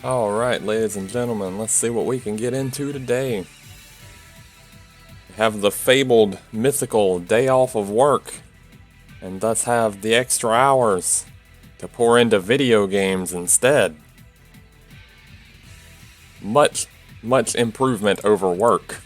Alright, ladies and gentlemen, let's see what we can get into today. We have the fabled, mythical day off of work, and thus have the extra hours to pour into video games instead. Much improvement over work.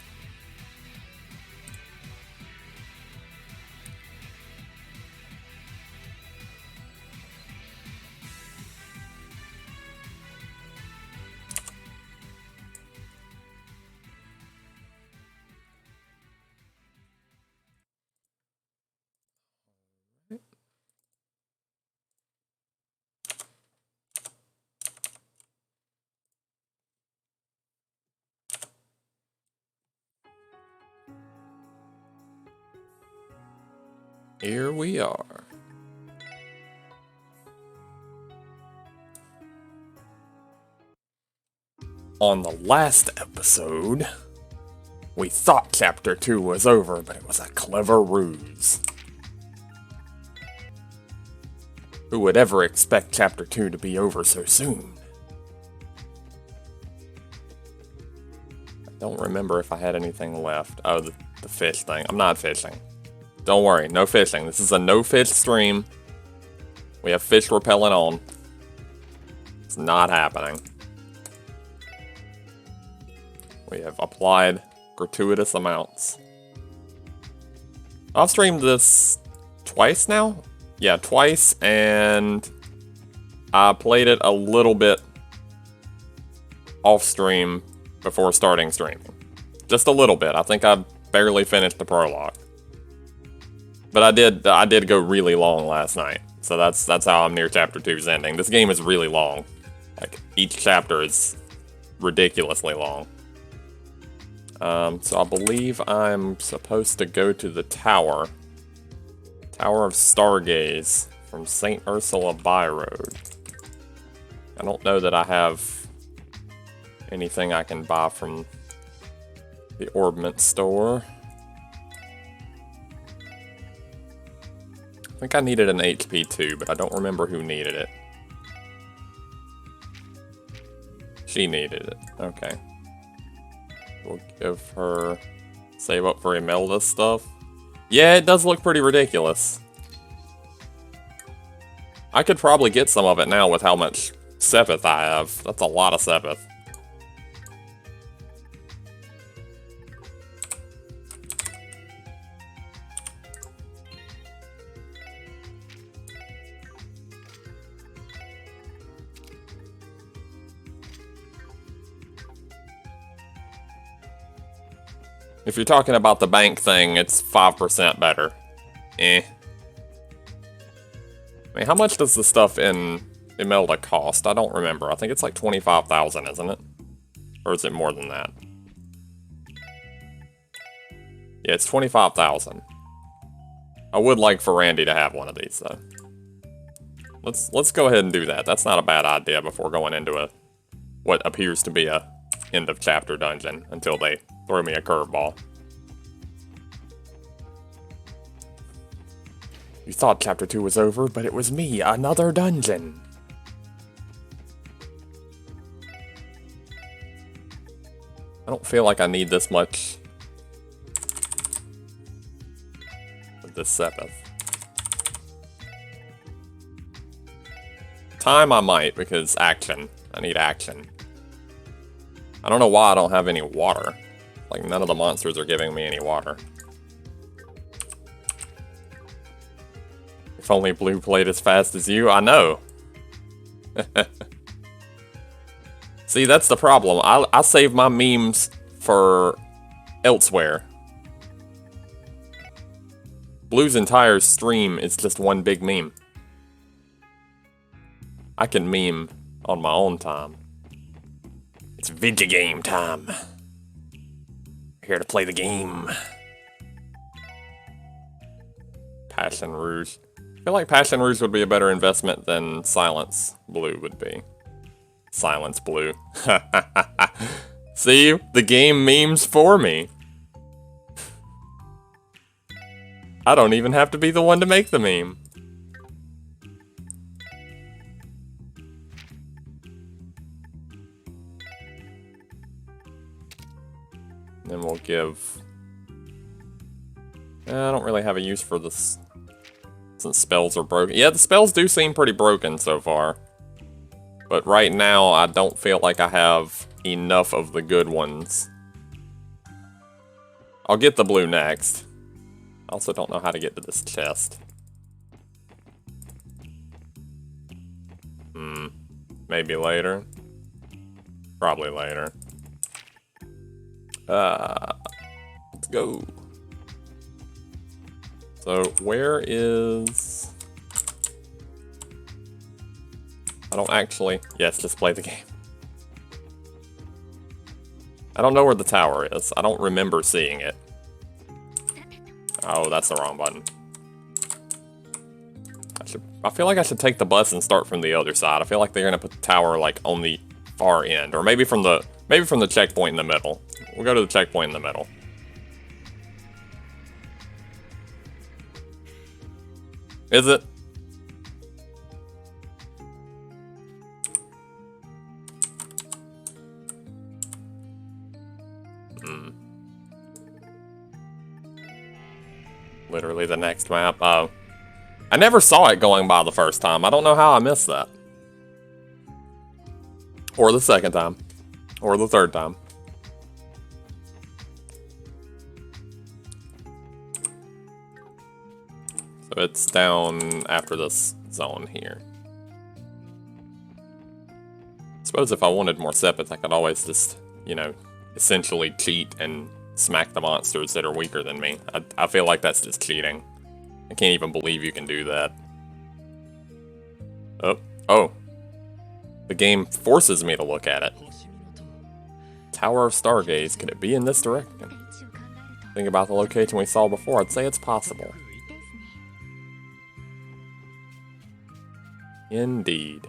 Here we are. On the last episode, we thought Chapter 2 was over, but it was a clever ruse. Who would ever expect Chapter 2 to be over so soon? I don't remember if I had anything left. Oh, the fish thing. I'm not fishing. Don't worry, no fishing. This is a no-fish stream. We have fish repellent on. It's not happening. We have applied gratuitous amounts. I've streamed this twice now? Yeah, twice, and I played it a little bit off-stream before starting streaming. Just a little bit. I think I barely finished the prologue. But I did go really long last night, so that's how I'm near Chapter 2's ending. This game is really long. Like, each chapter is ridiculously long. So I believe I'm supposed to go to the tower. Tower of Stargaze from St. Ursula Byroad. I don't know that I have anything I can buy from the Orbment store. I think I needed an HP too, but I don't remember who needed it. She needed it. Okay. We'll give her... Save up for Imelda's stuff. Yeah, it does look pretty ridiculous. I could probably get some of it now with how much Sepith I have. That's a lot of Sepith. If you're talking about the bank thing, it's 5% better. Eh. I mean, how much does the stuff in Imelda cost? I don't remember. I think it's like 25,000, isn't it? Or is it more than that? Yeah, it's 25,000. I would like for Randy to have one of these, though. Let's go ahead and do that. That's not a bad idea before going into what appears to be a end of chapter dungeon until they throw me a curveball. You thought Chapter 2 was over, but it was me, another dungeon. I don't feel like I need this much with this Sepith. Time I might, because action. I need action. I don't know why I don't have any water. Like, none of the monsters are giving me any water. If only Blue played as fast as you, I know. See, that's the problem. I save my memes for elsewhere. Blue's entire stream is just one big meme. I can meme on my own time. It's video game time. We're here to play the game. Passion Rouge. I feel like Passion Rouge would be a better investment than Silence Blue would be. Silence Blue. See? The game memes for me. I don't even have to be the one to make the meme. give... I don't really have a use for this, since spells are broken. Yeah, the spells do seem pretty broken so far. But right now, I don't feel like I have enough of the good ones. I'll get the blue next. I also don't know how to get to this chest. Maybe later. Probably later. Let's go. So, where is... I don't actually... Yes, just play the game. I don't know where the tower is. I don't remember seeing it. Oh, that's the wrong button. I feel like I should take the bus and start from the other side. I feel like they're gonna put the tower like on the far end, or maybe from the checkpoint in the middle. We'll go to the checkpoint in the middle. Is it? Literally the next map. Oh. I never saw it going by the first time. I don't know how I missed that. Or the second time. Or the third time. So it's down after this zone here. I suppose if I wanted more sepets, I could always just, you know, essentially cheat and smack the monsters that are weaker than me. I feel like that's just cheating. I can't even believe you can do that. Oh. The game forces me to look at it. Tower of Stargaze, could it be in this direction? Think about the location we saw before, I'd say it's possible. Indeed.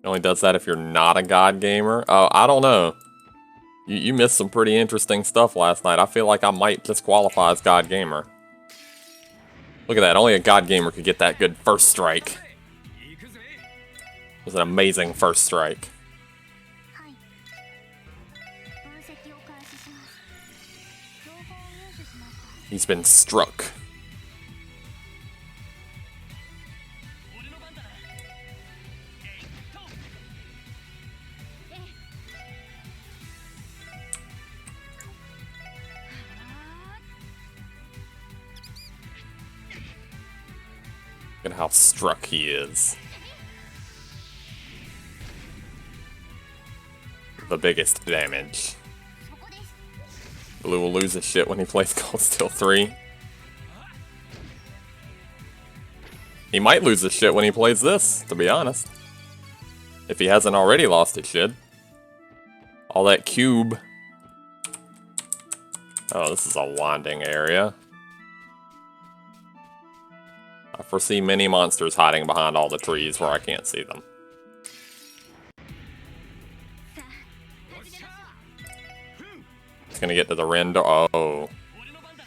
It only does that if you're not a god gamer. Oh, I don't know. You missed some pretty interesting stuff last night. I feel like I might just qualify as god gamer. Look at that, only a god gamer could get that good first strike. It was an amazing first strike. He's been struck. Look at how struck he is. The biggest damage. Blue will lose his shit when he plays Cold Steel 3. He might lose his shit when he plays this, to be honest. If he hasn't already lost his shit. All that cube. Oh, this is a winding area. I foresee many monsters hiding behind all the trees where I can't see them. He's gonna get to the Ren door. Oh.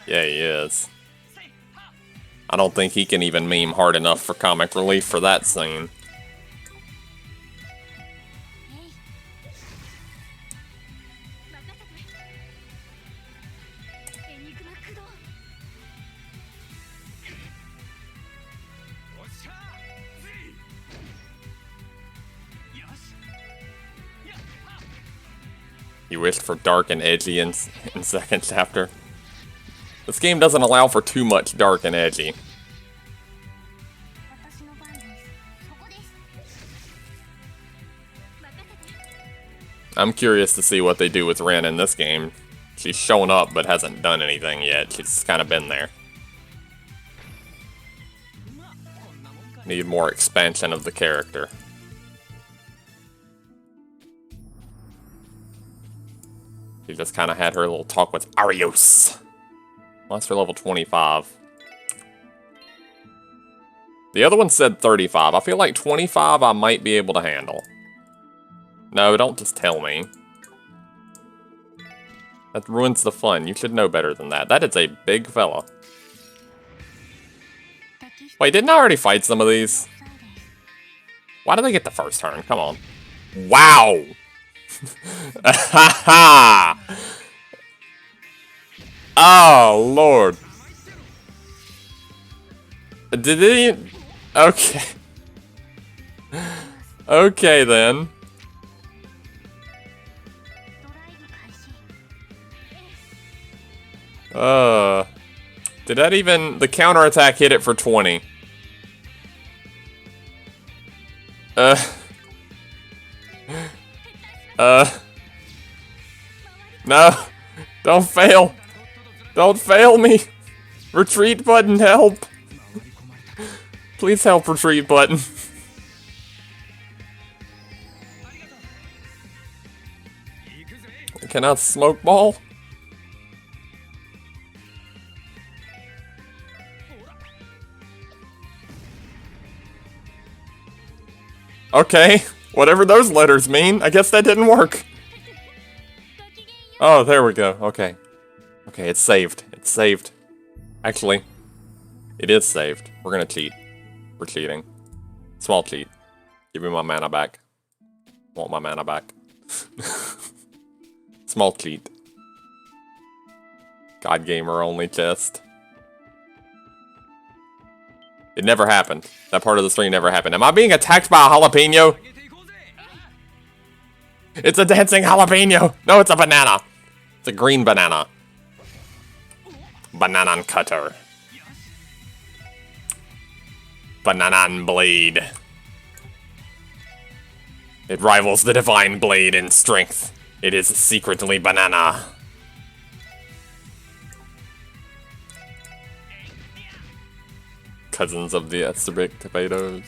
Yeah, he is. I don't think he can even meme hard enough for comic relief for that scene. You wished for dark and edgy in second chapter. This game doesn't allow for too much dark and edgy. I'm curious to see what they do with Ren in this game. She's shown up but hasn't done anything yet. She's kind of been there. Need more expansion of the character. She just kind of had her little talk with Arios. Monster level 25. The other one said 35. I feel like 25 I might be able to handle. No, don't just tell me. That ruins the fun. You should know better than that. That is a big fella. Wait, didn't I already fight some of these? Why do they get the first turn? Come on. Wow! Ha ha! Oh, Lord. Did he? Okay. Okay, then. Did that even... The counterattack hit it for 20. No. Don't fail. Don't fail me. Retreat button, help. Please help, retreat button. Cannot smoke ball? Okay, whatever those letters mean, I guess that didn't work. Oh, there we go, okay. Okay, it's saved. It's saved. Actually, it is saved. We're gonna cheat. We're cheating. Small cheat. Give me my mana back. Want my mana back. Small cheat. God Gamer only chest. It never happened. That part of the stream never happened. Am I being attacked by a jalapeno? It's a dancing jalapeno! No, it's a banana! It's a green banana. Banana cutter. Banana blade. It rivals the divine blade in strength. It is secretly banana. Cousins of the acerbic tomatoes.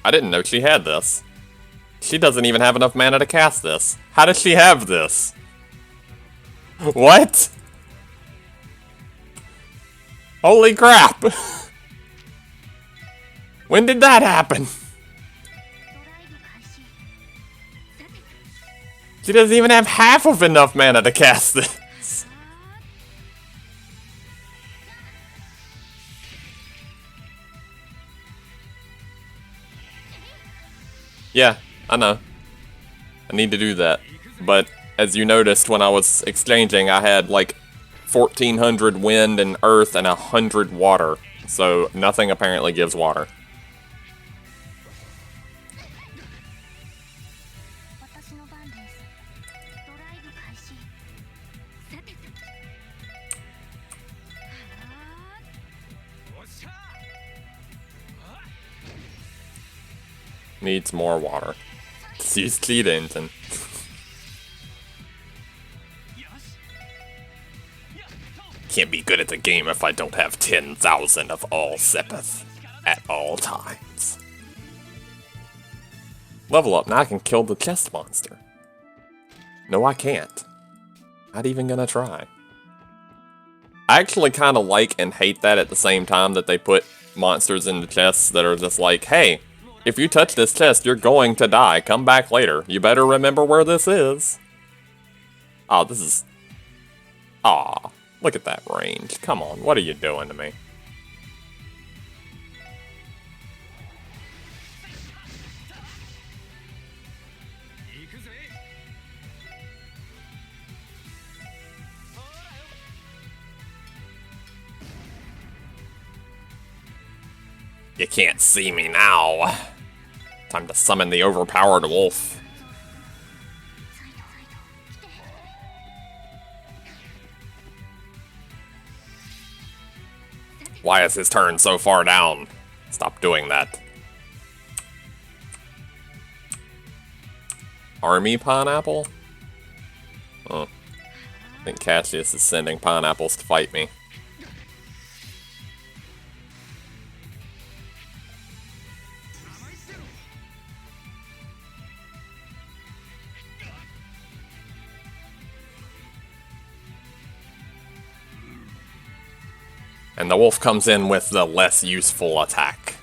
I didn't know she had this. She doesn't even have enough mana to cast this. How does she have this? What? Holy crap! When did that happen? She doesn't even have half of enough mana to cast this. Yeah, I know. I need to do that. But as you noticed when I was exchanging, I had like 1,400 wind and earth and 100 water. So nothing apparently gives water. Needs more water. Use Cheat Engine. Can't be good at the game if I don't have 10,000 of all Sepith at all times. Level up, now I can kill the chest monster. No, I can't. Not even gonna try. I actually kind of like and hate that at the same time that they put monsters in the chests that are just like, hey, if you touch this chest, you're going to die. Come back later. You better remember where this is. Oh, this is... Aw, look at that range. Come on, what are you doing to me? You can't see me now. Time to summon the overpowered wolf. Why is his turn so far down? Stop doing that. Army pineapple? Oh. I think Cassius is sending pineapples to fight me. And the wolf comes in with the less useful attack.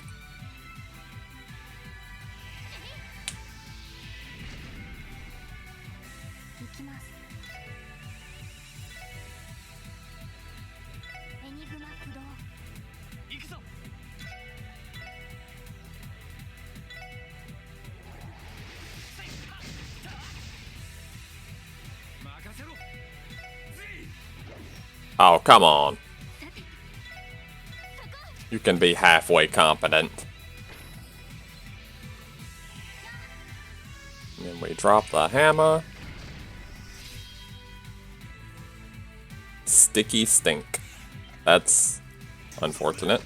Oh, come on. You can be halfway competent. And then we drop the hammer. Sticky stink. That's unfortunate.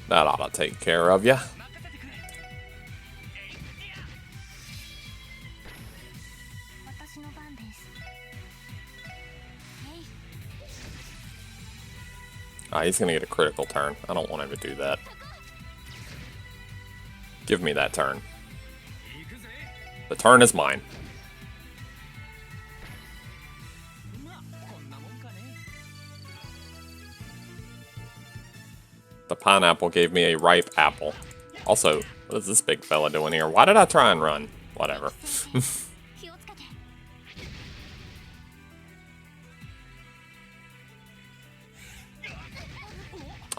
That ought to take care of ya. Ah, he's gonna get a critical turn. I don't want him to do that. Give me that turn. The turn is mine. The pineapple gave me a ripe apple. Also, what is this big fella doing here? Why did I try and run? Whatever.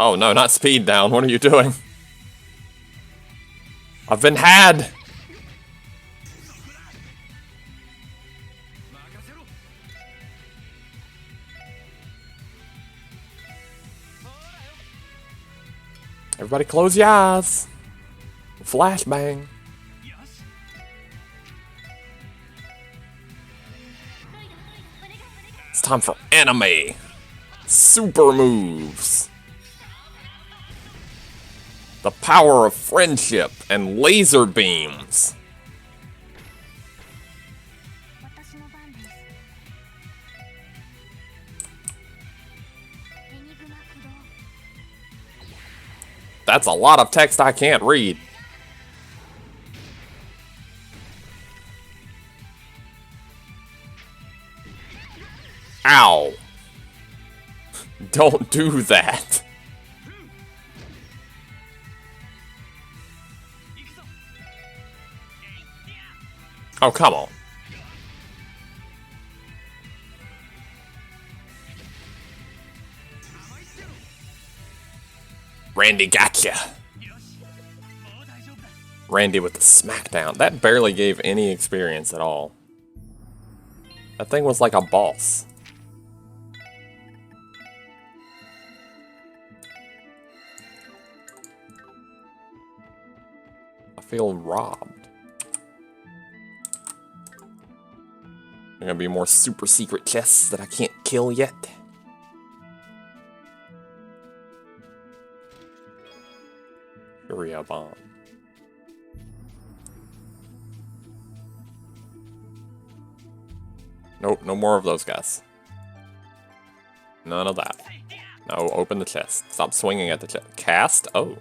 Oh no, not speed down. What are you doing? I've been had! Everybody close your eyes. Flashbang. It's time for anime. Super moves. The power of friendship and laser beams. That's a lot of text I can't read. Ow. Don't do that. Oh, come on. Randy gotcha. Randy with the smackdown. That barely gave any experience at all. That thing was like a boss. I feel robbed. There are gonna be more super secret chests that I can't kill yet. Furia bomb. Nope, no more of those guys. None of that. No, open the chest. Stop swinging at the chest. Cast? Oh.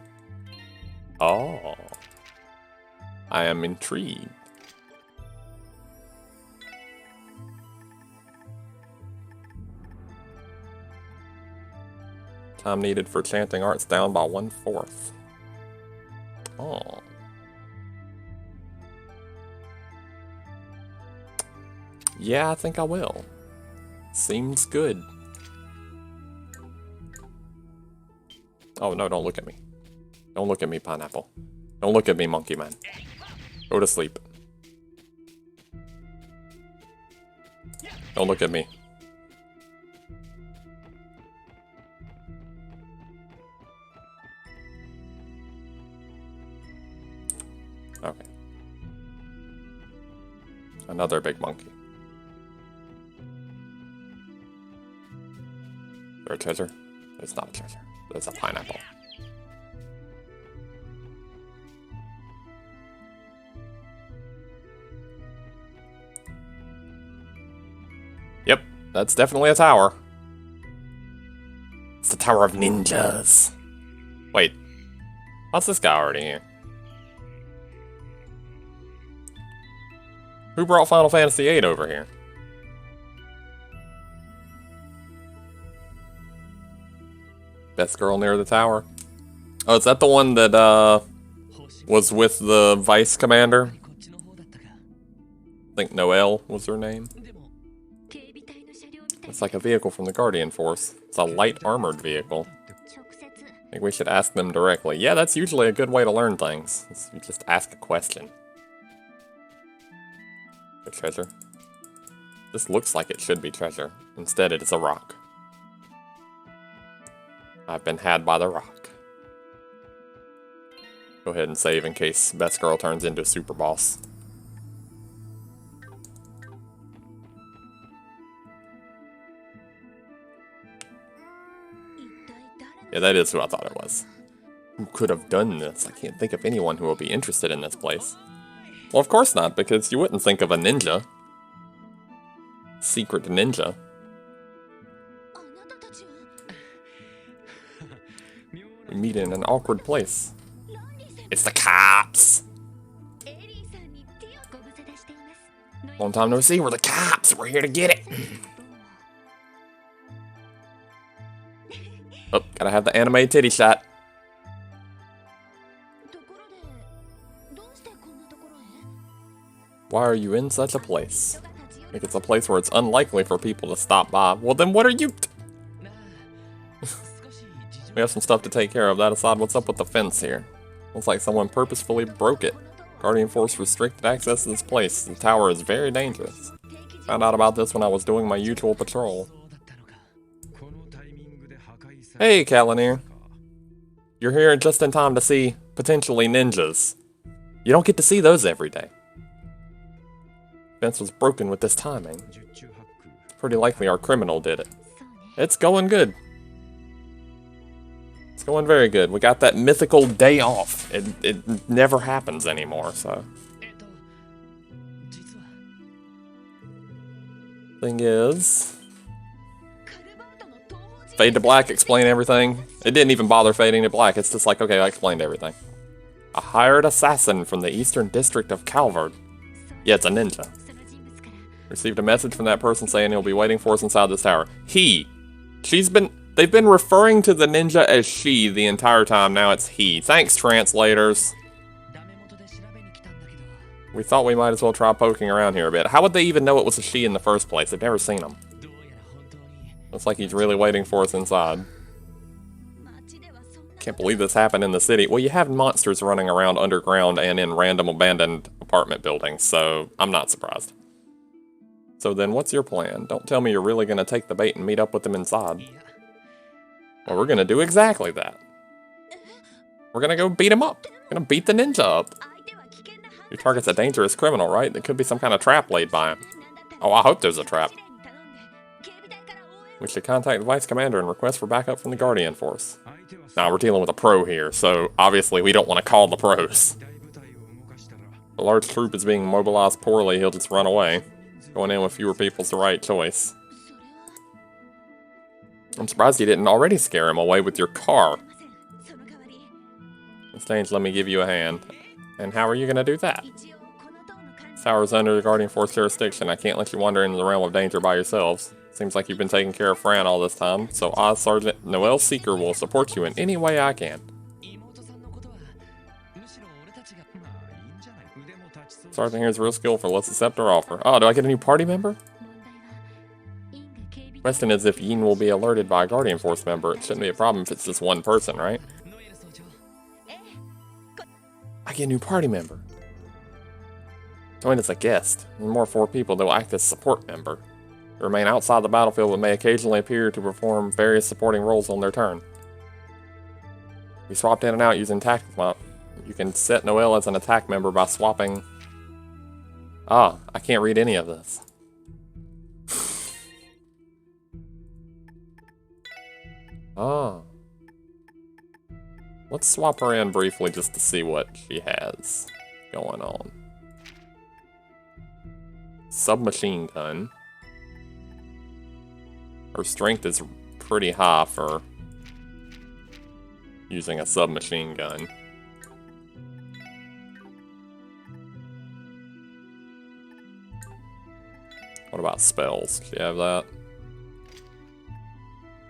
Oh. I am intrigued. Time needed for chanting arts down by 1/4. Oh. Yeah, I think I will. Seems good. Oh no, don't look at me. Don't look at me, pineapple. Don't look at me, monkey man. Go to sleep. Don't look at me. Okay. Another big monkey. Is there a treasure? It's not a treasure. It's a pineapple. Yep, that's definitely a tower. It's the Tower of Ninjas. Wait, how's this guy already here? Who brought Final Fantasy VIII over here? Best girl near the tower. Oh, is that the one that was with the vice commander? I think Noelle was her name. It's like a vehicle from the Guardian Force. It's a light armored vehicle. I think we should ask them directly. Yeah, that's usually a good way to learn things. You just ask a question. The treasure. This looks like it should be treasure. Instead, it is a rock. I've been had by the rock. Go ahead and save in case Best Girl turns into a super boss. Yeah, that is who I thought it was. Who could have done this? I can't think of anyone who will be interested in this place. Well, of course not, because you wouldn't think of a ninja. Secret ninja. We meet in an awkward place. It's the cops! Long time no see, we're the cops! We're here to get it! Oh, gotta have the anime titty shot. Why are you in such a place? I think it's a place where it's unlikely for people to stop by. Well, then what are you... We have some stuff to take care of. That aside, what's up with the fence here? Looks like someone purposefully broke it. Guardian Force restricted access to this place. The tower is very dangerous. Found out about this when I was doing my usual patrol. Hey, Kalanir. You're here just in time to see, potentially, ninjas. You don't get to see those every day. Fence was broken with this timing. It's pretty likely our criminal did it. It's going good. It's going very good. We got that mythical day off. It never happens anymore, so. Thing is... Fade to black, explain everything. It didn't even bother fading to black. It's just like, okay, I explained everything. A hired assassin from the Eastern District of Calvard. Yeah, it's a ninja. Received a message from that person saying he'll be waiting for us inside this tower. He. They've been referring to the ninja as she the entire time. Now it's he. Thanks, translators. We thought we might as well try poking around here a bit. How would they even know it was a she in the first place? They've never seen him. Looks like he's really waiting for us inside. Can't believe this happened in the city. Well, you have monsters running around underground and in random abandoned apartment buildings, so I'm not surprised. So then what's your plan? Don't tell me you're really going to take the bait and meet up with them inside. Well, we're going to do exactly that. We're going to go beat him up. We're going to beat the ninja up. Your target's a dangerous criminal, right? There could be some kind of trap laid by him. Oh, I hope there's a trap. We should contact the Vice Commander and request for backup from the Guardian Force. Now, we're dealing with a pro here, so obviously we don't want to call the pros. A large troop is being mobilized poorly, he'll just run away. Going in with fewer people's the right choice. I'm surprised you didn't already scare him away with your car. Strange, let me give you a hand. And how are you going to do that? This tower is under the Guardian Force jurisdiction. I can't let you wander into the realm of danger by yourselves. Seems like you've been taking care of Fran all this time, so Oz Sergeant Noelle Seeker will support you in any way I can. Sergeant here's real skillful. Let's accept our offer. Oh, do I get a new party member? Question is if Yin will be alerted by a Guardian Force member. It shouldn't be a problem if it's just one person, right? I get a new party member. Join as a guest. There are more 4 people that will act as support member. They remain outside the battlefield but may occasionally appear to perform various supporting roles on their turn. We swapped in and out using tactics map. You can set Noelle as an attack member by swapping... Ah, I can't read any of this. Ah. Let's swap her in briefly just to see what she has going on. Submachine gun. Her strength is pretty high for using a submachine gun. What about spells? Do you have that?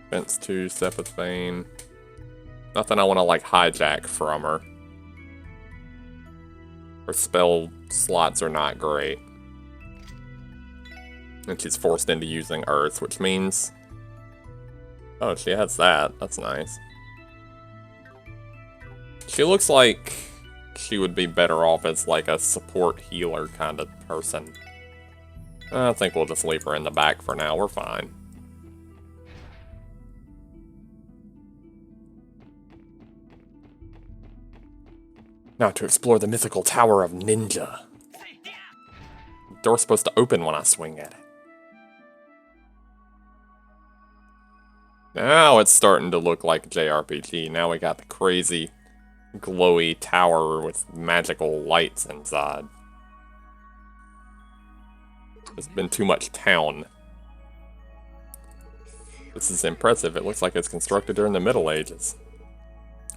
Fence 2, Sepith Vein. Nothing I want to like hijack from her. Her spell slots are not great. And she's forced into using Earth, which means... Oh, she has that. That's nice. She looks like she would be better off as like a support healer kind of person. I think we'll just leave her in the back for now. We're fine. Now to explore the mythical Tower of Ninja. The door's supposed to open when I swing at it. Now it's starting to look like a JRPG. Now we got the crazy, glowy tower with magical lights inside. There's been too much town. This is impressive. It looks like it's constructed during the Middle Ages.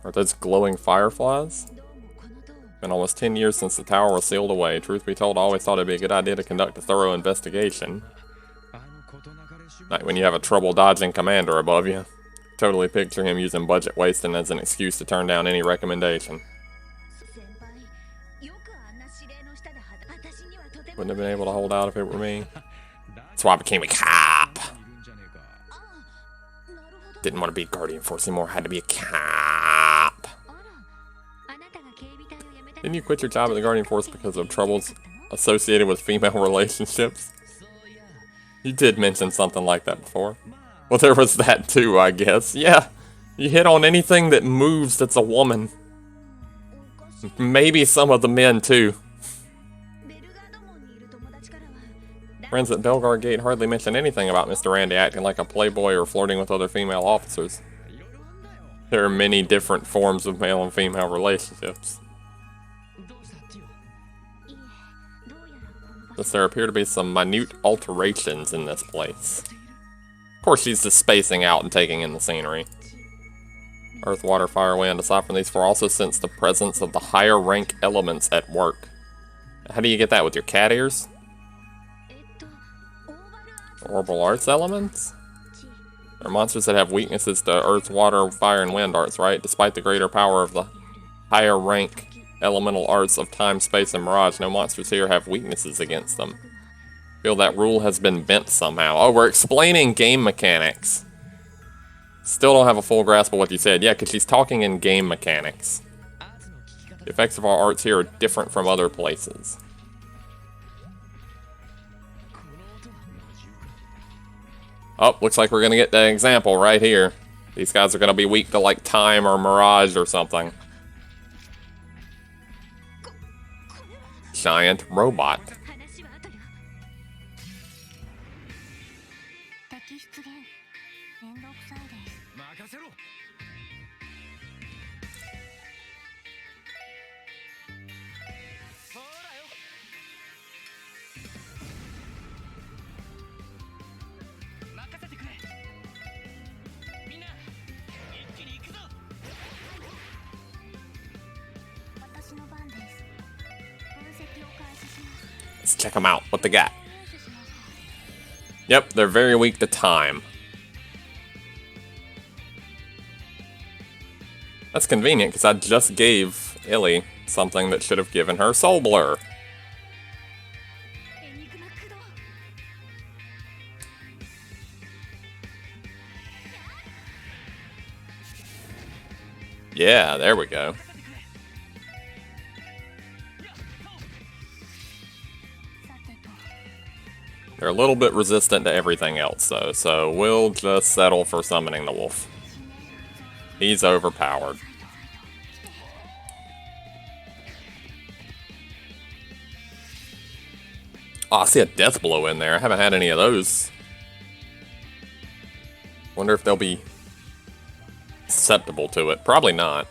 Are those glowing fireflies? Been almost 10 years since the tower was sealed away. Truth be told, I always thought it'd be a good idea to conduct a thorough investigation. Like when you have a trouble dodging commander above you. Totally picture him using budget wasting as an excuse to turn down any recommendation. Wouldn't have been able to hold out if it were me. That's why I became a cop. Didn't want to be Guardian Force anymore, had to be a cop. Didn't you quit your job at the Guardian Force because of troubles associated with female relationships? You did mention something like that before. Well, there was that too, I guess. Yeah, you hit on anything that moves that's a woman. Maybe some of the men too. Friends at Belgard Gate hardly mention anything about Mr. Randy acting like a playboy or flirting with other female officers. There are many different forms of male and female relationships. Thus, there appear to be some minute alterations in this place. Of course, she's just spacing out and taking in the scenery. Earth, water, fire, wind. Aside from these four, also sense the presence of the higher rank elements at work. How do you get that, with your cat ears? Orbital arts elements? There are monsters that have weaknesses to earth, water, fire, and wind arts, right? Despite the greater power of the higher rank elemental arts of time, space, and mirage, no monsters here have weaknesses against them. Feel that rule has been bent somehow. Oh, we're explaining game mechanics. Still don't have a full grasp of what you said. Yeah, because she's talking in game mechanics. The effects of our arts here are different from other places. Oh, looks like we're gonna get the example right here. These guys are gonna be weak to like time or mirage or something. Giant robot. Let's check them out. What they got? Yep, they're very weak to time. That's convenient, because I just gave Illy something that should have given her Soul Blur. Yeah, there we go. They're a little bit resistant to everything else, though, so we'll just settle for summoning the wolf. He's overpowered. Oh, I see a death blow in there. I haven't had any of those. Wonder if they'll be susceptible to it. Probably not.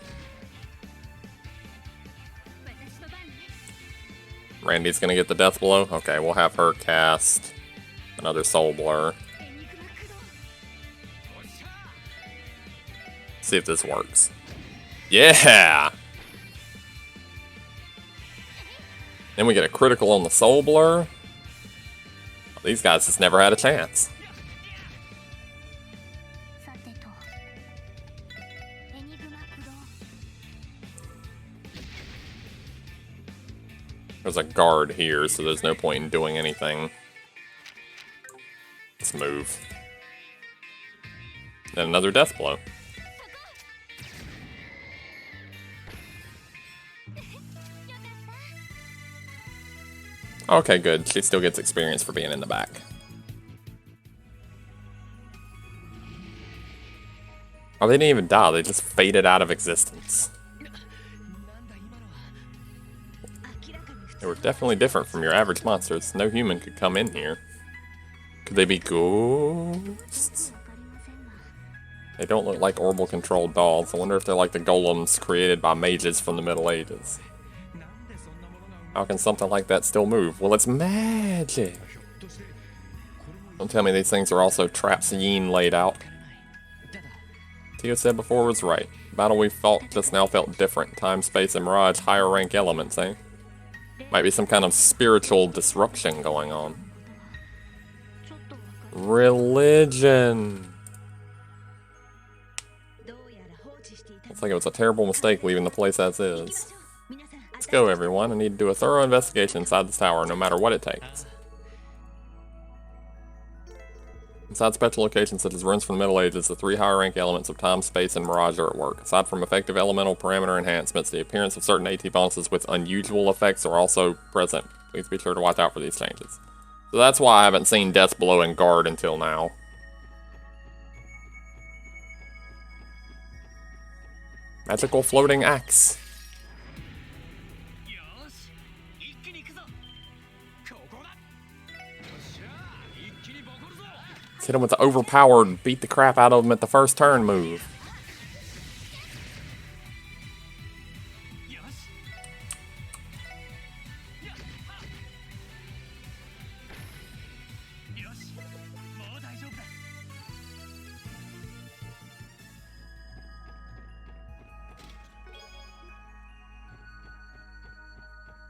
Randy's gonna get the death blow? Okay, we'll have her cast another Soul Blur. See if this works. Yeah! Then we get a critical on the Soul Blur. These guys just never had a chance. There's a guard here, so there's no point in doing anything Let's move. Then another death blow. Okay, good. She still gets experience for being in the back. Oh, they didn't even die. They just faded out of existence. They were definitely different from your average monsters. No human could come in here. Could they be ghosts? They don't look like orbital-controlled dolls. I wonder if they're like the golems created by mages from the Middle Ages. How can something like that still move? Well, it's magic! Don't tell me these things are also traps Yin laid out. Tio said before was right. The battle we fought just now felt different. Time, space, and mirage, higher rank elements, eh? Might be some kind of spiritual disruption going on. Religion! Looks like it was a terrible mistake leaving the place as is. Let's go, everyone. I need to do a thorough investigation inside this tower, no matter what it takes. Inside special locations such as ruins from the Middle Ages, the three higher rank elements of time, space, and mirage are at work. Aside from effective elemental parameter enhancements, the appearance of certain AT bonuses with unusual effects are also present. Please be sure to watch out for these changes. So that's why I haven't seen Death Blow and Guard until now. Magical floating axe. Let's hit him with the overpowered, beat the crap out of him at the first turn move.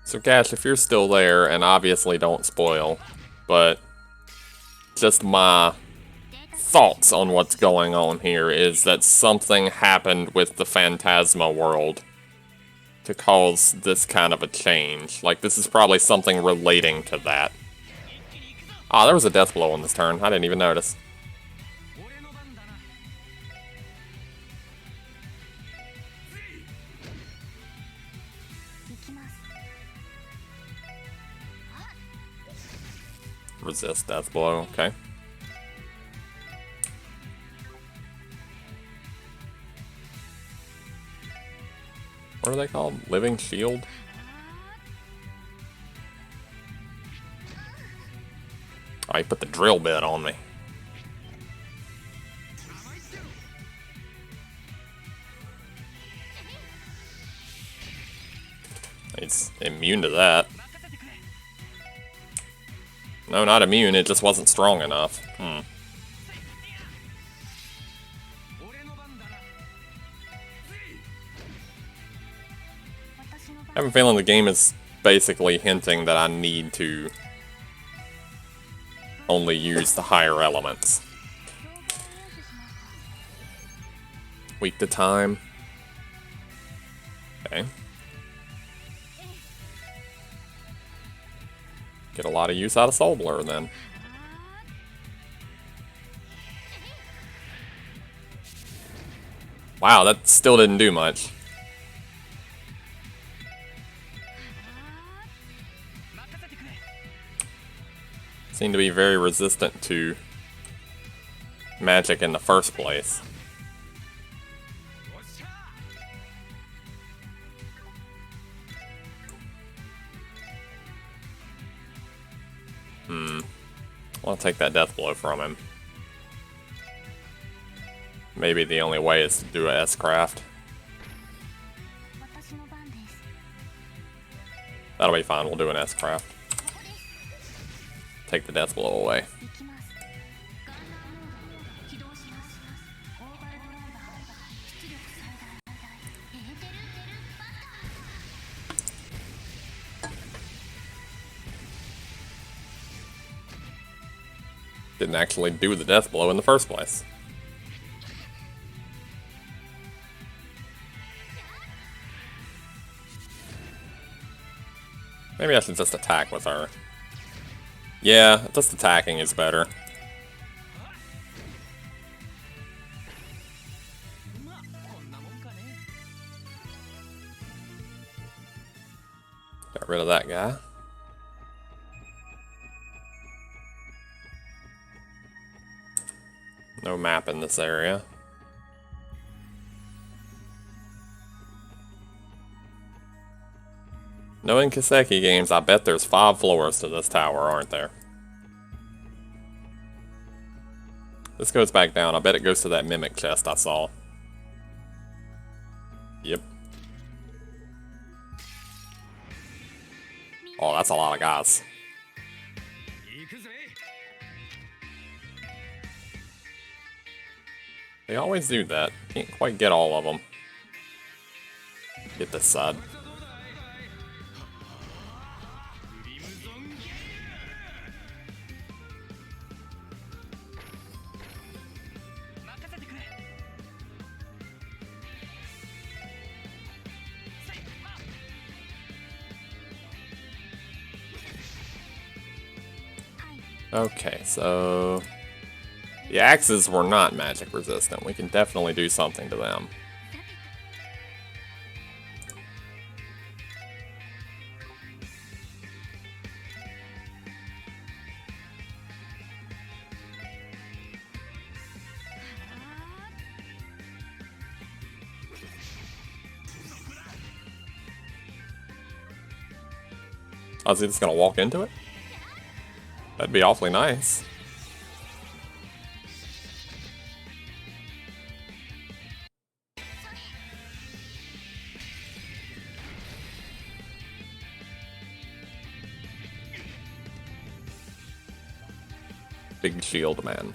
So Gash, if you're still there, and obviously don't spoil, but just my thoughts on what's going on here is that something happened with the Phantasma world to cause this kind of a change. Like, this is probably something relating to that. Ah, there was a death blow on this turn. I didn't even notice. Resist death blow, okay. What are they called? Living shield? Oh, he put the drill bit on me. He's immune to that. No, not immune, it just wasn't strong enough. I have a feeling the game is basically hinting that I need to only use the higher elements. Weak to time. Okay. Get a lot of use out of Soul Blur then. Wow, that still didn't do much. Seemed to be very resistant to magic in the first place. I'll take that death blow from him. Maybe the only way is to do a S-craft. That'll be fine, we'll do an S-craft. Take the death blow away. Didn't actually do the death blow in the first place. Maybe I should just attack with her. Yeah, just attacking is better. rid of that guy. No map in this area. Knowing Kiseki games, I bet there's 5 floors to this tower, aren't there? This goes back down. I bet it goes to that mimic chest I saw. Yep. Oh, that's a lot of guys. They always do that. Can't quite get all of them. Get this side. Okay, so the axes were not magic resistant. We can definitely do something to them. Oh, is he just gonna walk into it? That'd be awfully nice. Big shield man.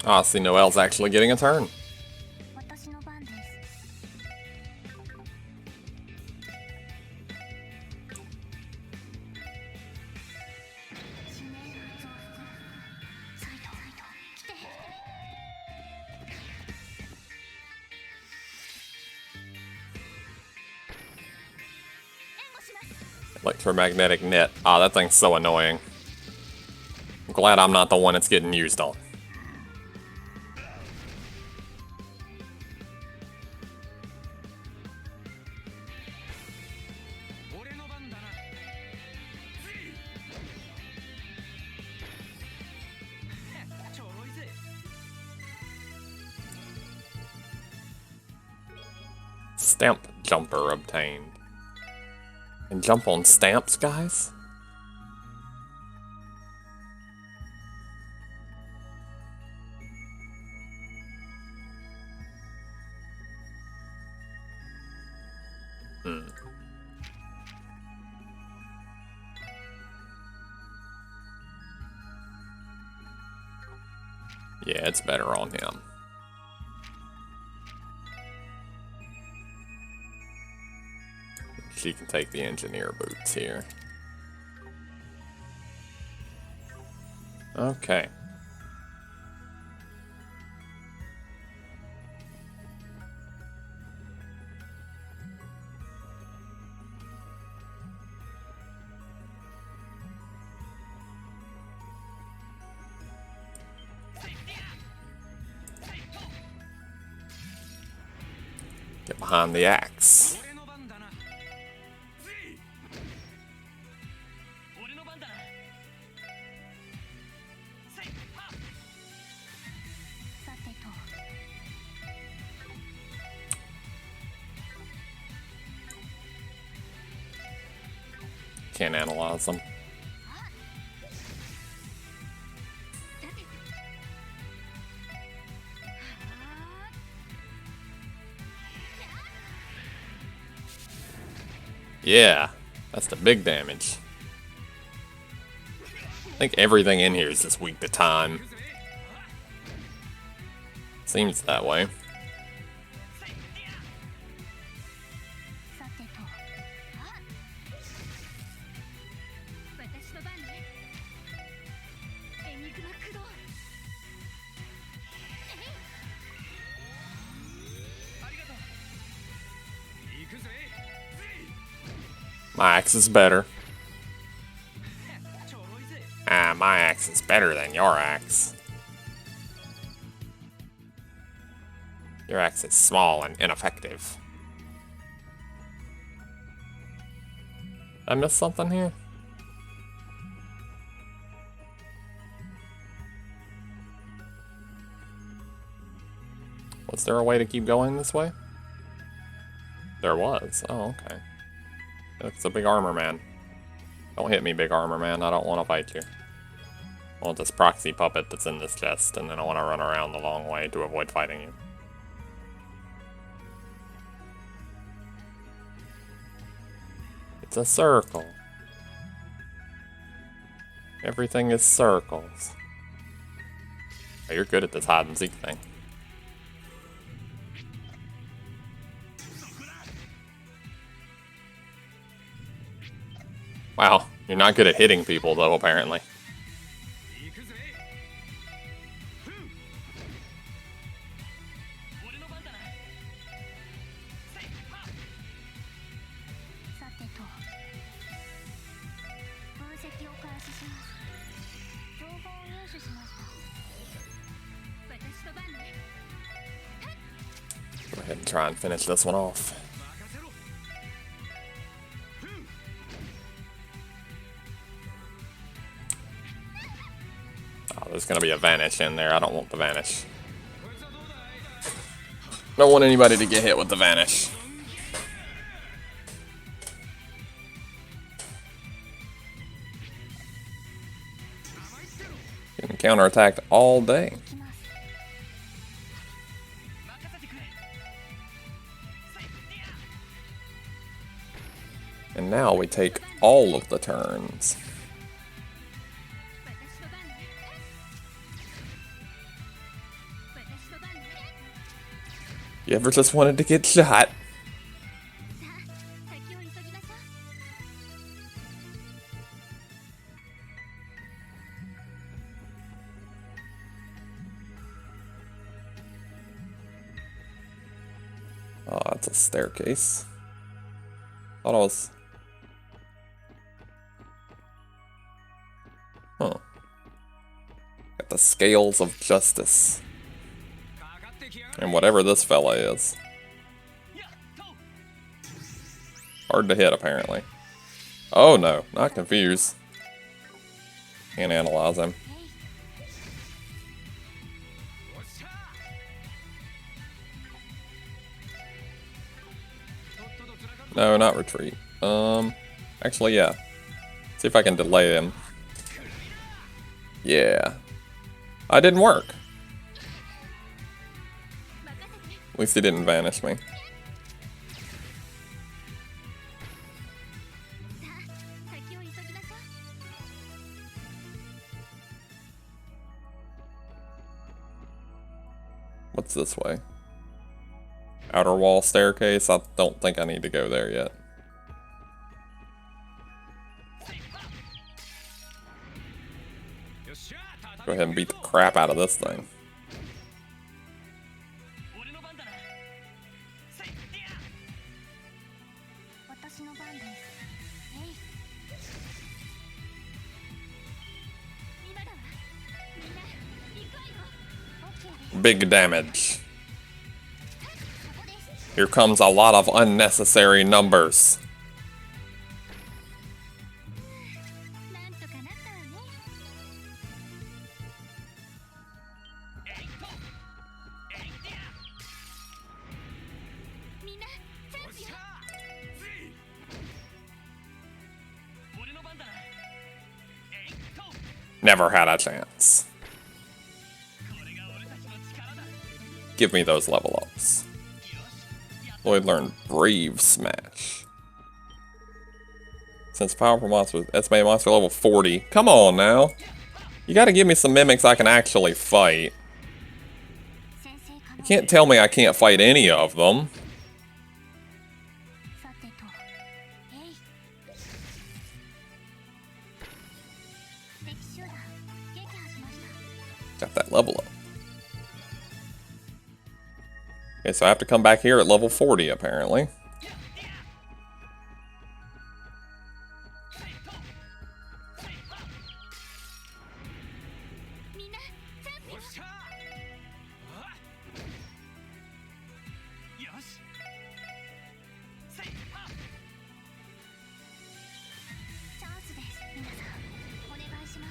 Ah, see, Noelle's actually getting a turn. Electromagnetic net. Ah, that thing's so annoying. I'm glad I'm not the one it's getting used on. Stamp jumper obtained. And jump on stamps, guys? Yeah, it's better on him. She can take the engineer boots here. Okay. Get behind the axe. Can't analyze them. Yeah, that's the big damage. I think everything in here is just weak to time. Seems that way. My axe is better. Ah, my axe is better than your axe. Your axe is small and ineffective. Did I miss something here? Was there a way to keep going this way? There was. Oh, okay. It's a big armor man. Don't hit me, big armor man. I don't want to fight you. I want this proxy puppet that's in this chest, and then I want to run around the long way to avoid fighting you. It's a circle. Everything is circles. Oh, you're good at this hide and seek thing. Wow, you're not good at hitting people though, apparently. Go ahead and try and finish this one off. Oh, there's gonna be a vanish in there. I don't want the vanish. Don't want anybody to get hit with the vanish. Getting counterattacked all day. And now we take all of the turns. You ever just wanted to get shot? Oh, that's a staircase. Thought I was... Huh. Got the scales of justice. And whatever this fella is. Hard to hit, apparently. Oh no, not confused. Can't analyze him. No, not retreat. Actually, yeah. See if I can delay him. Yeah. It didn't work. At least he didn't vanish me. What's this way? Outer wall staircase? I don't think I need to go there yet. Go ahead and beat the crap out of this thing. Big damage. Here comes a lot of unnecessary numbers. Never had a chance. Give me those level ups. Lloyd learned Brave Smash. Since powerful monster, estimated monster level 40. Come on now. You gotta give me some mimics I can actually fight. You can't tell me I can't fight any of them. Got that level up. Okay, so I have to come back here at level 40, apparently.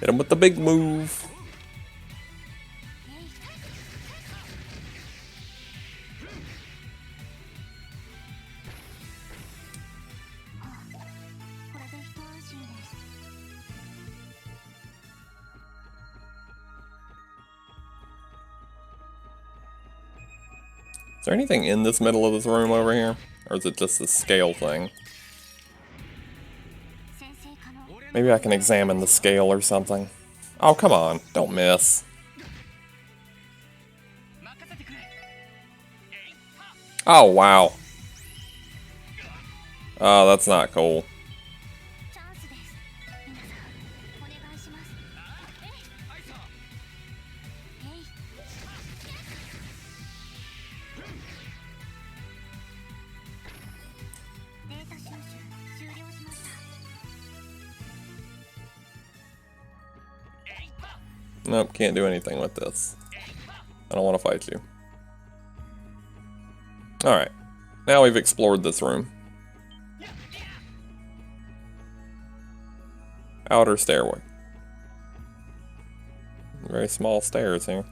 Hit him with the big move. Is there anything in this middle of this room over here? Or is it just this scale thing? Maybe I can examine the scale or something. Oh, come on. Don't miss. Oh, wow. Oh, that's not cool. Nope, can't do anything with this. I don't want to fight you. Alright. Now we've explored this room. Outer stairway. Very small stairs here.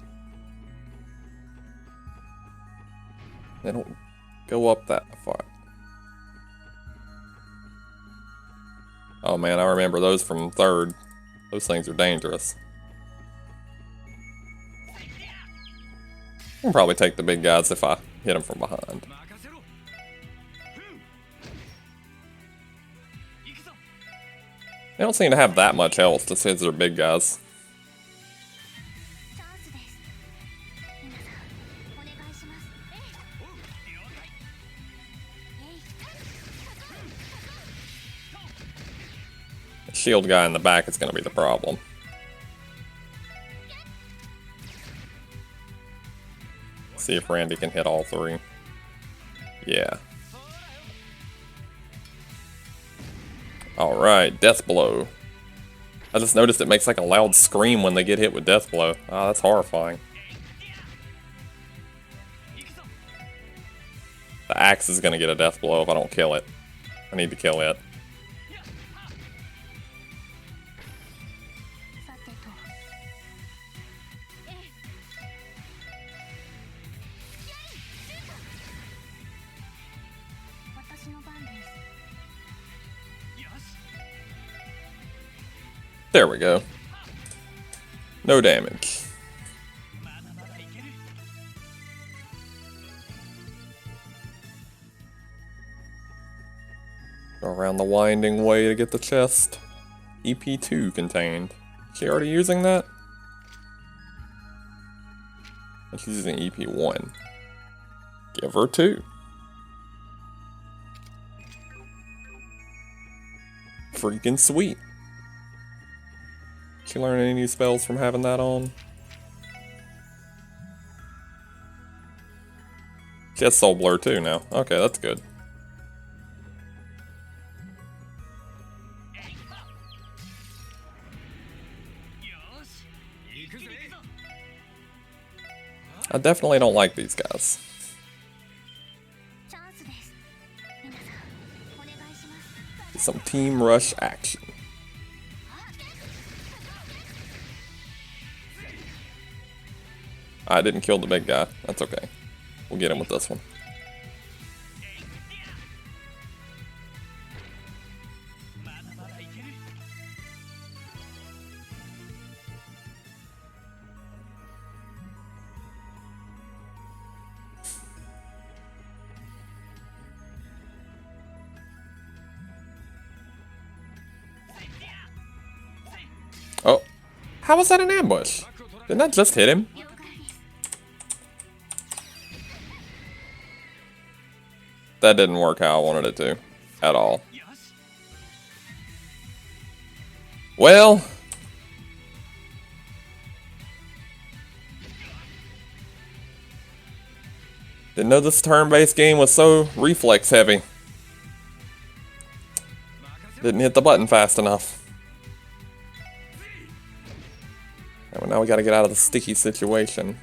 They don't go up that far. Oh man, I remember those from third. Those things are dangerous. I can probably take the big guys if I hit them from behind. They don't seem to have that much health, just because they're big guys. The shield guy in the back is going to be the problem. See if Randy can hit all three. Yeah. Alright, Death Blow. I just noticed it makes like a loud scream when they get hit with Death Blow. Ah, that's horrifying. The axe is gonna get a Death Blow if I don't kill it. I need to kill it. There we go. No damage. Go around the winding way to get the chest. EP2 contained. Is she already using that? She's using EP1. Give her 2. Freaking sweet. Did she learn any new spells from having that on? She has Soul Blur too now. Okay, that's good. I definitely don't like these guys. Some team rush action. I didn't kill the big guy. That's okay. We'll get him with this one. Oh, how was that an ambush? Didn't that just hit him? That didn't work how I wanted it to, at all. Well, didn't know this turn-based game was so reflex heavy. Didn't hit the button fast enough. And now we gotta get out of the sticky situation.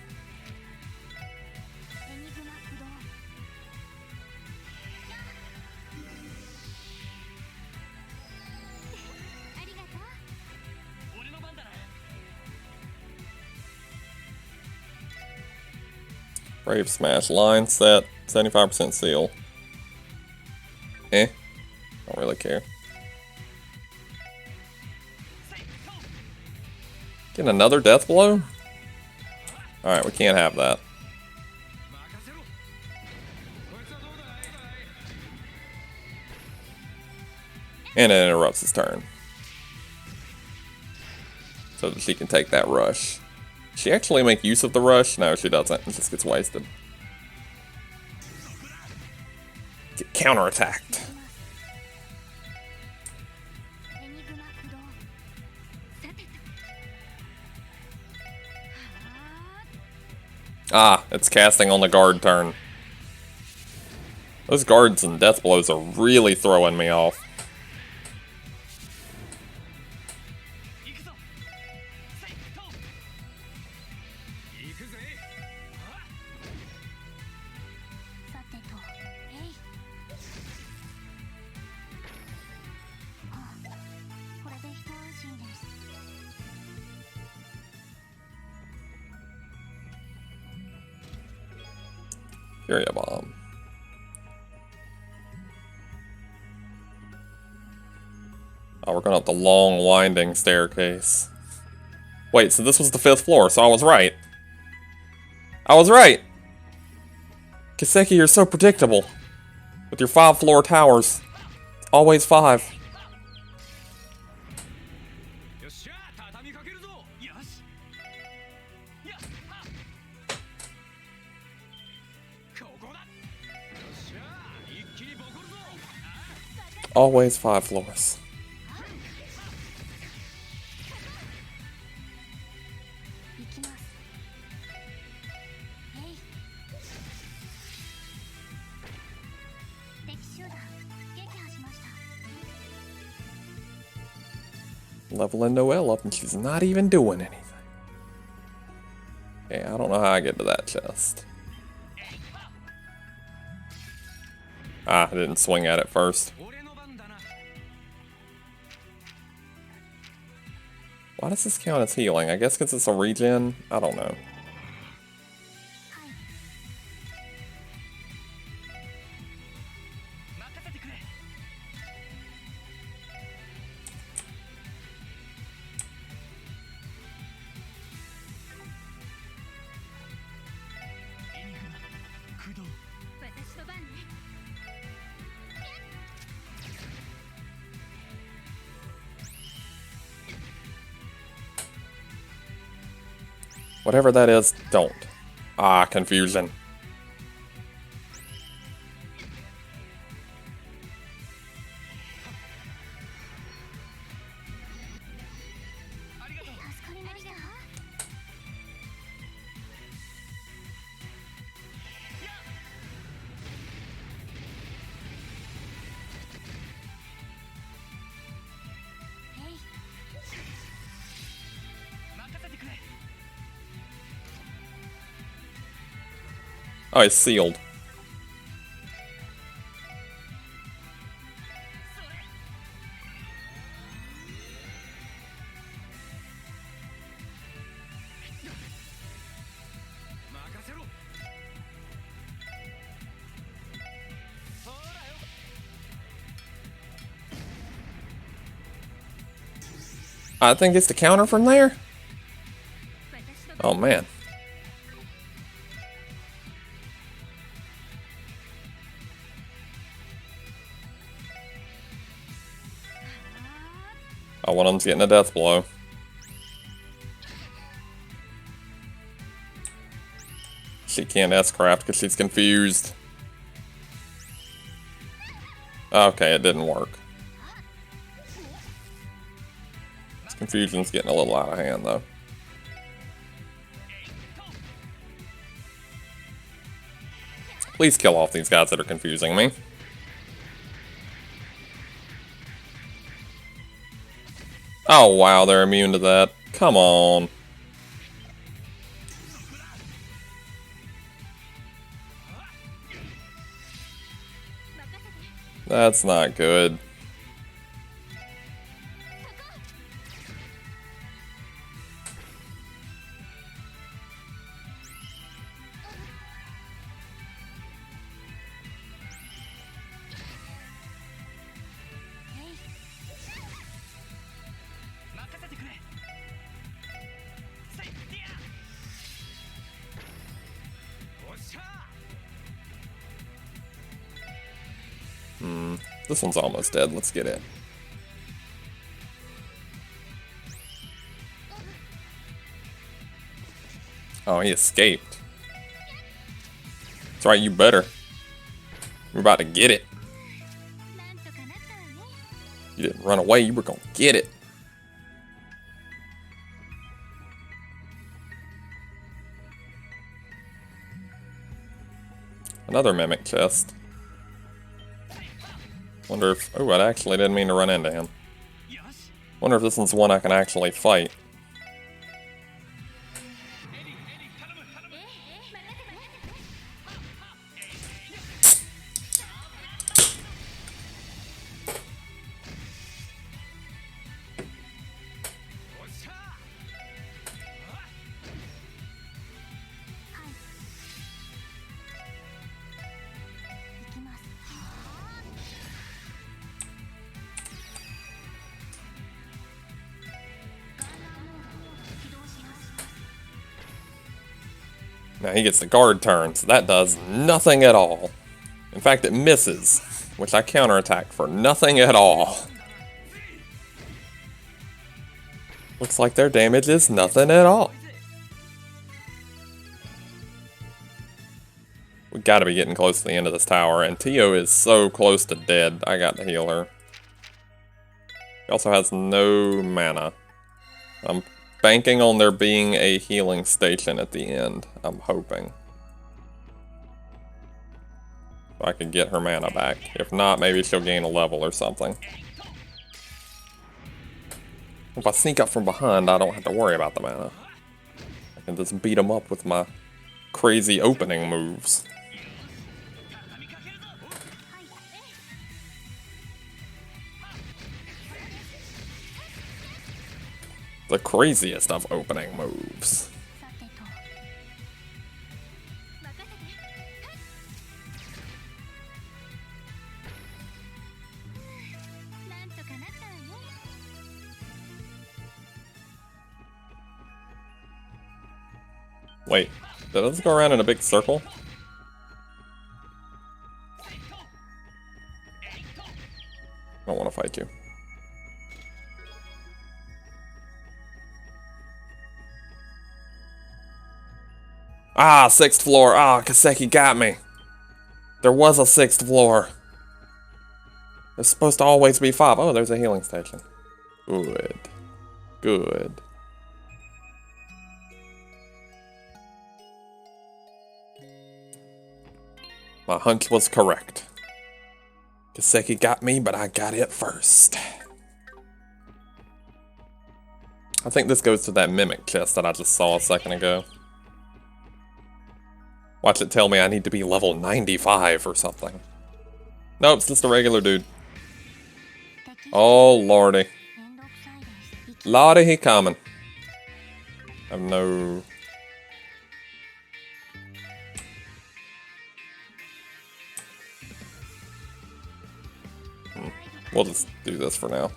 Brave Smash. Line set. 75% seal. Eh. Don't really care. Get another death blow? Alright, we can't have that. And it interrupts his turn. So that she can take that rush. Does she actually make use of the rush? No, she doesn't. It just gets wasted. Get counterattacked. Ah, it's casting on the guard turn. Those guards and death blows are really throwing me off. Fury Bomb. Oh, we're going up the long, winding staircase. Wait, so this was the 5th floor, so I was right. I was right! Kiseki, you're so predictable. With your 5-floor towers. Always 5. Always 5 floors. Leveling Noelle up and she's not even doing anything. Okay, I don't know how I get to that chest. Ah, I didn't swing at it first. Why does this count as healing? I guess because it's a regen? I don't know. Whatever that is, don't. Ah, confusion. Oh, it's sealed. I think it's the counter from there? Oh, man. Oh, one of them's getting a death blow. She can't S-craft because she's confused. Okay, it didn't work. This confusion's getting a little out of hand, though. Please kill off these guys that are confusing me. Oh, wow, they're immune to that. Come on. That's not good. This one's almost dead. Let's get it. Oh, he escaped. That's right, you better. We're about to get it. You didn't run away, you were gonna get it. Another mimic chest. Wonder if... Oh, I actually didn't mean to run into him. Wonder if this one's one I can actually fight. Now he gets the guard turn, so that does nothing at all. In fact, it misses, which I counterattack for nothing at all. Looks like their damage is nothing at all. We gotta be getting close to the end of this tower, and Tio is so close to dead, I got to heal her. He also has no mana. I'm banking on there being a healing station at the end, I'm hoping. So I can get her mana back. If not, maybe she'll gain a level or something. If I sneak up from behind, I don't have to worry about the mana. I can just beat them up with my crazy opening moves. The craziest of opening moves. Wait, did this go around in a big circle? I don't want to fight you. Ah, 6th floor. Ah, Kiseki got me. There was a 6th floor. There's supposed to always be 5. Oh, there's a healing station. Good. Good. My hunch was correct. Kiseki got me, but I got it first. I think this goes to that mimic chest that I just saw a second ago. Watch it tell me I need to be level 95 or something. Nope, it's just a regular dude. Oh, lordy. Lordy, he coming. I have no... We'll just do this for now.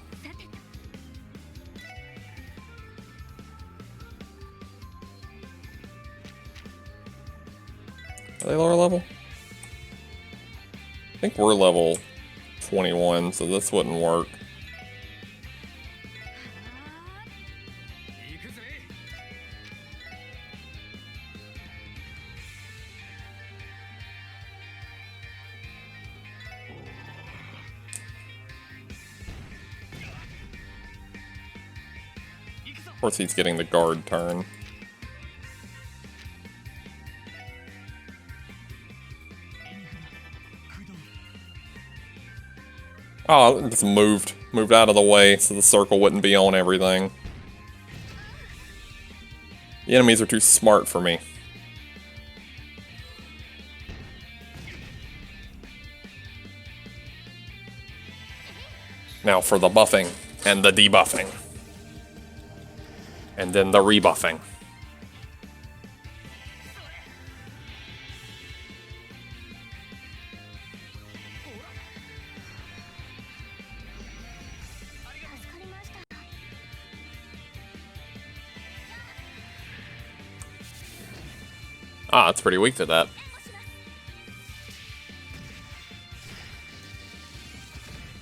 Are they lower level? I think we're level 21, so this wouldn't work. Of course he's getting the guard turn. Oh, it just moved out of the way so the circle wouldn't be on everything. The enemies are too smart for me. Now for the buffing and the debuffing. And then the rebuffing. Ah, it's pretty weak to that.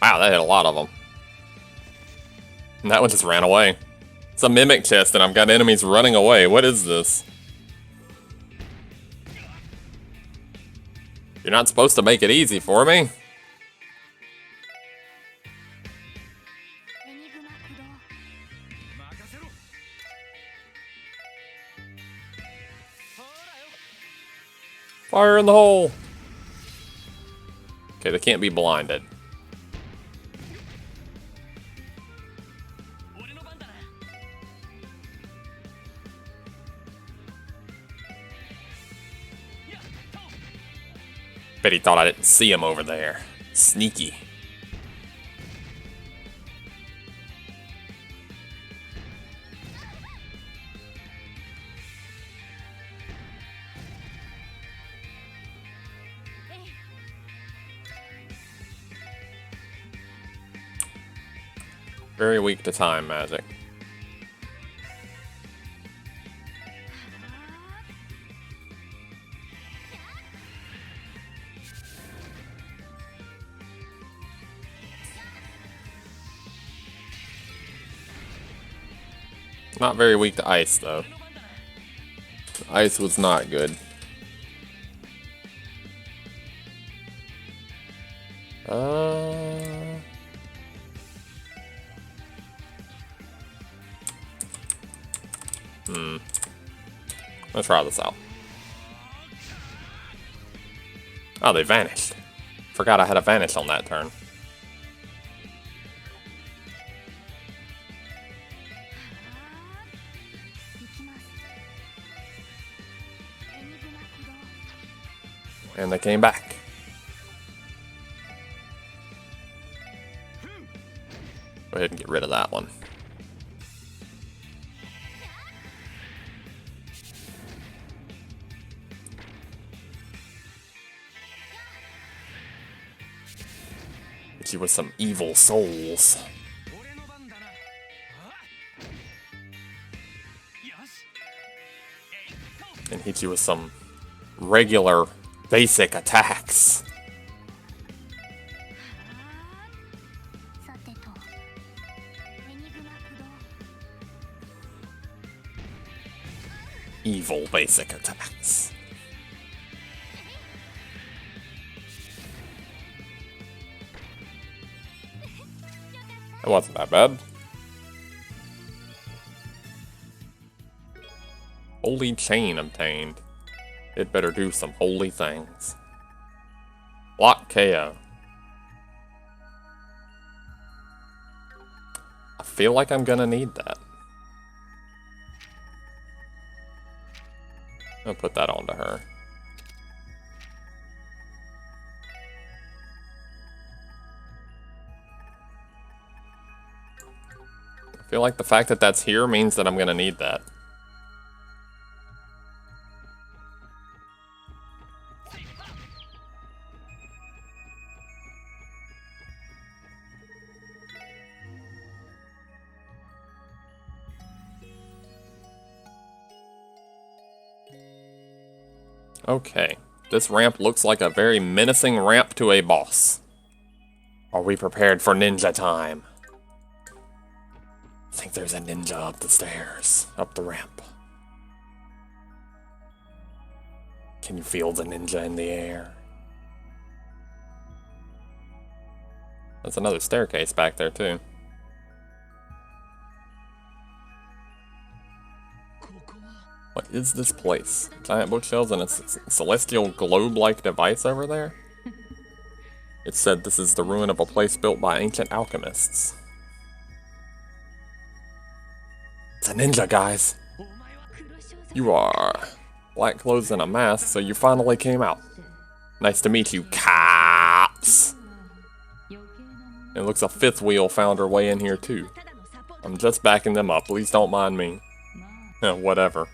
Wow, that hit a lot of them. And that one just ran away. It's a mimic chest and I've got enemies running away. What is this? You're not supposed to make it easy for me. Fire in the hole! Okay, they can't be blinded. Bet he thought I didn't see him over there. Sneaky. Very weak to time magic. Not very weak to ice, though. Ice was not good. Let's try this out. Oh, they vanished. Forgot I had a vanish on that turn. And they came back. Go ahead and get rid of that one. Hit you with some evil souls. And hit you with some regular basic attacks. Evil basic attacks. It wasn't that bad. Holy chain obtained. It better do some holy things. Block KO. I feel like I'm gonna need that. I'll put that onto her. I feel like the fact that that's here means that I'm gonna need that. Okay, this ramp looks like a very menacing ramp to a boss. Are we prepared for ninja time? I think there's a ninja up the stairs, up the ramp. Can you feel the ninja in the air? There's another staircase back there too. What is this place? Giant bookshelves and a celestial globe-like device over there? It said this is the ruin of a place built by ancient alchemists. It's a ninja, guys! You are black clothes and a mask, so you finally came out. Nice to meet you, cops! It looks a fifth wheel found her way in here too. I'm just backing them up, please don't mind me. Whatever.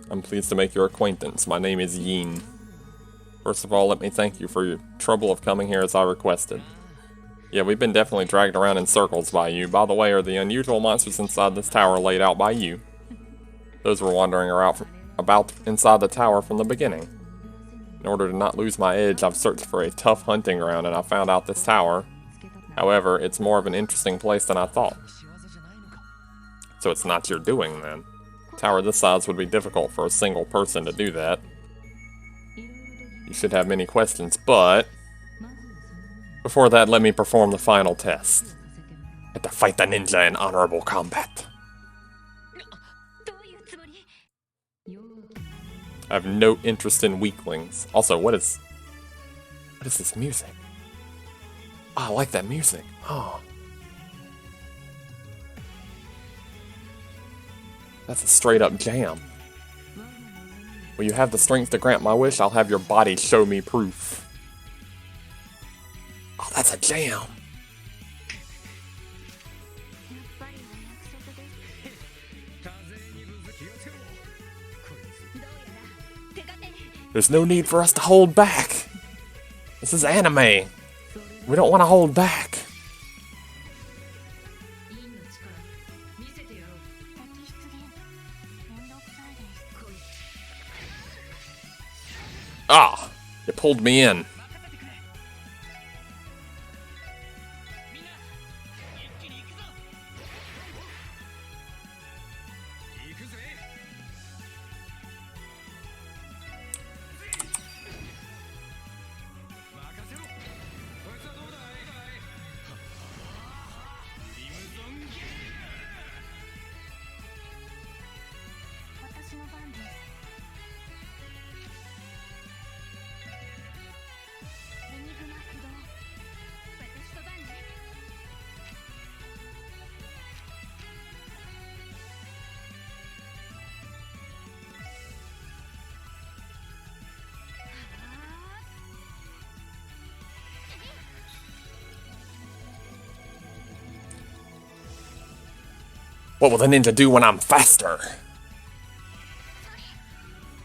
I'm pleased to make your acquaintance. My name is Yin. First of all, let me thank you for your trouble of coming here as I requested. Yeah, we've been definitely dragged around in circles by you. By the way, are the unusual monsters inside this tower laid out by you? Those were wandering about inside the tower from the beginning. In order to not lose my edge, I've searched for a tough hunting ground and I found out this tower. However, it's more of an interesting place than I thought. So it's not your doing, then. A tower this size would be difficult for a single person to do that. You should have many questions, but... before that, let me perform the final test. I have to fight the ninja in honorable combat. I have no interest in weaklings. Also, what is this music? Oh, I like that music. Oh. That's a straight up jam. Will you have the strength to grant my wish? I'll have your body show me proof. Oh, that's a jam. There's no need for us to hold back. This is anime. We don't want to hold back. Ah, it pulled me in. What will the ninja do when I'm faster?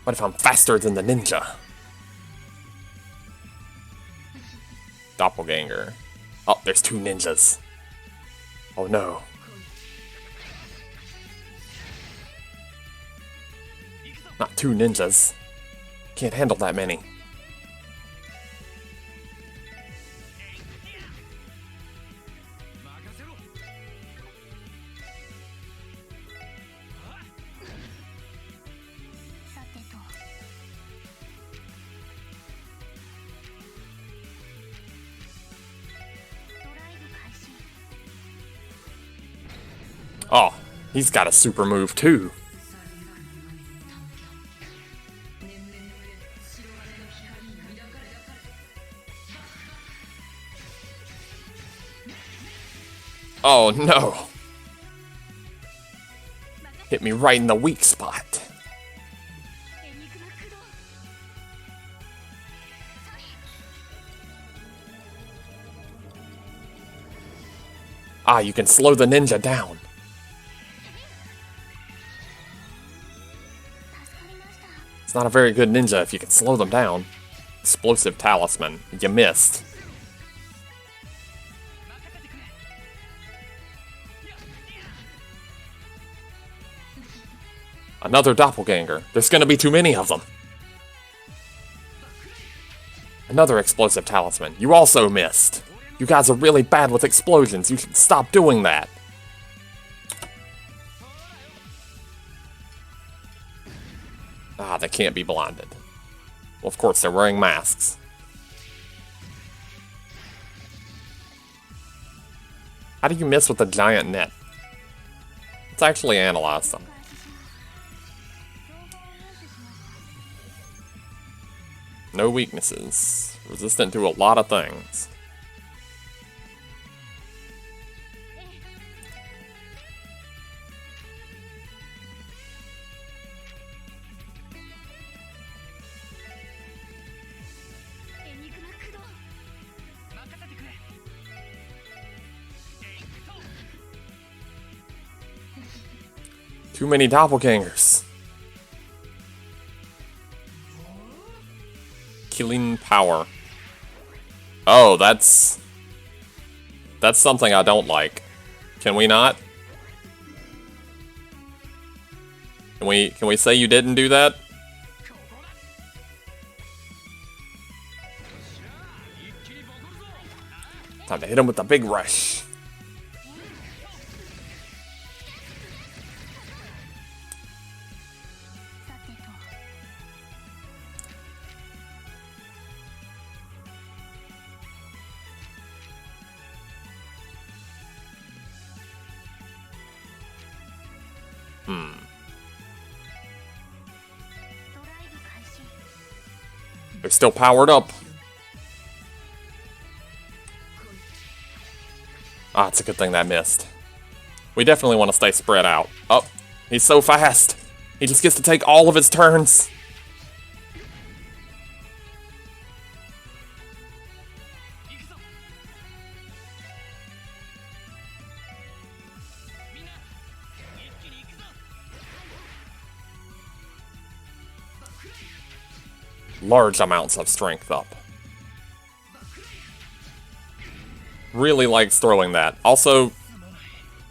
What if I'm faster than the ninja? Doppelganger. Oh, there's two ninjas. Oh no. Not two ninjas. Can't handle that many. Oh, he's got a super move too. Oh no. Hit me right in the weak spot. Ah, you can slow the ninja down. It's not a very good ninja if you can slow them down. Explosive talisman. You missed. Another doppelganger. There's gonna be too many of them. Another explosive talisman. You also missed. You guys are really bad with explosions. You should stop doing that. Ah, they can't be blinded. Well, of course, they're wearing masks. How do you miss with a giant net? Let's actually analyze them. No weaknesses. Resistant to a lot of things. Too many doppelgangers. Killing power. Oh, that's something I don't like. Can we not? Can we say you didn't do that? Time to hit him with the big rush. They're still powered up. Ah, it's a good thing that missed. We definitely want to stay spread out. Oh, he's so fast. He just gets to take all of his turns. Large amounts of strength up. Really likes throwing that. Also,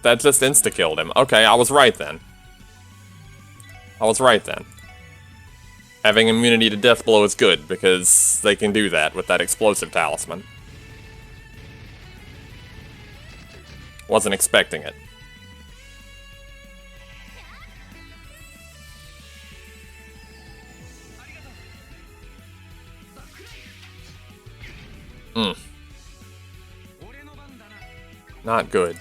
that just insta-killed him. Okay, I was right then. Having immunity to death blow is good, because they can do that with that explosive talisman. Wasn't expecting it. Not good.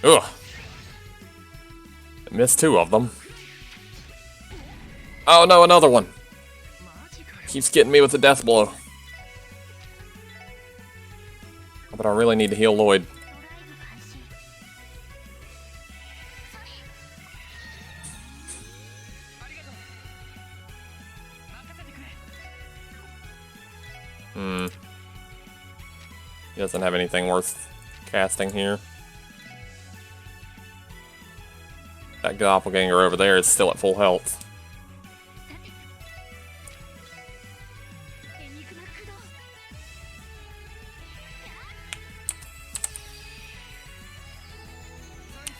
Ugh. I missed 2 of them. Oh no, another one. Keeps getting me with the death blow. But I really need to heal Lloyd. He doesn't have anything worth casting here. That doppelganger over there is still at full health.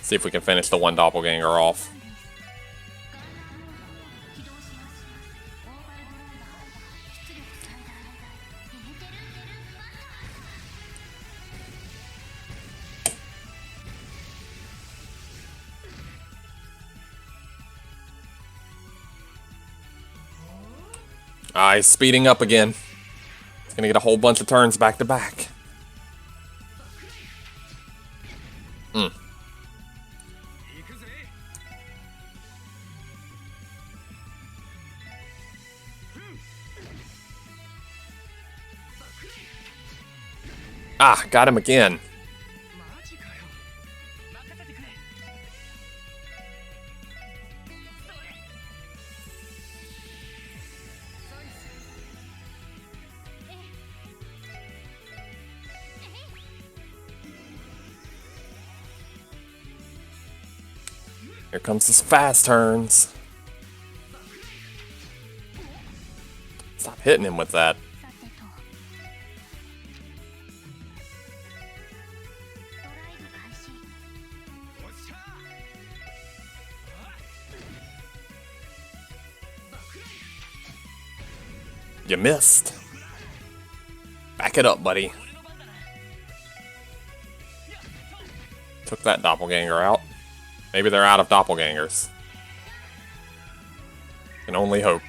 See if we can finish the one doppelganger off. Ah, he's speeding up again. He's gonna get a whole bunch of turns back to back. Ah, got him again. Here comes his fast turns. Stop hitting him with that. You missed. Back it up, buddy. Took that doppelganger out. Maybe they're out of doppelgangers. Can only hope.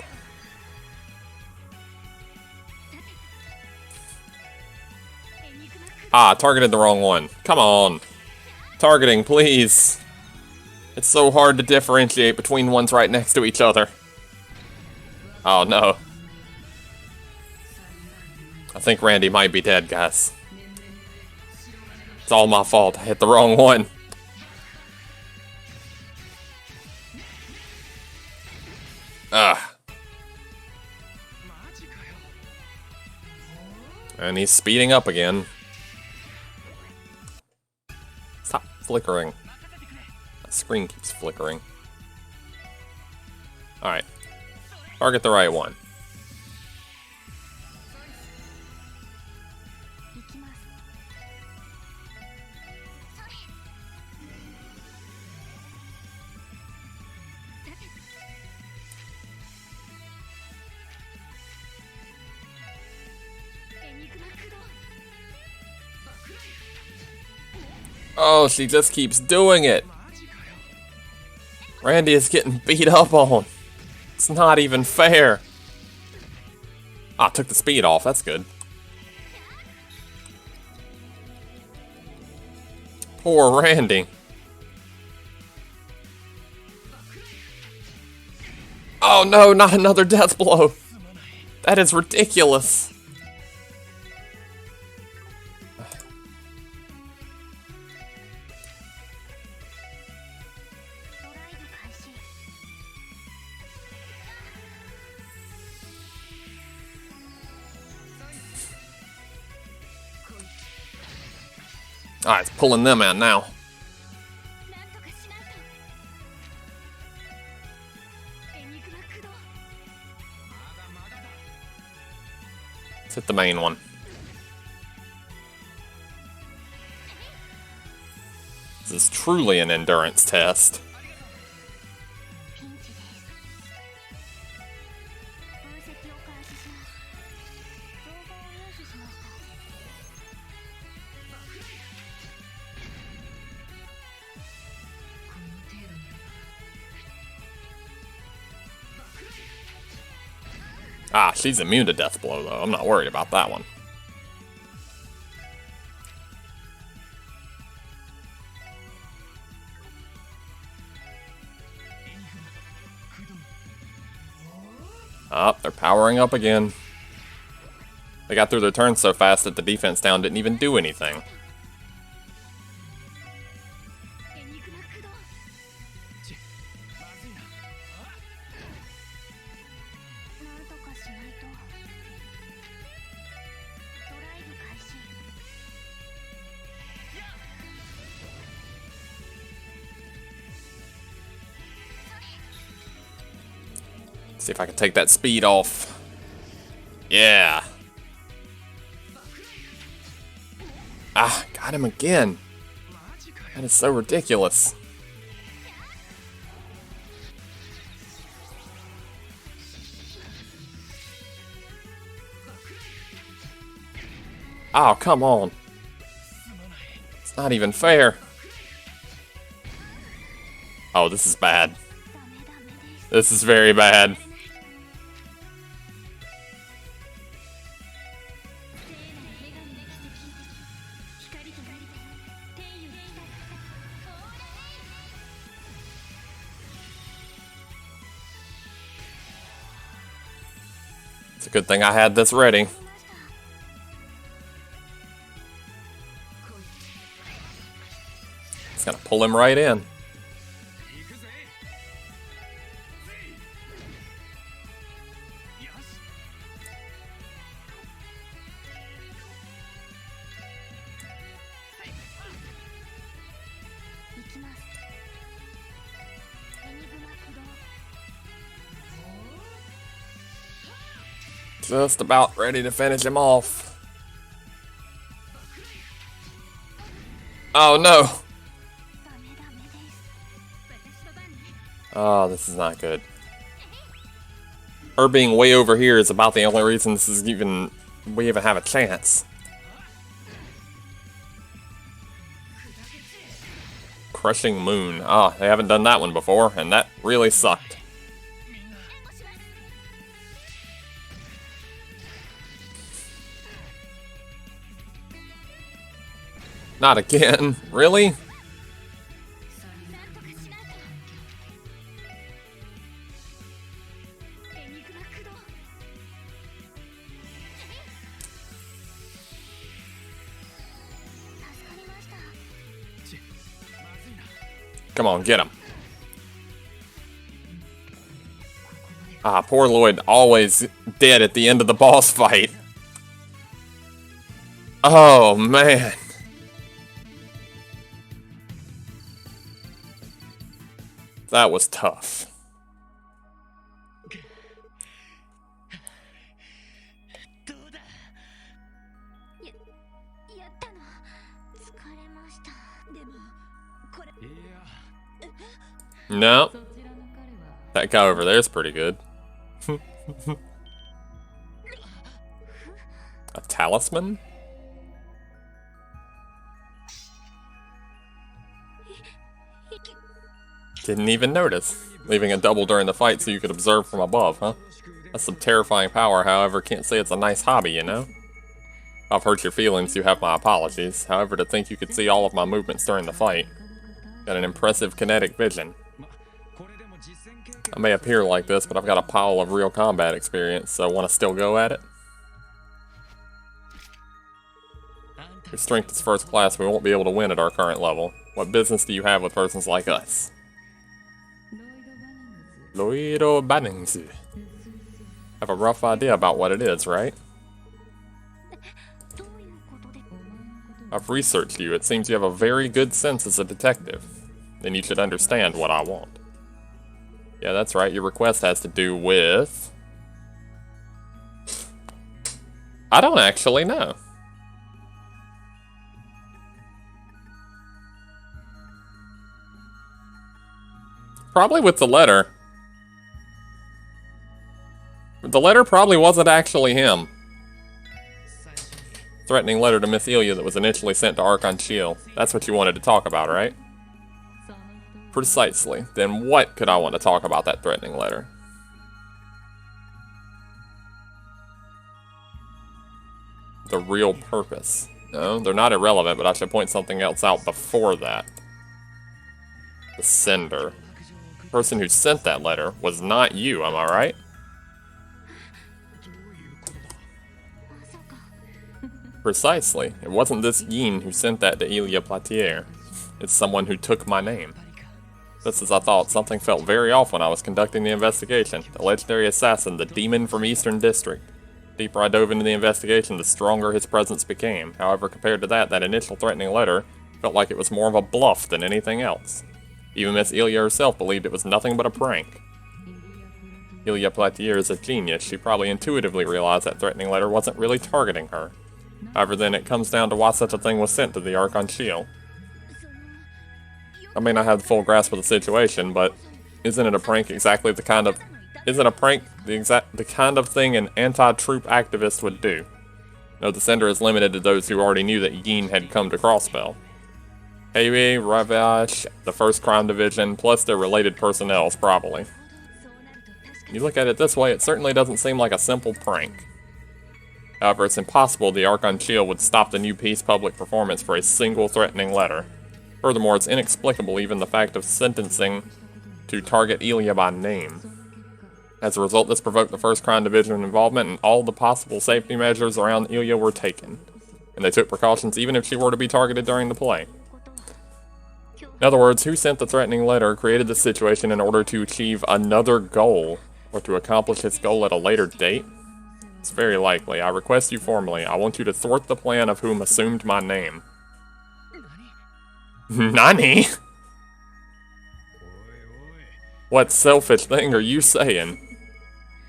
Ah, targeted the wrong one. Come on. Targeting, please. It's so hard to differentiate between ones right next to each other. Oh no. I think Randy might be dead, guys. It's all my fault. I hit the wrong one. Ah. And he's speeding up again. Stop flickering. The screen keeps flickering. Alright. Target the right one. Oh, she just keeps doing it. Randy is getting beat up on. It's not even fair. Ah, took the speed off. That's good. Poor Randy. Oh no, not another death blow. That is ridiculous. Alright, it's pulling them out now. Let's hit the main one. This is truly an endurance test. Ah, she's immune to death blow though. I'm not worried about that one. Oh, they're powering up again. They got through their turn so fast that the defense down didn't even do anything. See if I can take that speed off. Yeah. Ah, got him again. That is so ridiculous. Oh, come on. It's not even fair. Oh, this is bad. This is very bad. It's a good thing I had this ready. It's gonna pull him right in. Just about ready to finish him off. Oh no! Oh, this is not good. Her being way over here is about the only reason this is we even have a chance. Crushing Moon. Ah, they haven't done that one before, and that really sucked. Not again, really? Come on, get him. Ah, poor Lloyd, always dead at the end of the boss fight. Oh, man. That was tough. No. That guy over there is pretty good. A talisman? Didn't even notice. Leaving a double during the fight so you could observe from above, huh? That's some terrifying power, however, can't say it's a nice hobby, you know? If I've hurt your feelings, you have my apologies. However, to think you could see all of my movements during the fight. Got an impressive kinetic vision. I may appear like this, but I've got a pile of real combat experience, so want to still go at it? Your strength is first class, we won't be able to win at our current level. What business do you have with persons like us? Loiro Banningsu. Have a rough idea about what it is, right? I've researched you. It seems you have a very good sense as a detective. Then you should understand what I want. Yeah, that's right. Your request has to do with... I don't actually know. Probably with the letter. The letter probably wasn't actually him. Threatening letter to Miss Ilya that was initially sent to Archon Shield. That's what you wanted to talk about, right? Precisely. Then what could I want to talk about that threatening letter? The real purpose. No, they're not irrelevant, but I should point something else out before that. The sender. The person who sent that letter was not you, am I right? Precisely. It wasn't this Yin who sent that to Ilya Platier. It's someone who took my name. Just as I thought, something felt very off when I was conducting the investigation. The legendary assassin, the demon from Eastern District. The deeper I dove into the investigation, the stronger his presence became. However, compared to that initial threatening letter felt like it was more of a bluff than anything else. Even Miss Ilya herself believed it was nothing but a prank. Ilya Platier is a genius. She probably intuitively realized that threatening letter wasn't really targeting her. However, then it comes down to why such a thing was sent to the Archon Shield. I may not have the full grasp of the situation, but isn't it a prank exactly the kind of... Isn't a prank the kind of thing an anti-troop activist would do? No, the sender is limited to those who already knew that Yin had come to Crossbell. Heiwei, Ravash, the 1st Crime Division, plus their related personnel, probably. You look at it this way, it certainly doesn't seem like a simple prank. However, it's impossible the Archon Shield would stop the new peace public performance for a single threatening letter. Furthermore, it's inexplicable even the fact of sentencing to target Ilya by name. As a result, this provoked the 1st Crime Division involvement, and all the possible safety measures around Ilya were taken. And they took precautions even if she were to be targeted during the play. In other words, who sent the threatening letter created the situation in order to achieve another goal, or to accomplish its goal at a later date? It's very likely. I request you formally. I want you to thwart the plan of whom assumed my name. Nani? What selfish thing are you saying?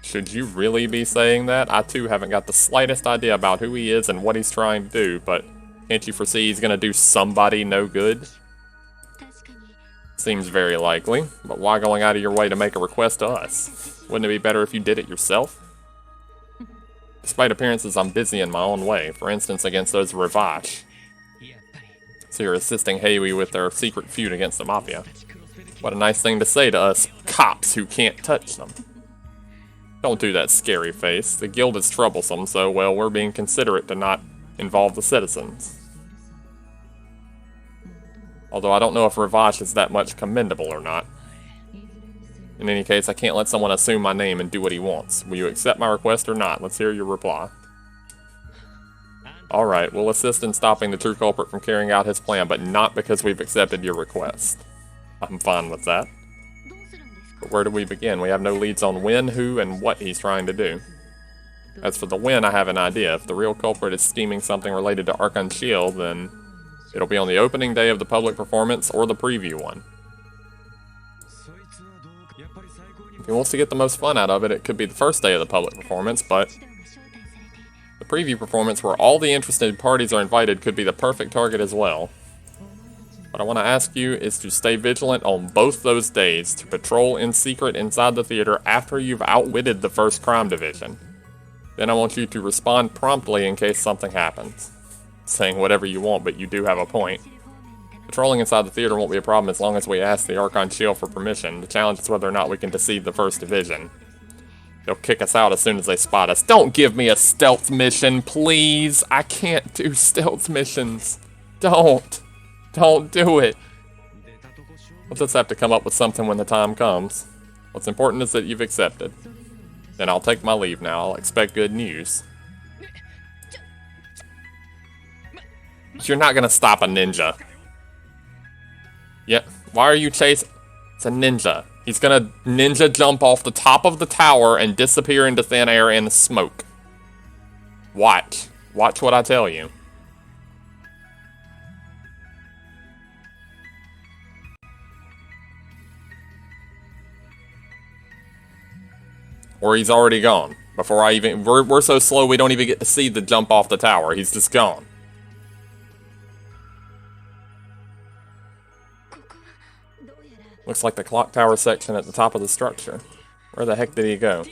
Should you really be saying that? I too haven't got the slightest idea about who he is and what he's trying to do, but can't you foresee he's gonna do somebody no good? Seems very likely, but why going out of your way to make a request to us? Wouldn't it be better if you did it yourself? Despite appearances, I'm busy in my own way, for instance against those Ravash. So you're assisting Heiwei with their secret feud against the Mafia. What a nice thing to say to us cops who can't touch them. Don't do that scary face. The guild is troublesome, so, well, we're being considerate to not involve the citizens. Although I don't know if Ravash is that much commendable or not. In any case, I can't let someone assume my name and do what he wants. Will you accept my request or not? Let's hear your reply. Alright, we'll assist in stopping the true culprit from carrying out his plan, but not because we've accepted your request. I'm fine with that. But where do we begin? We have no leads on when, who, and what he's trying to do. As for the when, I have an idea. If the real culprit is scheming something related to Archon Shield, then it'll be on the opening day of the public performance or the preview one. If he wants to get the most fun out of it, it could be the first day of the public performance, but the preview performance where all the interested parties are invited could be the perfect target as well. What I want to ask you is to stay vigilant on both those days, to patrol in secret inside the theater after you've outwitted the 1st Crime Division. Then I want you to respond promptly in case something happens. Saying whatever you want, but you do have a point. Patrolling inside the theater won't be a problem as long as we ask the Archon Shield for permission. The challenge is whether or not we can deceive the First Division. They'll kick us out as soon as they spot us. Don't give me a stealth mission, please! I can't do stealth missions. Don't. Don't do it. We'll just have to come up with something when the time comes. What's important is that you've accepted. Then I'll take my leave now. I'll expect good news. You're not gonna stop a ninja. Yeah, why are you chasing? It's a ninja. He's gonna ninja jump off the top of the tower and disappear into thin air and smoke. Watch. Watch what I tell you. Or he's already gone. Before I even... We're so slow we don't even get to see the jump off the tower. He's just gone. Looks like the clock tower section at the top of the structure. Where the heck did he go?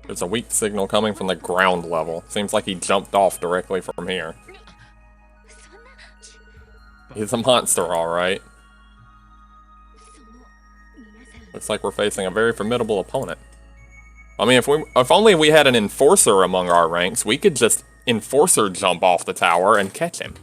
There's a weak signal coming from the ground level. Seems like he jumped off directly from here. He's a monster, alright. Looks like we're facing a very formidable opponent. I mean, if only we had an enforcer among our ranks, we could just enforcer jump off the tower and catch him.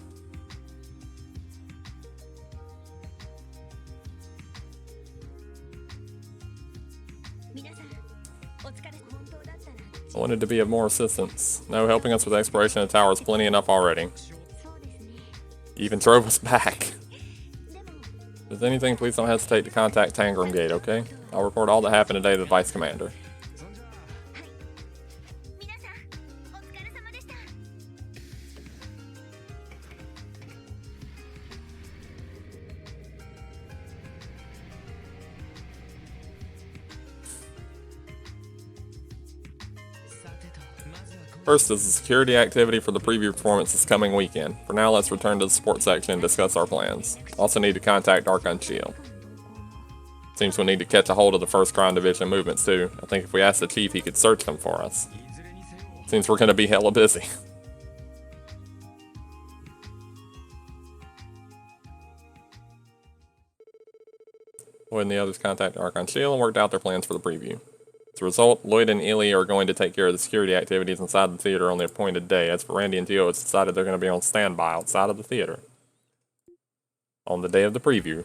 I wanted to be of more assistance. No, helping us with exploration of the tower is plenty enough already. He even drove us back. If there's anything, please don't hesitate to contact Tangram Gate, okay? I'll report all that happened today to the Vice Commander. First is the security activity for the preview performance this coming weekend. For now, let's return to the support section and discuss our plans. Also need to contact Archon Shield. Seems we need to catch a hold of the 1st Crown Division movements too. I think if we ask the Chief, he could search them for us. Seems we're gonna be hella busy. Lloyd and the others contact Archon Shield and worked out their plans for the preview. As a result, Lloyd and Illy are going to take care of the security activities inside the theater on the appointed day. As for Randy and Tio, it's decided they're going to be on standby outside of the theater on the day of the preview.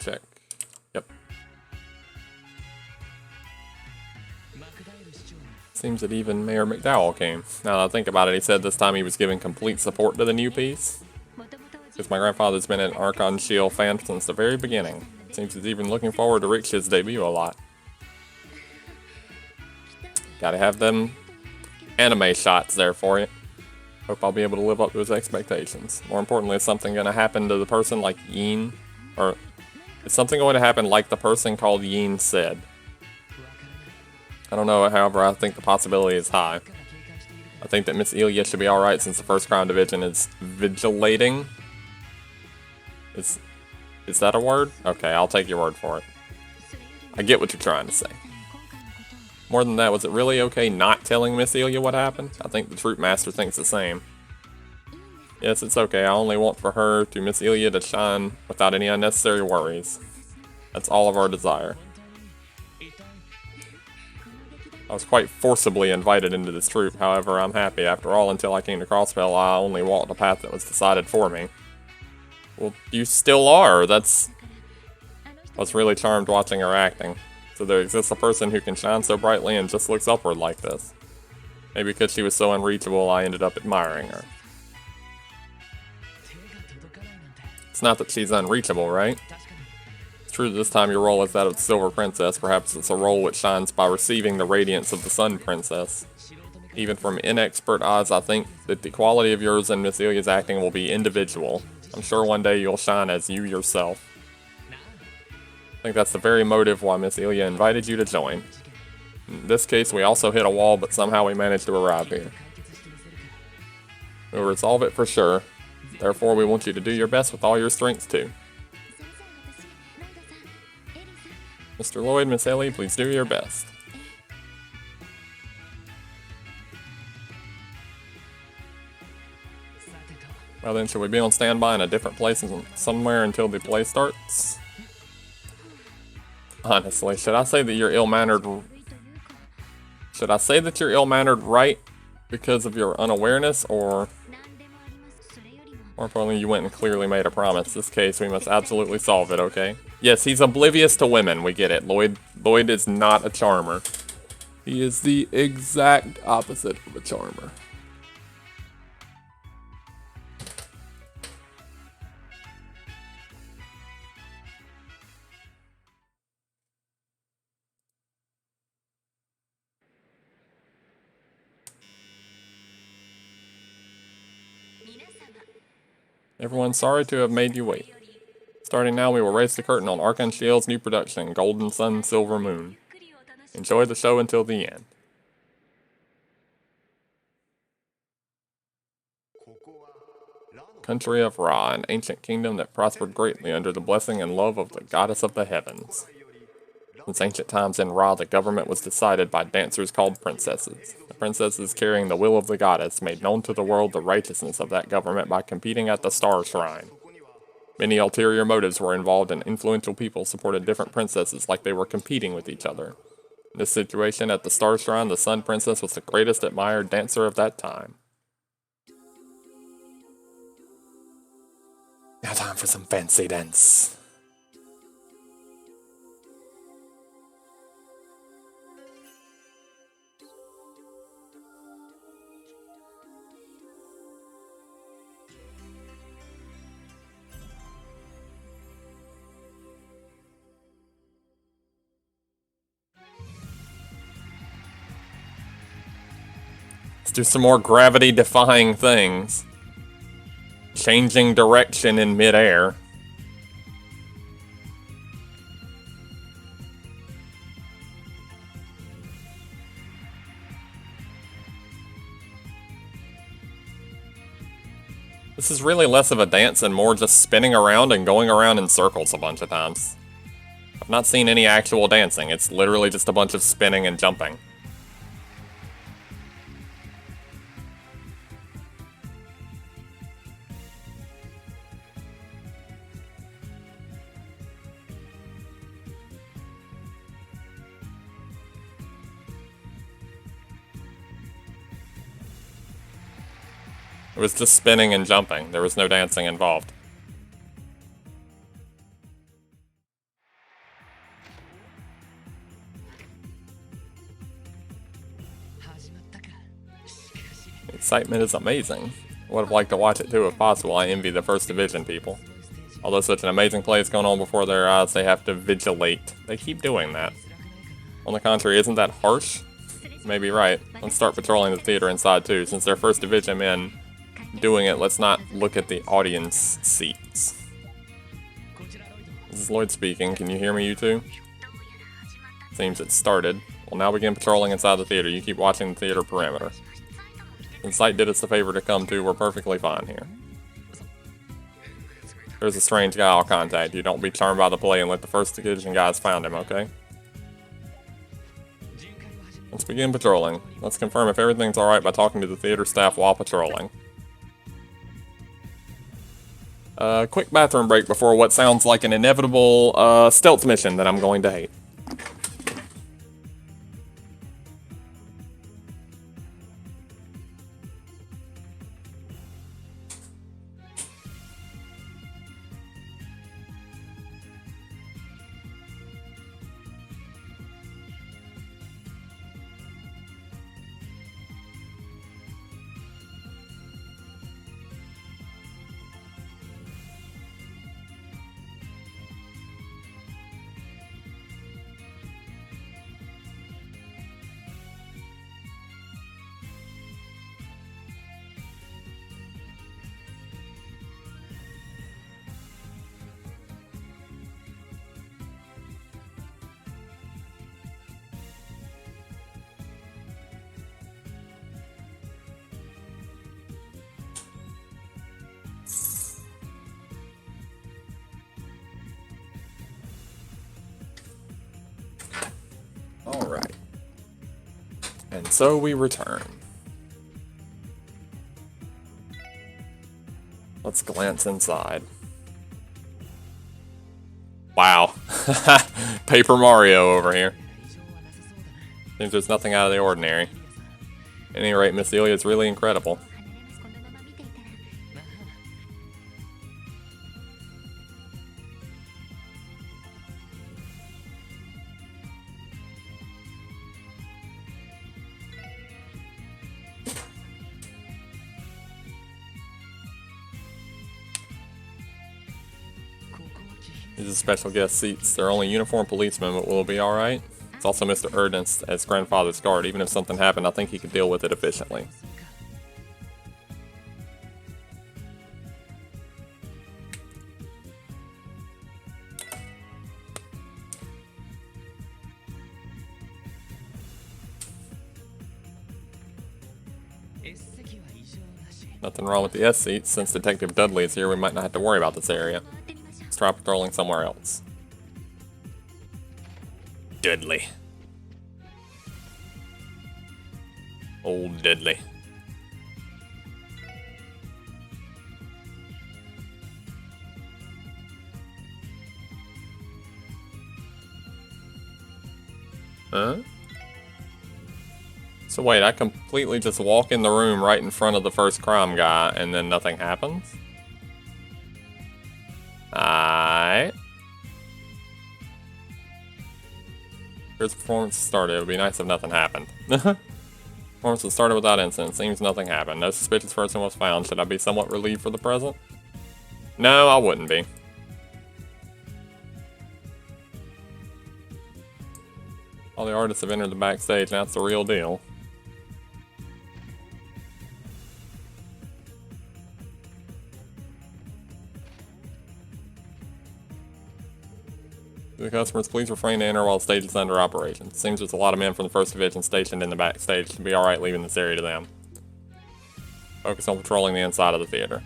Check. Yep. Seems that even Mayor McDowell came. Now that I think about it, he said this time he was giving complete support to the new piece. Because my grandfather's been an Archon Shield fan since the very beginning. Seems he's even looking forward to Riksh's debut a lot. Gotta have them anime shots there for you. Hope I'll be able to live up to his expectations. More importantly, is something gonna happen to the person like Yin? Or is something going to happen like the person called Yin said? I don't know, however, I think the possibility is high. I think that Miss Ilya should be alright since the 1st Crown Division is vigilating. Is that a word? Okay, I'll take your word for it. I get what you're trying to say. More than that, was it really okay not telling Miss Ilya what happened? I think the Troop Master thinks the same. Yes, it's okay. I only want for her to Miss Ilya to shine without any unnecessary worries. That's all of our desire. I was quite forcibly invited into this troop, however, I'm happy. After all, until I came to Crossbell, I only walked a path that was decided for me. Well, you still are. I was really charmed watching her acting. So there exists a person who can shine so brightly and just looks upward like this. Maybe because she was so unreachable, I ended up admiring her. It's not that she's unreachable, right? It's true that this time your role is that of the Silver Princess. Perhaps it's a role which shines by receiving the radiance of the Sun Princess. Even from inexpert eyes, I think that the quality of yours and Miss Ilya's acting will be individual. I'm sure one day you'll shine as you yourself. I think that's the very motive why Miss Ilya invited you to join. In this case, we also hit a wall, but somehow we managed to arrive here. We'll resolve it for sure. Therefore, we want you to do your best with all your strengths, too. Mr. Lloyd, Miss Ellie, please do your best. Well then, should we be on standby in a different place somewhere until the play starts? Honestly, should I say that you're ill-mannered? Should I say that you're ill-mannered right because of your unawareness, or more importantly, you went and clearly made a promise? This case, we must absolutely solve it, okay? Yes, he's oblivious to women, we get it. Lloyd is not a charmer. He is the exact opposite of a charmer. Everyone, sorry to have made you wait. Starting now, we will raise the curtain on Archon Shiel's new production, Golden Sun, Silver Moon. Enjoy the show until the end. Country of Ra, an ancient kingdom that prospered greatly under the blessing and love of the goddess of the heavens. Since ancient times in Ra, the government was decided by dancers called princesses. The princesses, carrying the will of the goddess, made known to the world the righteousness of that government by competing at the Star Shrine. Many ulterior motives were involved, and influential people supported different princesses like they were competing with each other. In this situation, at the Star Shrine, the Sun Princess was the greatest admired dancer of that time. Now time for some fancy dance. Let's do some more gravity-defying things. Changing direction in midair. This is really less of a dance and more just spinning around and going around in circles a bunch of times. I've not seen any actual dancing. It's literally just a bunch of spinning and jumping. It was just spinning and jumping. There was no dancing involved. The excitement is amazing. I would have liked to watch it too if possible. I envy the First Division people. Although such an amazing play is going on before their eyes, they have to vigilate. They keep doing that. On the contrary, isn't that harsh? You may be right. Let's start patrolling the theater inside too. Since they're First Division men doing it, let's not look at the audience seats. This is Lloyd speaking. Can you hear me, you two? Seems it started. We'll now begin patrolling inside the theater. You keep watching the theater perimeter. Since Sight did us the favor to come to, we're perfectly fine here. There's a strange guy I'll contact you. Don't be charmed by the play and let the First Division guys find him, okay? Let's begin patrolling. Let's confirm if everything's alright by talking to the theater staff while patrolling. Quick bathroom break before what sounds like an inevitable stealth mission that I'm going to hate. so we return. Let's glance inside. Wow. Paper Mario over here. Seems there's nothing out of the ordinary. At any rate, Miss Celia is really incredible. These are special guest seats. They're only uniformed policemen, but will it be alright? It's also Mr. Ernest as grandfather's guard. Even if something happened, I think he could deal with it efficiently. Nothing wrong with the S seat. Since Detective Dudley is here, we might not have to worry about this area. Let's try patrolling somewhere else. Dudley. Old Dudley. Huh? So wait, I completely just walk in the room right in front of the first crime guy and then nothing happens? Alright. Here's performance started. It would be nice if nothing happened. Performance was started without incident. Seems nothing happened. No suspicious person was found. Should I be somewhat relieved for the present? No, I wouldn't be. All the artists have entered the backstage, and that's the real deal. To the customers, please refrain to enter while the stage is under operation. Seems there's a lot of men from the first division stationed in the backstage. To be alright leaving this area to them. Focus on patrolling the inside of the theater.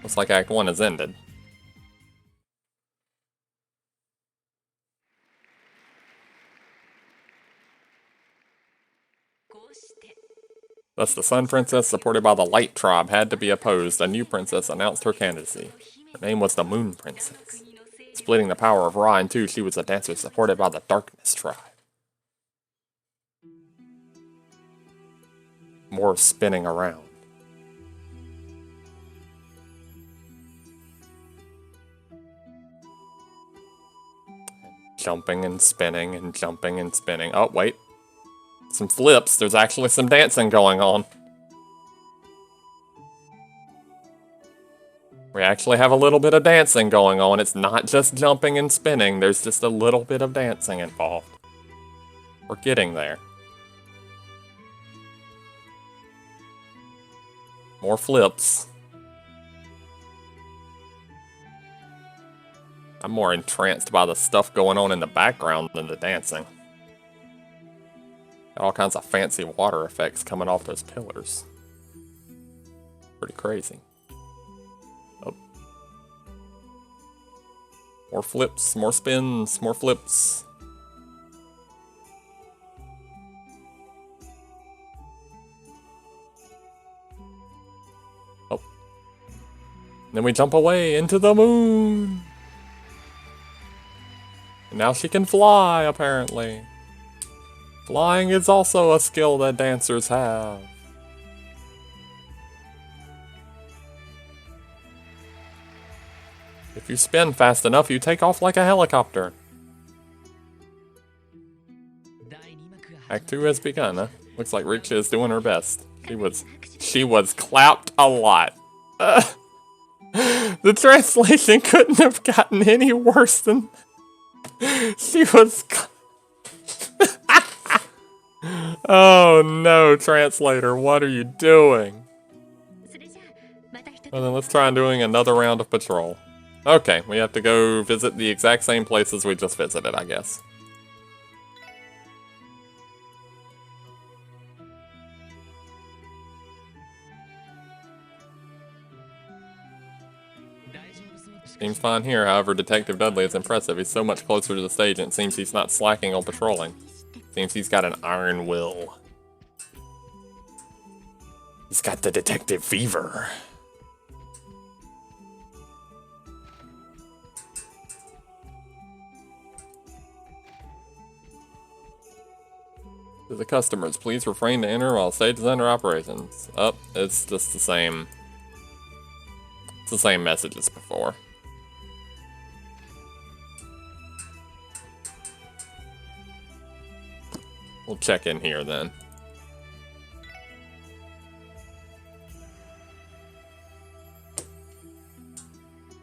Looks like Act 1 has ended. Thus, the Sun Princess, supported by the Light Tribe, had to be opposed. A new princess announced her candidacy. Her name was the Moon Princess. Splitting the power of Ra in two, she was a dancer supported by the Darkness Tribe. More spinning around. Jumping and spinning and jumping and spinning. Oh, wait. Some flips. There's actually some dancing going on. We actually have a little bit of dancing going on. It's not just jumping and spinning. There's just a little bit of dancing involved. We're getting there. More flips. I'm more entranced by the stuff going on in the background than the dancing. Got all kinds of fancy water effects coming off those pillars. Pretty crazy. Oh. More flips, more spins, more flips. Oh. Then we jump away into the moon. And now she can fly, apparently. Flying is also a skill that dancers have. If you spin fast enough, you take off like a helicopter. Act 2 has begun, huh? Looks like Riksha is doing her best. She was clapped a lot. The translation couldn't have gotten any worse than... She was... Oh no, translator, what are you doing? Well then let's try doing another round of patrol. Okay, we have to go visit the exact same places we just visited, I guess. Seems fine here, however, Detective Dudley is impressive. He's so much closer to the stage and it seems he's not slacking on patrolling. Seems he's got an iron will. He's got the detective fever. To the customers, please refrain to enter while stage is under operations. Oh, it's just the same. It's the same message as before. We'll check in here then.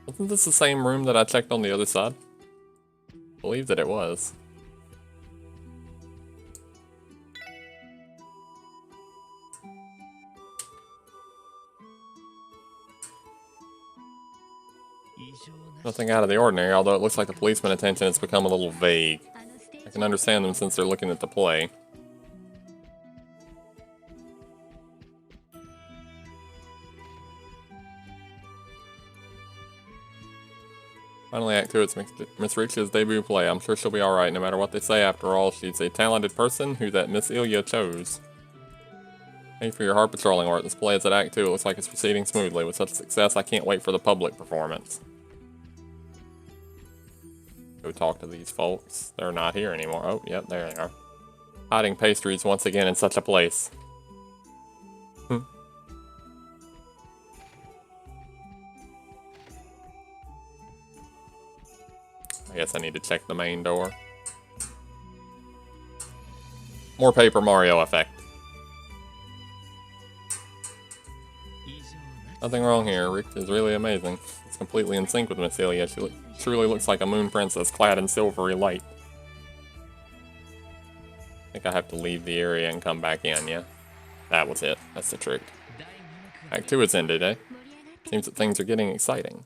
Wasn't this the same room that I checked on the other side? I believe that it was. Nothing out of the ordinary, although it looks like the policeman's attention has become a little vague. I can understand them since they're looking at the play. Finally, Act 2, it's Miss Richa's debut play. I'm sure she'll be alright, no matter what they say. After all, she's a talented person who that Miss Ilya chose. Thank you for your hard patrolling work. This play is at Act 2. It looks like it's proceeding smoothly. With such success, I can't wait for the public performance. Go talk to these folks. They're not here anymore. Oh, yep, there they are. Hiding pastries once again in such a place. I guess I need to check the main door. More Paper Mario effect. Nothing wrong here. Rick is really amazing. It's completely in sync with Miss Ilya. She truly looks like a moon princess clad in silvery light. I think I have to leave the area and come back in, yeah? That was it. That's the trick. Act 2 is ended, eh? Seems that things are getting exciting.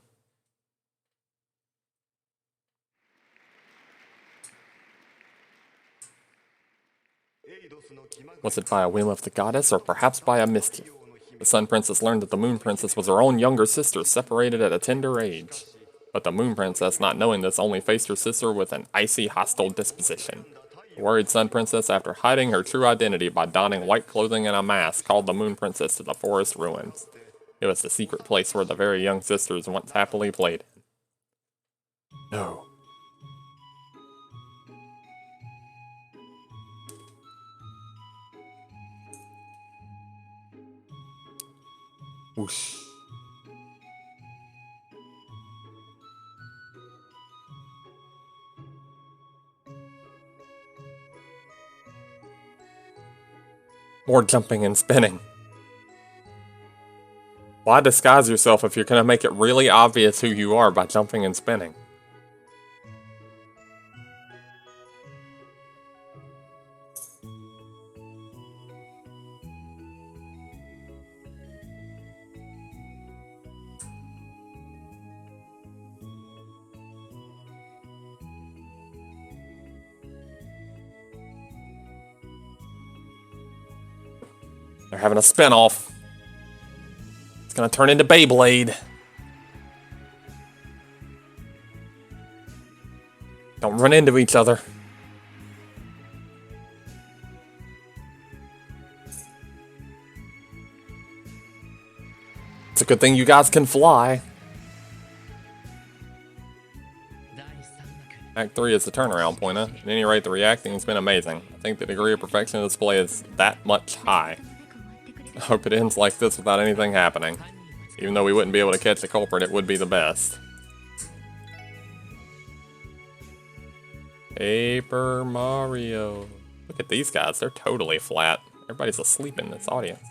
Was it by a whim of the goddess, or perhaps by a mischief? The Sun Princess learned that the Moon Princess was her own younger sister, separated at a tender age. But the Moon Princess, not knowing this, only faced her sister with an icy, hostile disposition. The worried Sun Princess, after hiding her true identity by donning white clothing and a mask, called the Moon Princess to the forest ruins. It was the secret place where the very young sisters once happily played. No. Whoosh. More jumping and spinning. Why disguise yourself if you're going to make it really obvious who you are by jumping and spinning? They're having a spin-off. It's gonna turn into Beyblade. Don't run into each other. It's a good thing you guys can fly. Act 3 is the turnaround point, huh? At any rate, the reacting has been amazing. I think the degree of perfection of this play is that much high. I hope it ends like this without anything happening. Even though we wouldn't be able to catch the culprit, it would be the best. Paper Mario. Look at these guys, they're totally flat. Everybody's asleep in this audience.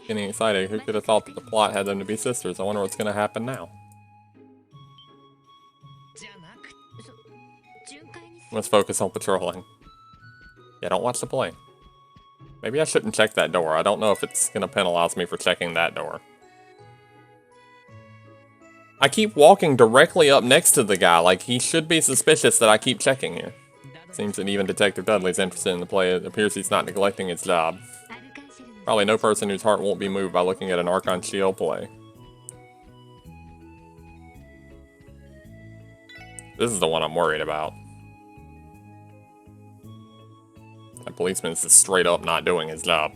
Getting excited, who could have thought that the plot had them to be sisters? I wonder what's gonna happen now. Let's focus on patrolling. Yeah, don't watch the play. Maybe I shouldn't check that door. I don't know if it's gonna penalize me for checking that door. I keep walking directly up next to the guy, like he should be suspicious that I keep checking here. Seems that even Detective Dudley's interested in the play. It appears he's not neglecting his job. Probably no person whose heart won't be moved by looking at an Archon Shield play. This is the one I'm worried about. That policeman is just straight up not doing his job.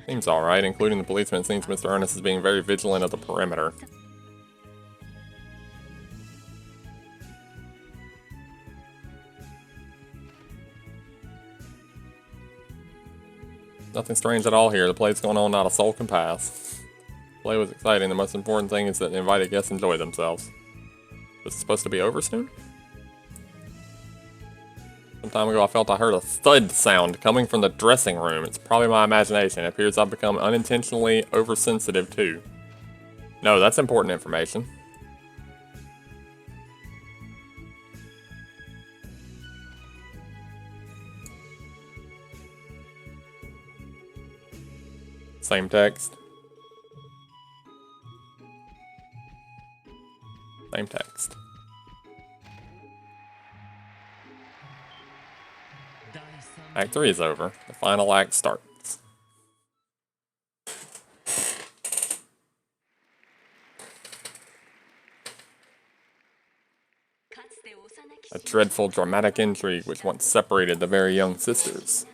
Seems alright, including the policeman. It seems Mr. Ernest is being very vigilant of the perimeter. Nothing strange at all here. The play's going on, not a soul can pass. The play was exciting. The most important thing is that the invited guests enjoy themselves. This is supposed to be over soon? Some time ago I felt I heard a thud sound coming from the dressing room. It's probably my imagination. It appears I've become unintentionally oversensitive too. No, that's important information. Same text. Same text. Act 3 is over. The final act starts. A dreadful dramatic intrigue which once separated the very young sisters.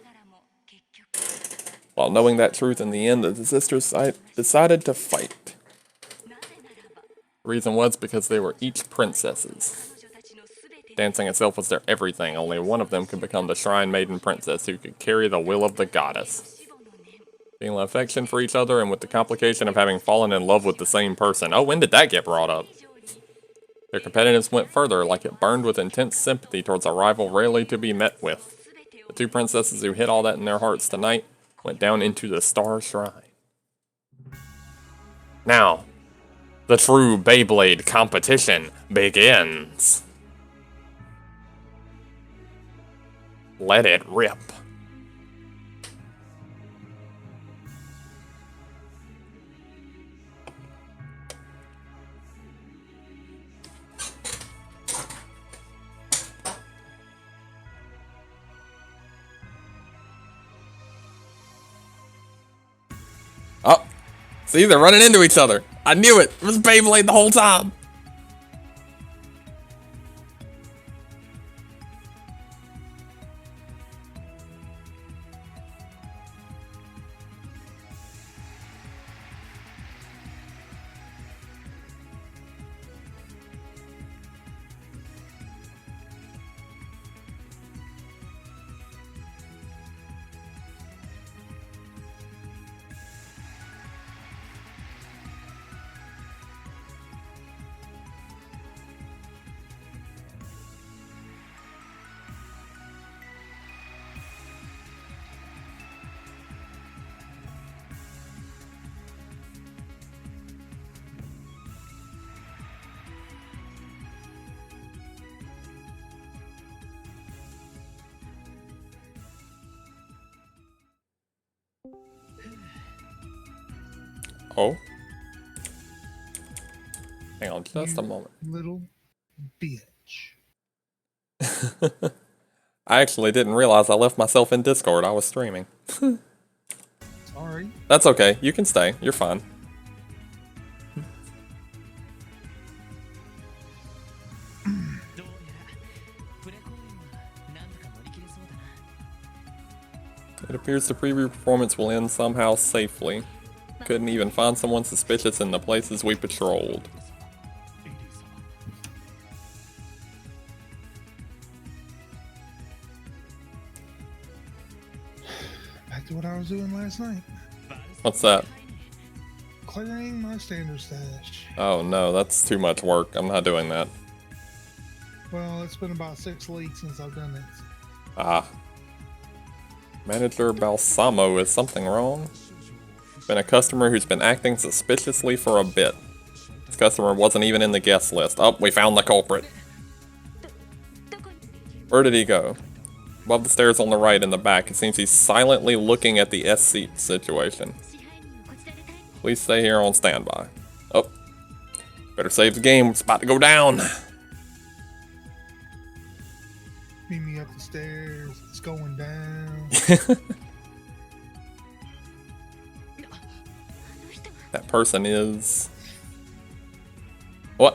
While knowing that truth in the end, the sisters decided to fight. The reason was because they were each princesses. Dancing itself was their everything. Only one of them could become the Shrine Maiden Princess who could carry the will of the goddess. Feeling affection for each other and with the complication of having fallen in love with the same person. Oh, when did that get brought up? Their competitiveness went further, like it burned with intense sympathy towards a rival rarely to be met with. The two princesses who hid all that in their hearts tonight went down into the Star Shrine. Now, the true Beyblade competition begins. Let it rip. Oh, see, they're running into each other. I knew it. It was Beyblade the whole time. Oh. Hang on just a moment. Little bitch. I actually didn't realize I left myself in Discord. I was streaming. Sorry. That's okay. You can stay. You're fine. It appears the preview performance will end somehow safely. Couldn't even find someone suspicious in the places we patrolled. Back to what I was doing last night. What's that? Clearing my standard stash. Oh no, that's too much work. I'm not doing that. Well, it's been about 6 weeks since I've done it. Ah. Manager Balsamo, is something wrong? Been a customer who's been acting suspiciously for a bit. This customer wasn't even in the guest list. Oh, we found the culprit. Where did he go? Above the stairs on the right in the back. It seems he's silently looking at the S-seat situation. Please stay here on standby. Oh. Better save the game. It's about to go down. Meet me up the stairs. It's going down. That person is... What?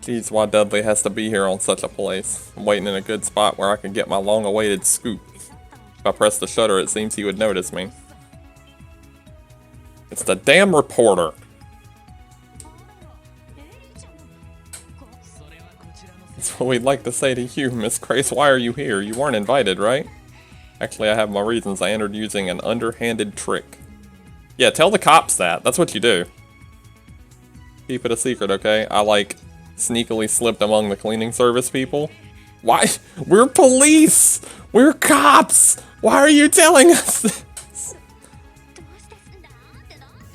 Jeez, why Dudley has to be here on such a place. I'm waiting in a good spot where I can get my long-awaited scoop. If I press the shutter, it seems he would notice me. It's the damn reporter. That's what we'd like to say to you, Miss Grace. Why are you here? You weren't invited, right? Actually, I have my reasons. I entered using an underhanded trick. Yeah, tell the cops that. That's what you do. Keep it a secret, okay? I, like, sneakily slipped among the cleaning service people. Why? We're police! We're cops! Why are you telling us this?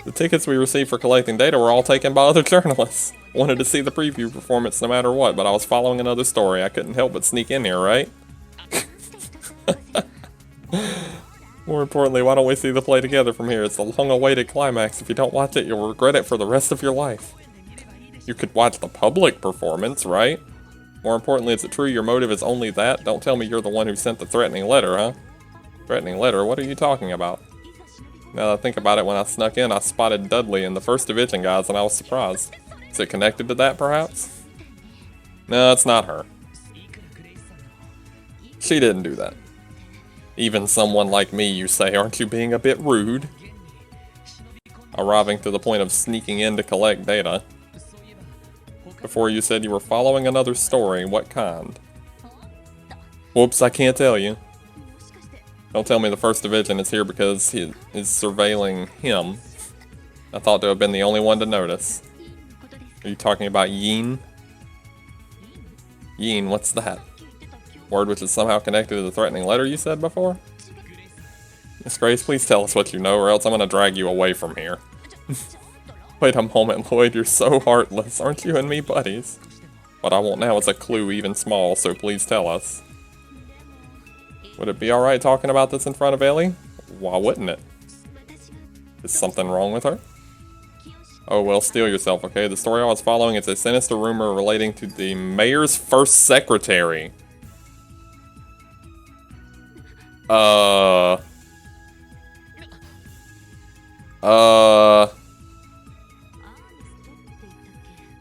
The tickets we received for collecting data were all taken by other journalists. Wanted to see the preview performance no matter what, but I was following another story. I couldn't help but sneak in here, right? More importantly, why don't we see the play together from here? It's a long-awaited climax. If you don't watch it, you'll regret it for the rest of your life. You could watch the public performance, right? More importantly, is it true your motive is only that? Don't tell me you're the one who sent the threatening letter, huh? Threatening letter? What are you talking about? Now that I think about it, when I snuck in, I spotted Dudley and the 1st Division guys, and I was surprised. Is it connected to that, perhaps? No, it's not her. She didn't do that. Even someone like me, you say, aren't you being a bit rude? Arriving to the point of sneaking in to collect data. Before you said you were following another story, what kind? Whoops, I can't tell you. Don't tell me the 1st Division is here because he is surveilling him. I thought to have been the only one to notice. Are you talking about Yin? Yin, what's that? Word which is somehow connected to the threatening letter you said before? Miss Grace, please tell us what you know, or else I'm gonna drag you away from here. Wait a moment, Lloyd, you're so heartless. Aren't you and me buddies? What I want now is a clue, even small, so please tell us. Would it be alright talking about this in front of Ellie? Why wouldn't it? Is something wrong with her? Oh well, steel yourself, okay? The story I was following is a sinister rumor relating to the mayor's first secretary.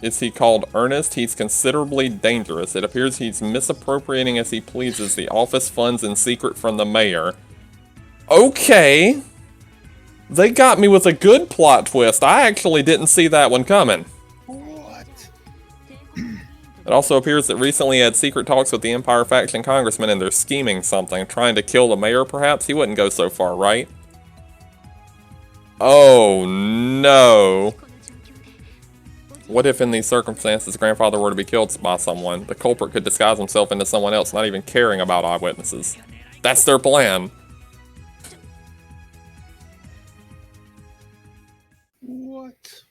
Is he called Ernest? He's considerably dangerous. It appears he's misappropriating as he pleases the office funds in secret from the mayor. Okay. They got me with a good plot twist. I actually didn't see that one coming. What? It also appears that recently he had secret talks with the Empire faction congressman and they're scheming something. Trying to kill the mayor, perhaps? He wouldn't go so far, right? Oh, no. What if in these circumstances grandfather were to be killed by someone? The culprit could disguise himself into someone else, not even caring about eyewitnesses. That's their plan. What?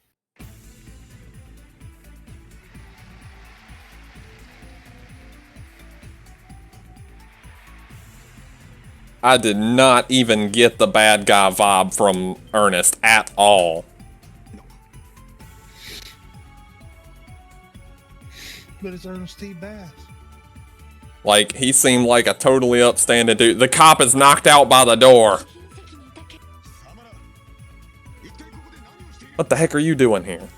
I did not even get the bad guy vibe from Ernest at all. But it's Ernest T. Bass. Like, he seemed like a totally upstanding dude. The cop is knocked out by the door. What the heck are you doing here?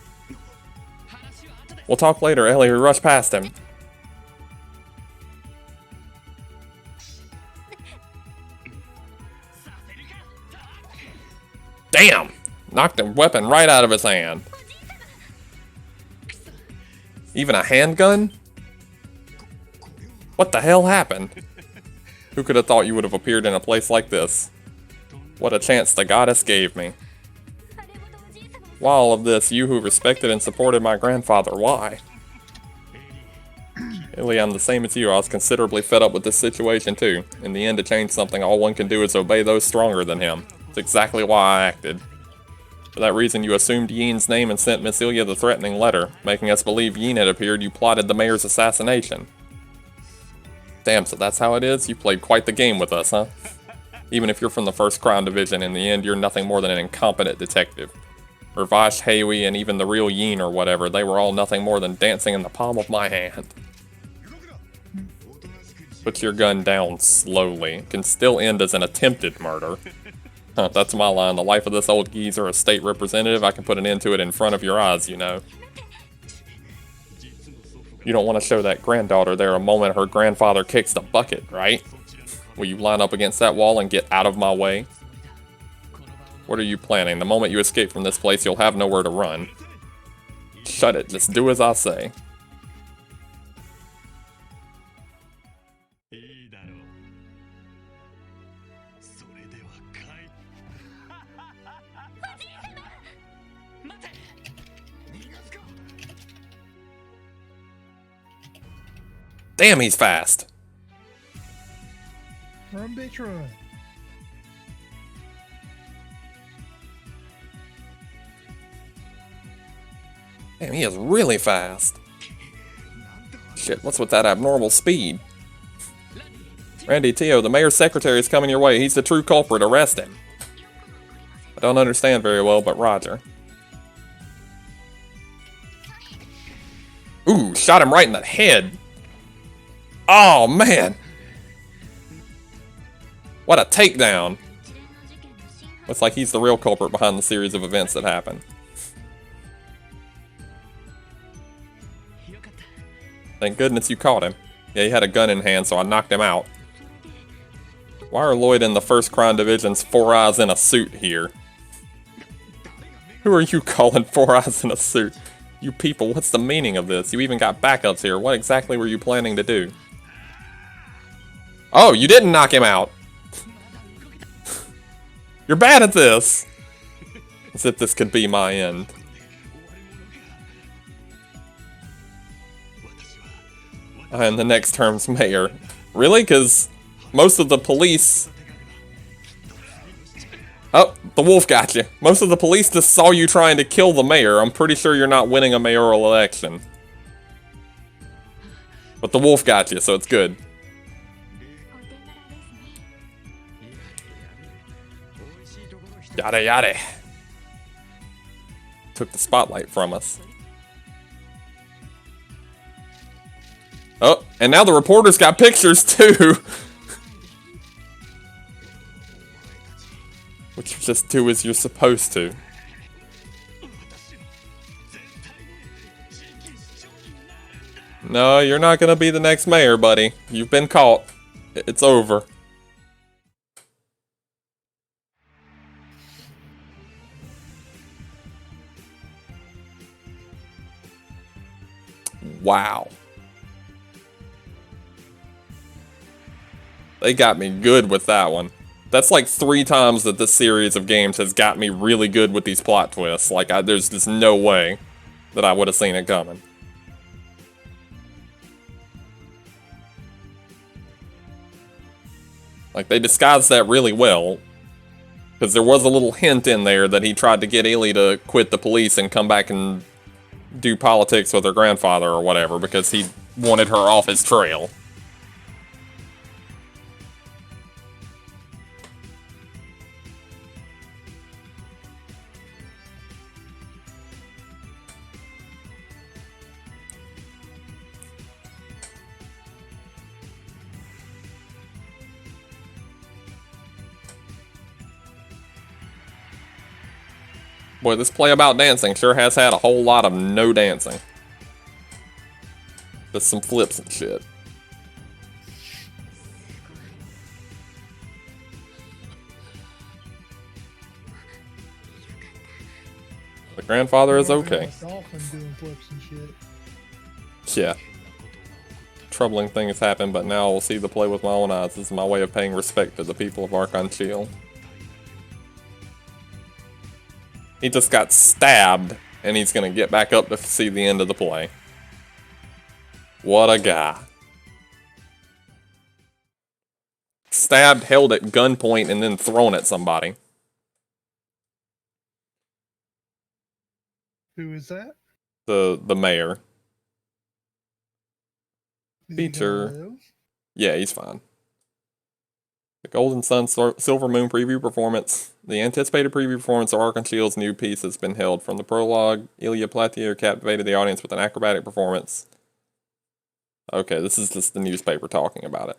We'll talk later, Ellie. We rushed past him. Damn! Knocked the weapon right out of his hand. Even a handgun? What the hell happened? Who could have thought you would have appeared in a place like this? What a chance the goddess gave me. Why all of this, you who respected and supported my grandfather, why? Ellie, I'm the same as you. I was considerably fed up with this situation too. In the end, to change something, all one can do is obey those stronger than him. It's exactly why I acted. For that reason, you assumed Yin's name and sent Miss Ilya the threatening letter, making us believe Yin had appeared. You plotted the mayor's assassination. Damn, so that's how it is? You played quite the game with us, huh? Even if you're from the 1st Crown Division, in the end, you're nothing more than an incompetent detective. Ravash, Heiwi, and even the real Yin or whatever, they were all nothing more than dancing in the palm of my hand. Put your gun down slowly. It can still end as an attempted murder. Huh, that's my line. The life of this old geezer, a state representative, I can put an end to it in front of your eyes, you know. You don't want to show that granddaughter there a moment her grandfather kicks the bucket, right? Will you line up against that wall and get out of my way? What are you planning? The moment you escape from this place, you'll have nowhere to run. Shut it, just do as I say. Damn, he's fast. Run, bitch, run. Damn, he is really fast. Shit, what's with that abnormal speed? Randy Tio, the mayor's secretary is coming your way. He's the true culprit. Arrest him. I don't understand very well, but Roger. Ooh, shot him right in the head. Oh, man. What a takedown. Looks like he's the real culprit behind the series of events that happened. Thank goodness you caught him. Yeah, he had a gun in hand, so I knocked him out. Why are Lloyd and the 1st Crime Division's 4 Eyes in a suit here? Who are you calling 4 Eyes in a suit? You people, what's the meaning of this? You even got backups here. What exactly were you planning to do? Oh, you didn't knock him out! You're bad at this! As if this could be my end. I am the next term's mayor. Really? Because most of the police... Oh, the wolf got you. Most of the police just saw you trying to kill the mayor. I'm pretty sure you're not winning a mayoral election. But the wolf got you, so it's good. Yada yada. Took the spotlight from us. Oh, and now the reporters got pictures too. Which you just do as you're supposed to. No, you're not gonna be the next mayor, buddy. You've been caught. It's over. Wow. They got me good with that one. That's like 3 times that this series of games has got me really good with these plot twists. Like, there's just no way that I would have seen it coming. Like, they disguised that really well. Because there was a little hint in there that he tried to get Ailey to quit the police and come back and do politics with her grandfather or whatever, because he wanted her off his trail. Boy, this play about dancing sure has had a whole lot of no dancing. Just some flips and shit. The grandfather is okay. Doing flips and shit. Yeah. Troubling things happen, but now I will see the play with my own eyes. This is my way of paying respect to the people of Archon Shield. He just got stabbed, and he's gonna get back up to see the end of the play. What a guy. Stabbed, held at gunpoint, and then thrown at somebody. Who is that? The mayor. Is he Feature. gonna live? Yeah, he's fine. The Golden Sun Silver Moon preview performance. The anticipated preview performance of Archon Shield's new piece has been held. From the prologue, Ilya Platier captivated the audience with an acrobatic performance. Okay, this is just the newspaper talking about it.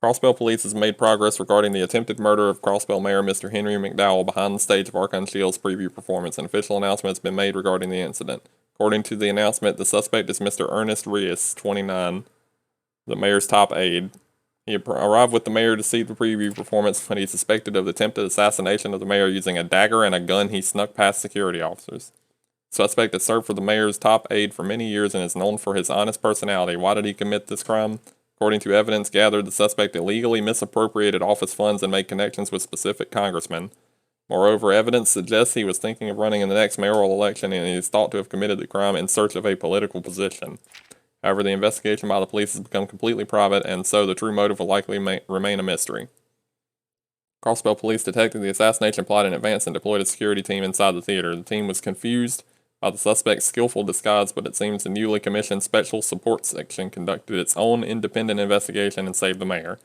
Crossbell Police has made progress regarding the attempted murder of Crossbell Mayor Mr. Henry McDowell behind the stage of Archon Shield's preview performance. An official announcement has been made regarding the incident. According to the announcement, the suspect is Mr. Ernest Reyes, 29, the mayor's top aide. He arrived with the mayor to see the preview performance when he suspected of the attempted assassination of the mayor using a dagger and a gun he snuck past security officers. The suspect has served for the mayor's top aide for many years and is known for his honest personality. Why did he commit this crime? According to evidence gathered, the suspect illegally misappropriated office funds and made connections with specific congressmen. Moreover, evidence suggests he was thinking of running in the next mayoral election and he is thought to have committed the crime in search of a political position. However, the investigation by the police has become completely private, and so the true motive will likely remain a mystery. Crossbell police detected the assassination plot in advance and deployed a security team inside the theater. The team was confused by the suspect's skillful disguise, but it seems the newly commissioned Special Support Section conducted its own independent investigation and saved the mayor.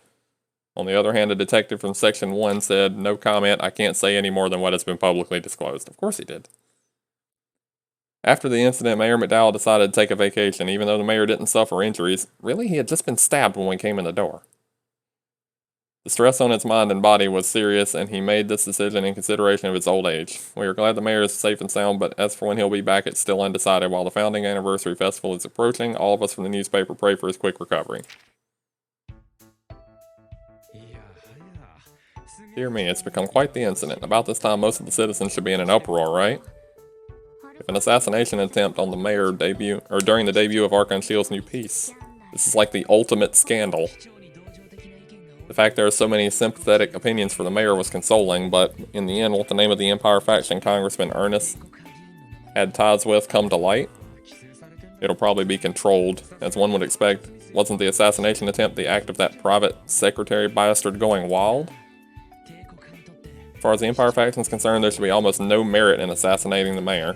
On the other hand, a detective from Section 1 said, "No comment, I can't say any more than what has been publicly disclosed." Of course he did. After the incident, Mayor McDowell decided to take a vacation, even though the mayor didn't suffer injuries. Really, he had just been stabbed when we came in the door. The stress on his mind and body was serious, and he made this decision in consideration of his old age. We are glad the mayor is safe and sound, but as for when he'll be back, it's still undecided. While the founding anniversary festival is approaching, all of us from the newspaper pray for his quick recovery. Dear me, it's become quite the incident. About this time, most of the citizens should be in an uproar, right? If an assassination attempt on the mayor during the debut of Archon Shield's new piece. This is like the ultimate scandal. The fact there are so many sympathetic opinions for the mayor was consoling, but in the end, won't the name of the Empire faction Congressman Ernest had ties with come to light? It'll probably be controlled, as one would expect. Wasn't the assassination attempt the act of that private secretary bastard going wild? As far as the Empire faction is concerned, there should be almost no merit in assassinating the mayor.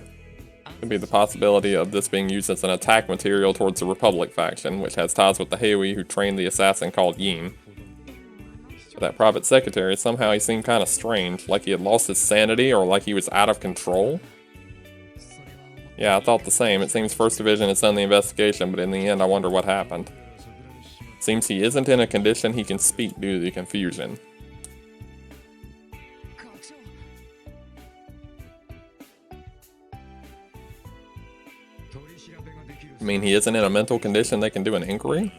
Could be the possibility of this being used as an attack material towards the Republic faction, which has ties with the Heiwi who trained the assassin called Yin. But that private secretary, somehow he seemed kind of strange, like he had lost his sanity or like he was out of control. Yeah, I thought the same. It seems First Division has done the investigation, but in the end I wonder what happened. Seems he isn't in a condition he can speak due to the confusion. I mean, he isn't in a mental condition they can do an inquiry?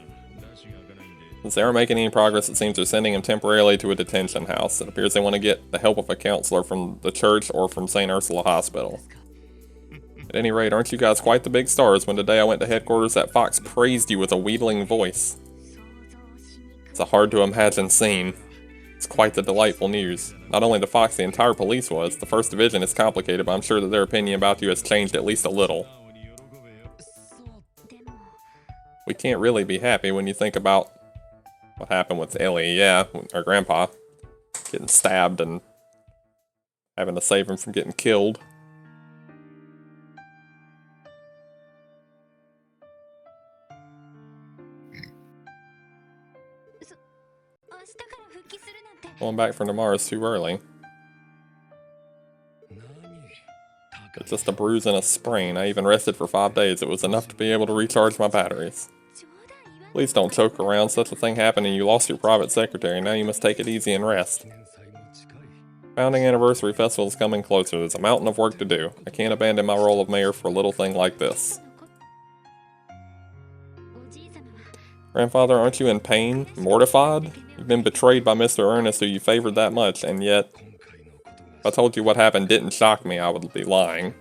Since they aren't making any progress, it seems they're sending him temporarily to a detention house. It appears they want to get the help of a counselor from the church or from St. Ursula Hospital. At any rate, aren't you guys quite the big stars when today I went to headquarters that Fox praised you with a wheedling voice? It's a hard-to-imagine scene. It's quite the delightful news. Not only to Fox, the entire police was. The First Division is complicated, but I'm sure that their opinion about you has changed at least a little. We can't really be happy when you think about what happened with Ellie, yeah, our grandpa, getting stabbed and having to save him from getting killed. Going back from tomorrow is too early. It's just a bruise and a sprain. I even rested for 5 days. It was enough to be able to recharge my batteries. Please don't choke around. Such a thing happened and you lost your private secretary. Now you must take it easy and rest. Founding Anniversary Festival is coming closer. There's a mountain of work to do. I can't abandon my role of mayor for a little thing like this. Grandfather, aren't you in pain? Mortified? You've been betrayed by Mr. Ernest, who you favored that much, and yet... If I told you what happened didn't shock me, I would be lying.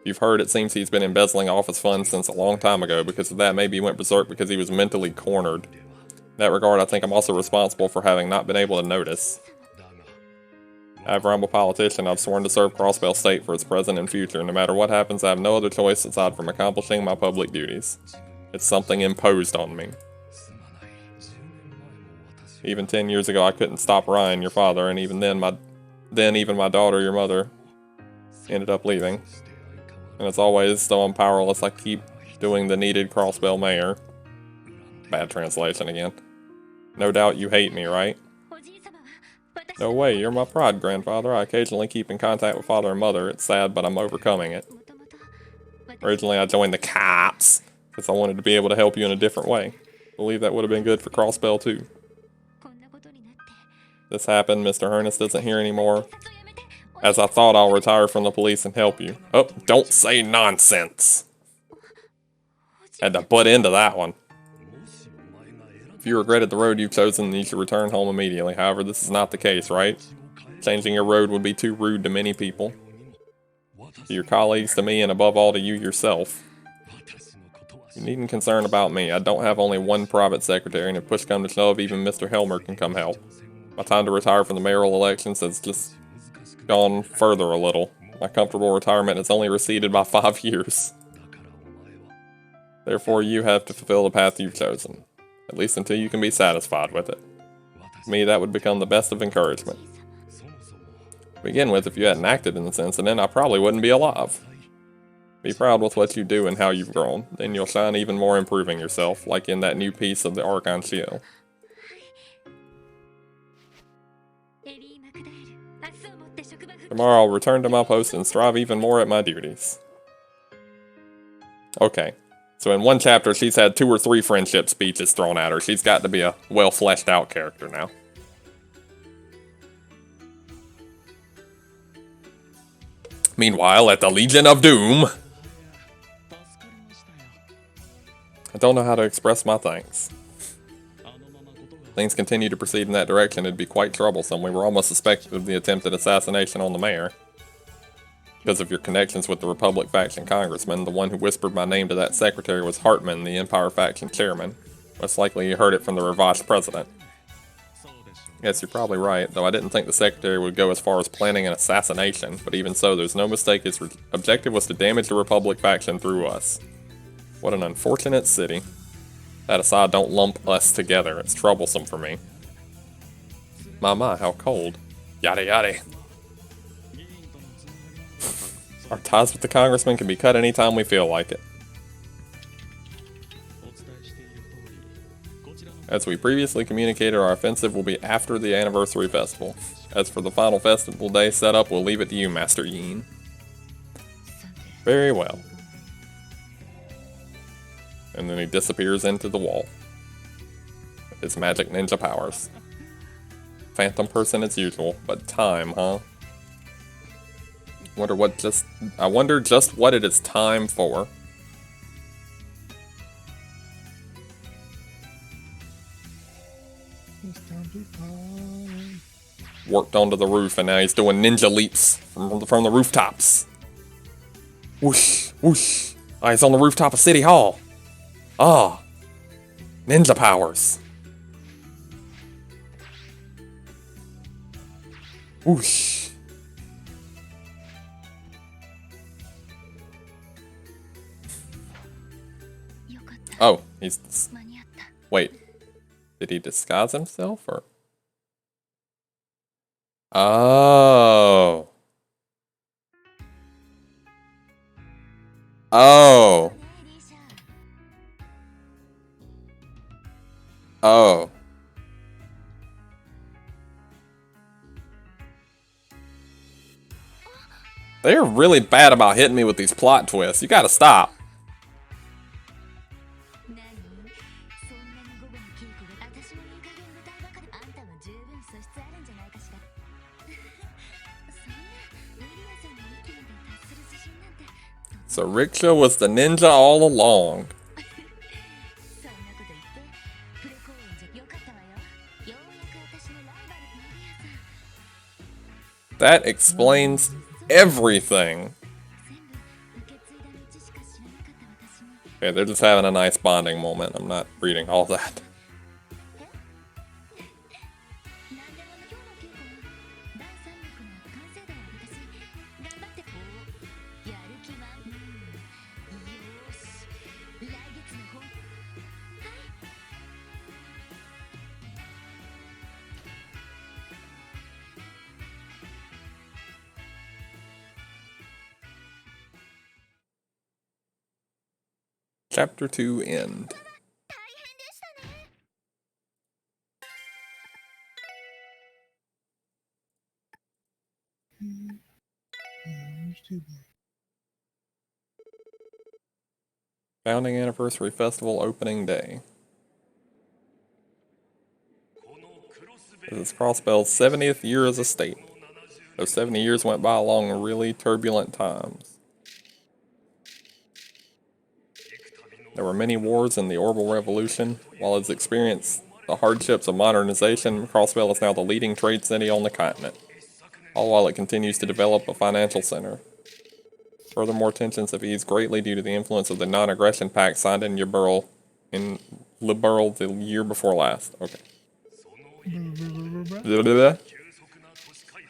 You've heard it seems he's been embezzling office funds since a long time ago. Because of that, maybe he went berserk because he was mentally cornered. In that regard, I think I'm also responsible for having not been able to notice. However, I'm a politician. I've sworn to serve Crossbell State for its present and future. No matter what happens, I have no other choice aside from accomplishing my public duties. It's something imposed on me. Even 10 years ago, I couldn't stop Ryan, your father, and even then even my daughter, your mother, ended up leaving. And as always, though I'm powerless, I keep doing the needed Crossbell mayor. Bad translation again. No doubt you hate me, right? No way, you're my pride, grandfather. I occasionally keep in contact with father and mother. It's sad, but I'm overcoming it. Originally, I joined the cops because I wanted to be able to help you in a different way. I believe that would have been good for Crossbell, too. This happened, Mr. Ernest isn't here anymore. As I thought, I'll retire from the police and help you. Oh, don't say nonsense! Had to butt into that one. If you regretted the road you've chosen, then you should return home immediately. However, this is not the case, right? Changing your road would be too rude to many people. To your colleagues, to me, and above all to you yourself. You needn't concern about me. I don't have only one private secretary, and if push comes to shove, even Mr. Helmer can come help. My time to retire from the mayoral elections has just gone further a little. My comfortable retirement has only receded by 5 years. Therefore, you have to fulfill the path you've chosen. At least until you can be satisfied with it. To me, that would become the best of encouragement. To begin with, if you hadn't acted in this incident, I probably wouldn't be alive. Be proud with what you do and how you've grown. Then you'll shine even more improving yourself, like in that new piece of the Archon Shield. Tomorrow I'll return to my post and strive even more at my duties. Okay. So in one chapter, she's had 2 or 3 friendship speeches thrown at her. She's got to be a well-fleshed-out character now. Meanwhile, at the Legion of Doom... I don't know how to express my thanks. Things continue to proceed in that direction, it'd be quite troublesome. We were almost suspected of the attempted assassination on the mayor. Because of your connections with the Republic faction congressman, the one who whispered my name to that secretary was Hartman, the Empire faction chairman. Most likely you heard it from the Revache president. Yes, you're probably right, though I didn't think the secretary would go as far as planning an assassination, but even so, there's no mistake his objective was to damage the Republic faction through us. What an unfortunate city. That aside, don't lump us together, it's troublesome for me. My, how cold. Yada yada. Our ties with the congressman can be cut anytime we feel like it. As we previously communicated, our offensive will be after the anniversary festival. As for the final festival day setup, we'll leave it to you, Master Yin. Very well. And then he disappears into the wall. With his magic ninja powers. Phantom person as usual, but time, huh? I wonder just what it is time for. It's time to party. Worked onto the roof, and now he's doing ninja leaps from the rooftops. Whoosh, whoosh. Oh, he's on the rooftop of City Hall. Ah, ninja powers. Whoosh. Oh, he's... Wait. Did he disguise himself, or...? Oh. Oh. Oh. They're really bad about hitting me with these plot twists. You gotta stop. So Riksha was the ninja all along. That explains everything. Okay, they're just having a nice bonding moment. I'm not reading all that. Chapter 2 end. Founding Anniversary Festival opening day. This is Crossbell's 70th year as a state. Those 70 years went by along really turbulent times. There were many wars in the Orbital Revolution. While it's experienced the hardships of modernization, Crossville is now the leading trade city on the continent, all while it continues to develop a financial center. Furthermore, tensions have eased greatly due to the influence of the non-aggression pact signed in Liberal the year before last. Okay.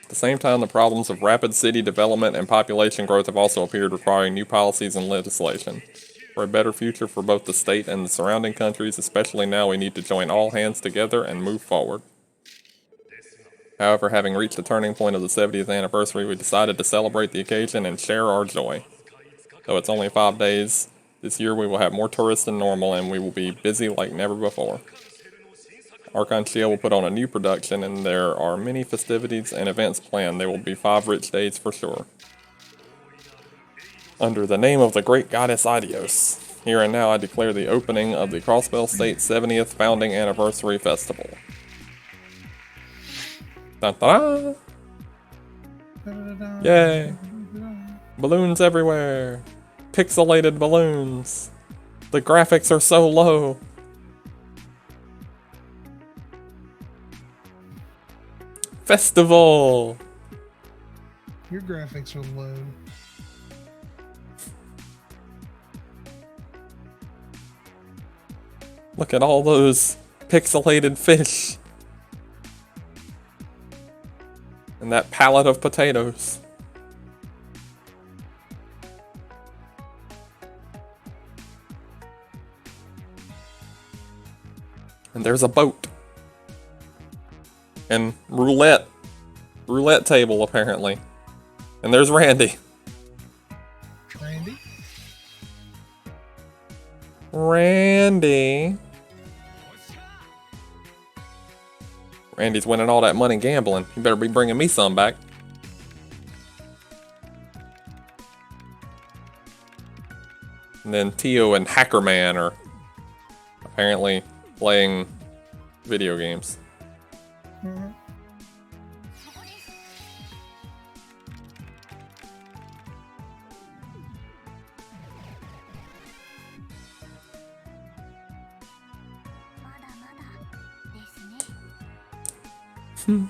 At the same time, the problems of rapid city development and population growth have also appeared, requiring new policies and legislation. For a better future for both the state and the surrounding countries, especially now, we need to join all hands together and move forward. However, having reached the turning point of the 70th anniversary, we decided to celebrate the occasion and share our joy. Though it's only 5 days, this year we will have more tourists than normal and we will be busy like never before. Archon Shield will put on a new production, and there are many festivities and events planned. There will be 5 rich days for sure. Under the name of the great goddess Adios, here and now I declare the opening of the Crossbell State 70th Founding Anniversary Festival. Dun-da-da! Yay! Balloons everywhere! Pixelated balloons! The graphics are so low! Festival! Your graphics are low. Look at all those pixelated fish. And that pallet of potatoes. And there's a boat. And roulette table apparently. And there's Randy. Randy's winning all that money gambling. You better be bringing me some back. And then Tio and Hackerman are apparently playing video games. Mm-hmm. It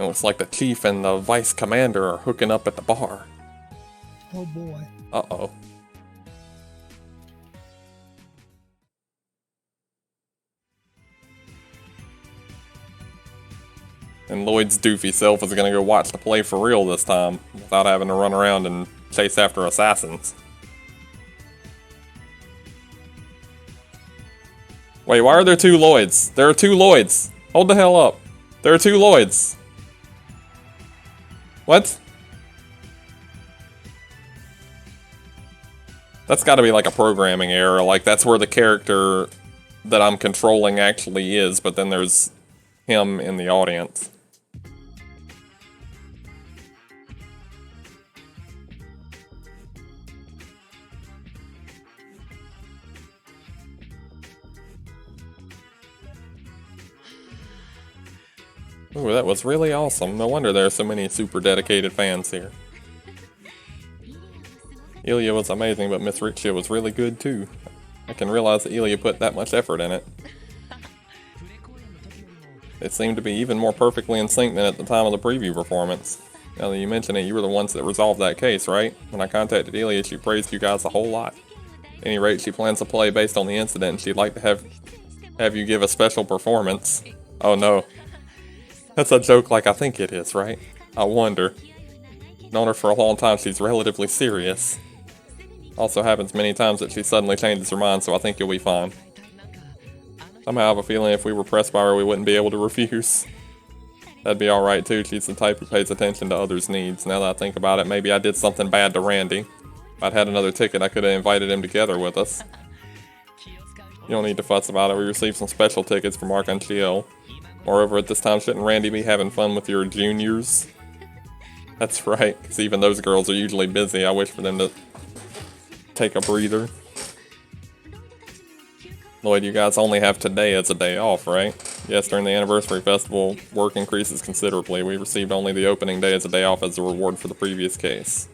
looks like the chief and the vice commander are hooking up at the bar. Oh boy. Uh-oh. And Lloyd's doofy self is gonna go watch the play for real this time, without having to run around and chase after assassins. Wait, why are there 2 Lloyds? There are 2 Lloyds! Hold the hell up. There are 2 Lloyds! What? That's gotta be like a programming error, like that's where the character that I'm controlling actually is, but then there's him in the audience. Ooh, that was really awesome. No wonder there are so many super dedicated fans here. Ilya was amazing, but Miss Rixia was really good too. I can realize that Ilya put that much effort in it. It seemed to be even more perfectly in sync than at the time of the preview performance. Now that you mention it, you were the ones that resolved that case, right? When I contacted Ilya, she praised you guys a whole lot. At any rate, she plans to play based on the incident, and she'd like to have you give a special performance. Oh no. That's a joke like I think it is, right? I wonder. Known her for a long time, she's relatively serious. Also happens many times that she suddenly changes her mind, so I think you'll be fine. Somehow I have a feeling if we were pressed by her, we wouldn't be able to refuse. That'd be alright too, she's the type who pays attention to others' needs. Now that I think about it, maybe I did something bad to Randy. If I'd had another ticket, I could have invited him together with us. You don't need to fuss about it, we received some special tickets from Archon Shield. Moreover, at this time, shouldn't Randy be having fun with your juniors? That's right, because even those girls are usually busy. I wish for them to take a breather. Lloyd, you guys only have today as a day off, right? Yes, during the anniversary festival, work increases considerably. We received only the opening day as a day off as a reward for the previous case.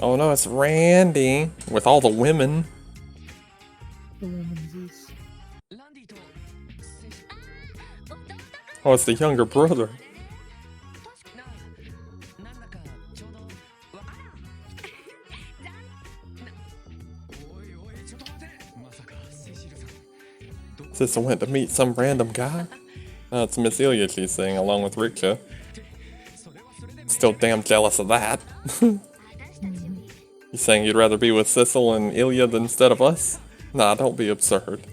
Oh no, it's Randy with all the women. The woman's this. Oh, it's the younger brother. Sissel went to meet some random guy. No, it's Miss Ilya, she's saying, along with Riksha. Still damn jealous of that. You saying you'd rather be with Sissel and Ilya than instead of us? Nah, don't be absurd.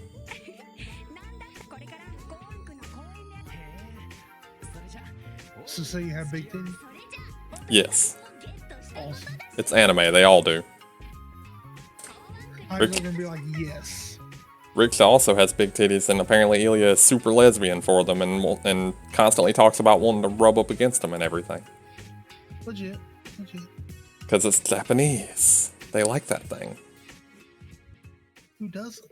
So say you have big titties? Yes. Awesome. It's anime, they all do. I'm gonna be like, yes. Riksha also has big titties, and apparently Ilya is super lesbian for them, and constantly talks about wanting to rub up against them and everything. Legit. Legit. Because it's Japanese. They like that thing. Who doesn't?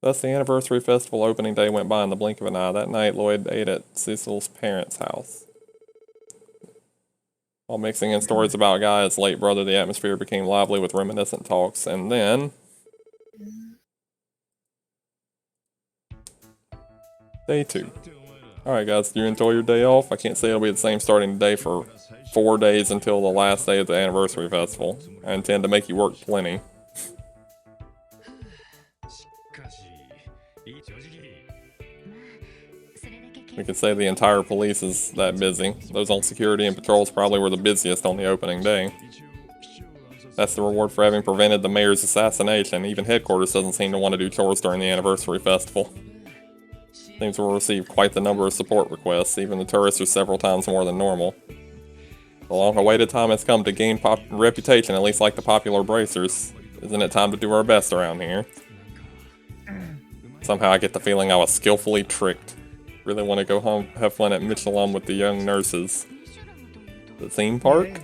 Thus, the anniversary festival opening day went by in the blink of an eye. That night, Lloyd ate at Cecil's parents' house. While mixing in stories about Guy's late brother, the atmosphere became lively with reminiscent talks, and then... Day 2. Alright guys, do you enjoy your day off? I can't say it'll be the same starting day for 4 days until the last day of the anniversary festival. I intend to make you work plenty. We could say the entire police is that busy. Those on security and patrols probably were the busiest on the opening day. That's the reward for having prevented the mayor's assassination. Even headquarters doesn't seem to want to do chores during the anniversary festival. Seems we'll receive quite the number of support requests. Even the tourists are several times more than normal. The long-awaited time has come to gain reputation, at least like the popular bracers. Isn't it time to do our best around here? Somehow I get the feeling I was skillfully tricked. Really want to go home, have fun at Michelin with the young nurses. The theme park? Yeah.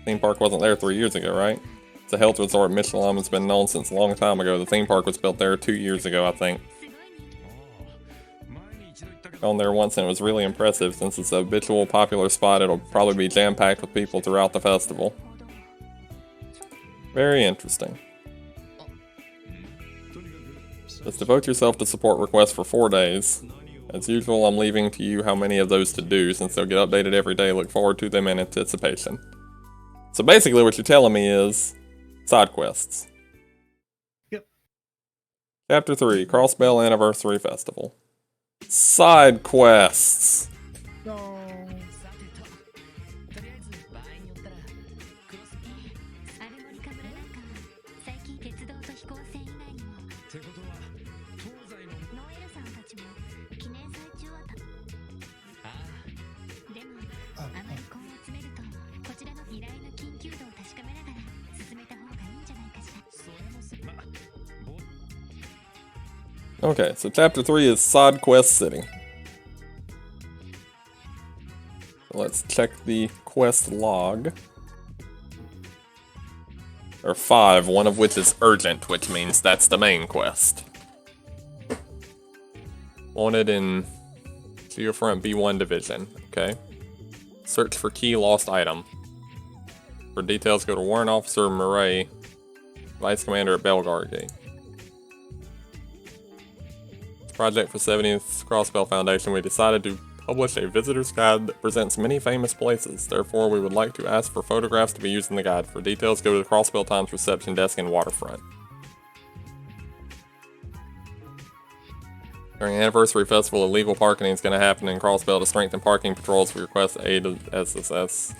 Theme park wasn't there 3 years ago, right? It's a health resort. Michelin has been known since a long time ago. The theme park was built there 2 years ago, I think. Gone there once and it was really impressive. Since it's a habitual popular spot, it'll probably be jam-packed with people throughout the festival. Very interesting. Just devote yourself to support requests for 4 days. As usual, I'm leaving to you how many of those to do, since they'll get updated every day. Look forward to them in anticipation. So basically what you're telling me is side quests. Yep. Chapter 3, Crossbell Anniversary Festival. Side quests! No. Okay, so chapter 3 is Side Quest City. Let's check the quest log. There are 5, one of which is urgent, which means that's the main quest. Wanted in Geofront B1 Division, okay. Search for key lost item. For details, go to Warrant Officer Murray, Vice Commander at Belgar Gate. Project for 70th Crossbell Foundation, we decided to publish a visitor's guide that presents many famous places. Therefore, we would like to ask for photographs to be used in the guide. For details, go to the Crossbell Times reception desk and waterfront. During Anniversary Festival, illegal parking is going to happen in Crossbell. To strengthen parking patrols, we request aid of SSS.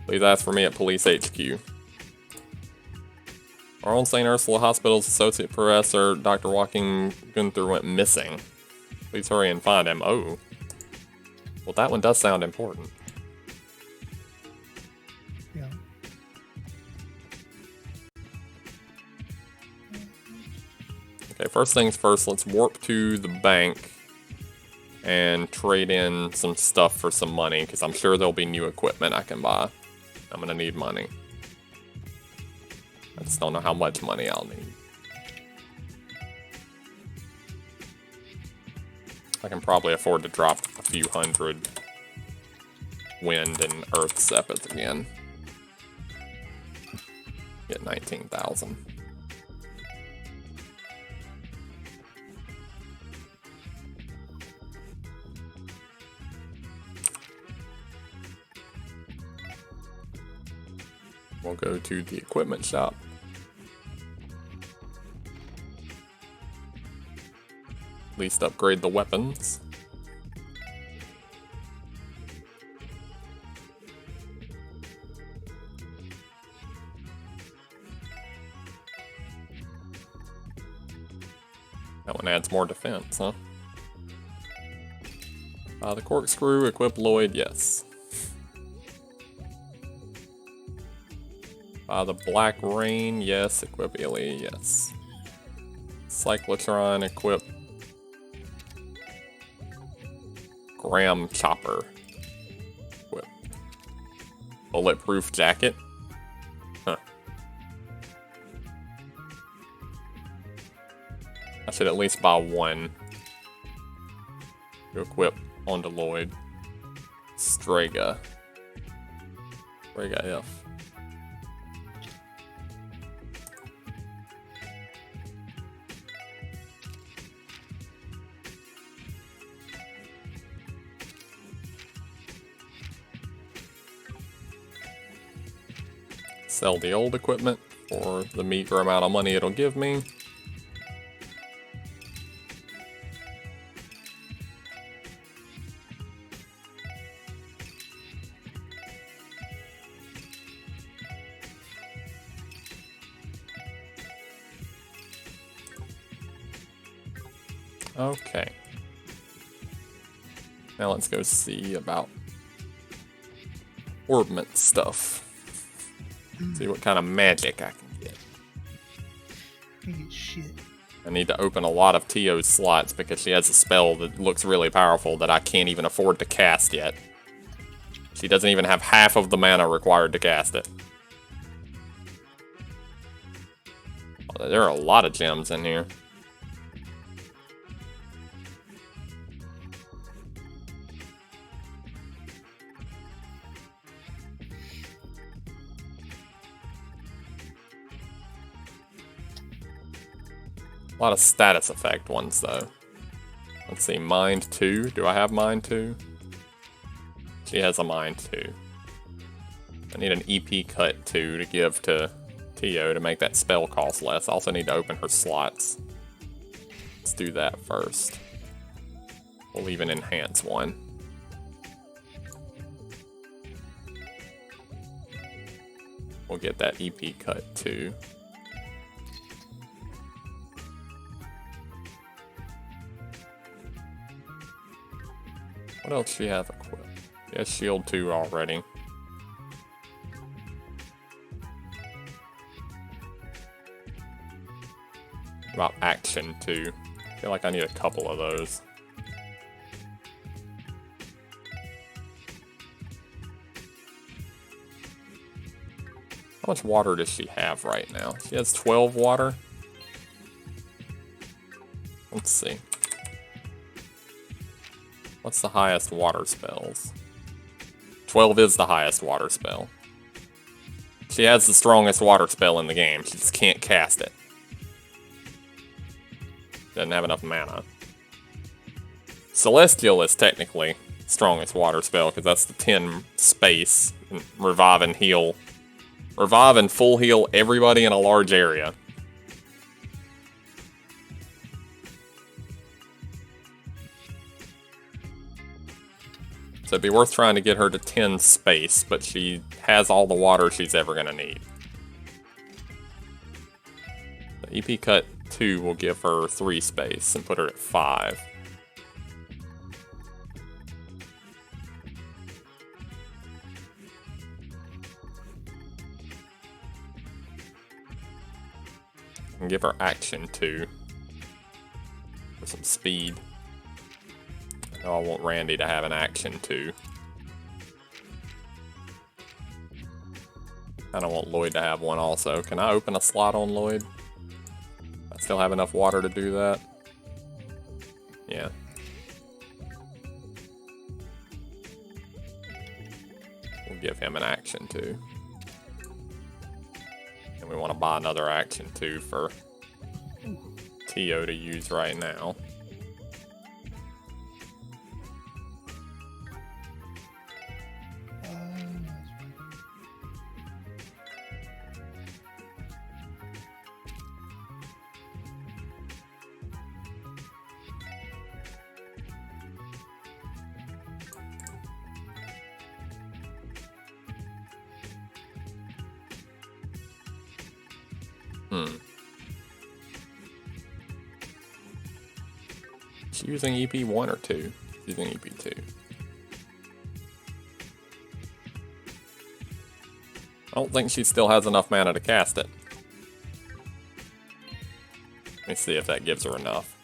Please ask for me at Police HQ. Our own St. Ursula Hospital's Associate Professor, Dr. Joaquin Gunther, went missing. Please hurry and find him. Oh. Well, that one does sound important. Yeah. Okay, first things first, let's warp to the bank and trade in some stuff for some money, because I'm sure there'll be new equipment I can buy. I'm gonna need money. I just don't know how much money I'll need. I can probably afford to drop a few hundred wind and earth seppets again. Get 19,000. We'll go to the equipment shop. At least upgrade the weapons. That one adds more defense, huh? The corkscrew, equip Lloyd, yes. The Black Rain, yes. Equip Illy, yes. Cyclotron, equip Graham Chopper. Equip Bulletproof Jacket. Huh. I should at least buy one to equip onto Lloyd. Strega. Strega F. Sell the old equipment for the meager amount of money it'll give me. Okay. Now let's go see about orbment stuff. See what kind of magic I can get. Can't get shit. I need to open a lot of Tio's slots because she has a spell that looks really powerful that I can't even afford to cast yet. She doesn't even have half of the mana required to cast it. Oh, there are a lot of gems in here. A lot of status effect ones, though. Let's see, Mind 2. Do I have Mind 2? She has a Mind 2. I need an EP Cut 2 to give to Tio to make that spell cost less. I also need to open her slots. Let's do that first. We'll even enhance one. We'll get that EP Cut 2. What else she have equipped? She has Shield 2 already. About Action 2. I feel like I need a couple of those. How much water does she have right now? She has 12 water. Let's see. What's the highest water spells? 12 is the highest water spell. She has the strongest water spell in the game. She just can't cast it. Doesn't have enough mana. Celestial is technically strongest water spell because that's the 10 space. Revive and heal. Revive and full heal everybody in a large area. So it'd be worth trying to get her to 10 space, but she has all the water she's ever going to need. The EP cut 2 will give her 3 space and put her at 5. And give her action 2 for some speed. I want Randy to have an action 2. I don't want Lloyd to have one also. Can I open a slot on Lloyd? I still have enough water to do that? Yeah. We'll give him an action 2. And we want to buy another action 2 for Tio to use right now. Is she using EP 1 or 2? She's using EP 2. I don't think she still has enough mana to cast it. Let me see if that gives her enough.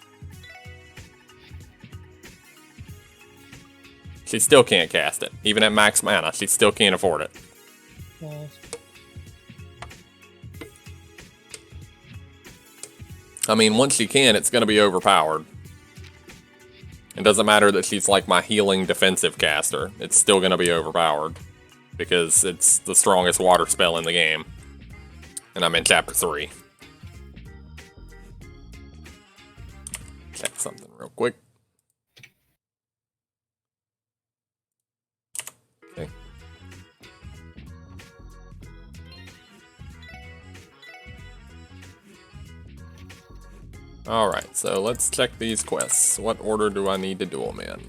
She still can't cast it. Even at max mana, she still can't afford it. Balls. I mean, once she can, it's going to be overpowered. It doesn't matter that she's like my healing defensive caster. It's still going to be overpowered. Because it's the strongest water spell in the game. And I'm in chapter 3. Check something real quick. Okay. Alright, so let's check these quests. What order do I need to do them in?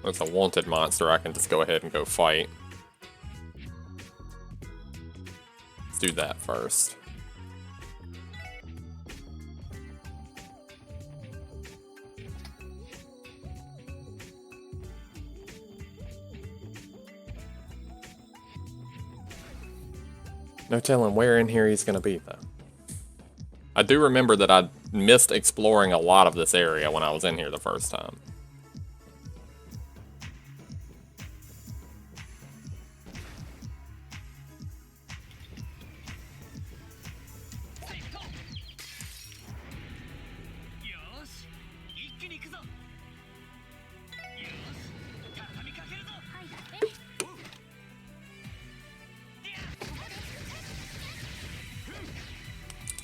It's a wanted monster, I can just go ahead and go fight. Let's do that first. No telling where in here he's gonna be, though. I do remember that I missed exploring a lot of this area when I was in here the first time.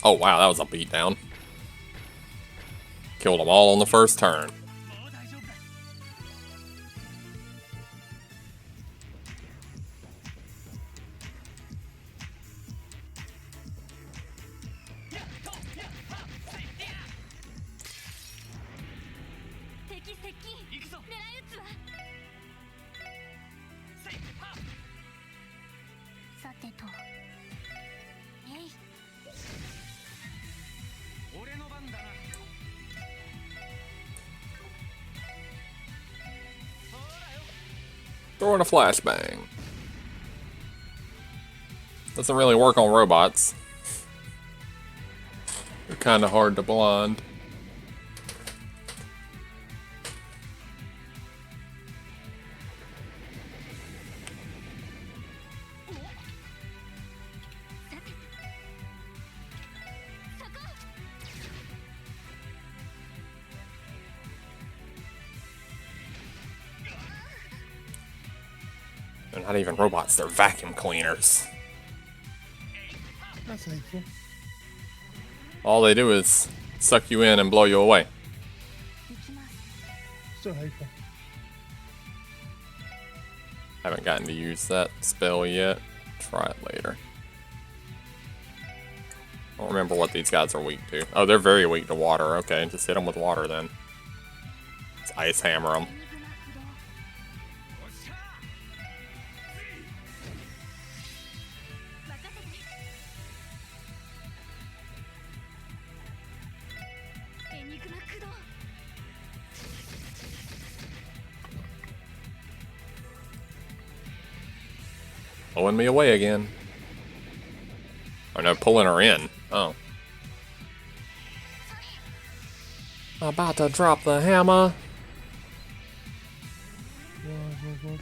Oh wow, that was a beatdown. Killed them all on the first turn. Throwing a flashbang. Doesn't really work on robots. They're kind of hard to blind. They're not even robots, they're vacuum cleaners. That's hateful. All they do is suck you in and blow you away. Still hateful. Haven't gotten to use that spell yet. Try it later. I don't remember what these guys are weak to. Oh, they're very weak to water. Okay, just hit them with water then. Let's ice hammer them. Blowing me away again. Oh no, pulling her in. Oh. About to drop the hammer. Whoa.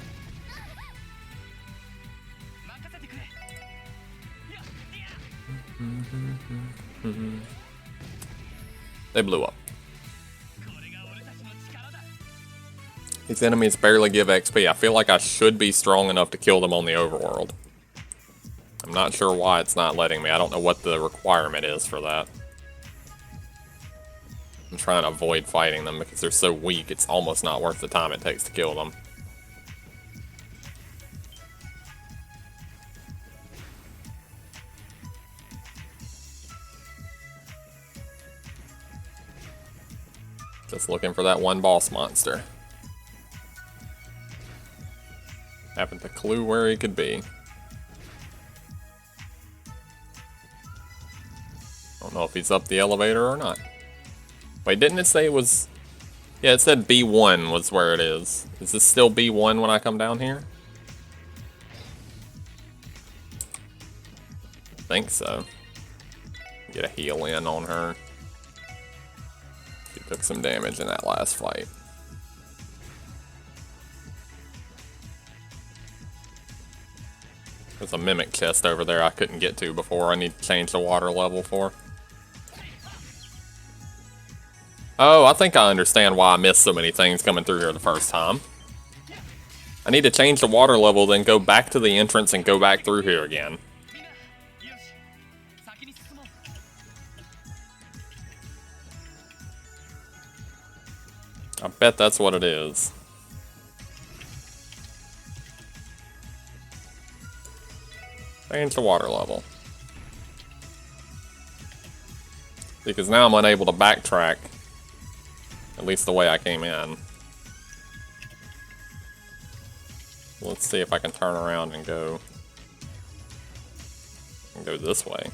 They blew up. These enemies barely give XP. I feel like I should be strong enough to kill them on the overworld. I'm not sure why it's not letting me. I don't know what the requirement is for that. I'm trying to avoid fighting them because they're so weak, it's almost not worth the time it takes to kill them. Just looking for that one boss monster. Haven't a clue where he could be. Don't know if he's up the elevator or not. Wait, didn't it say it was... Yeah, it said B1 was where it is. Is this still B1 when I come down here? I think so. Get a heal in on her. She took some damage in that last fight. There's a mimic chest over there I couldn't get to before. I need to change the water level for. Oh, I think I understand why I missed so many things coming through here the first time. I need to change the water level, then go back to the entrance and go back through here again. I bet that's what it is. Change the water level. Because now I'm unable to backtrack. At least the way I came in. Let's see if I can turn around and go this way.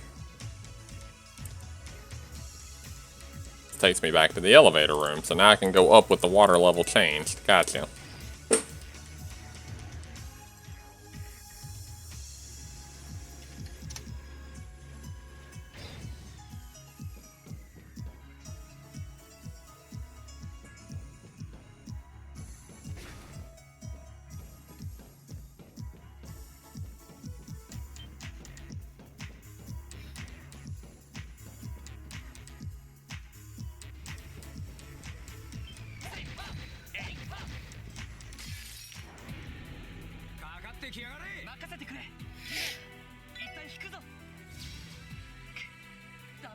This takes me back to the elevator room, so now I can go up with the water level changed. Gotcha.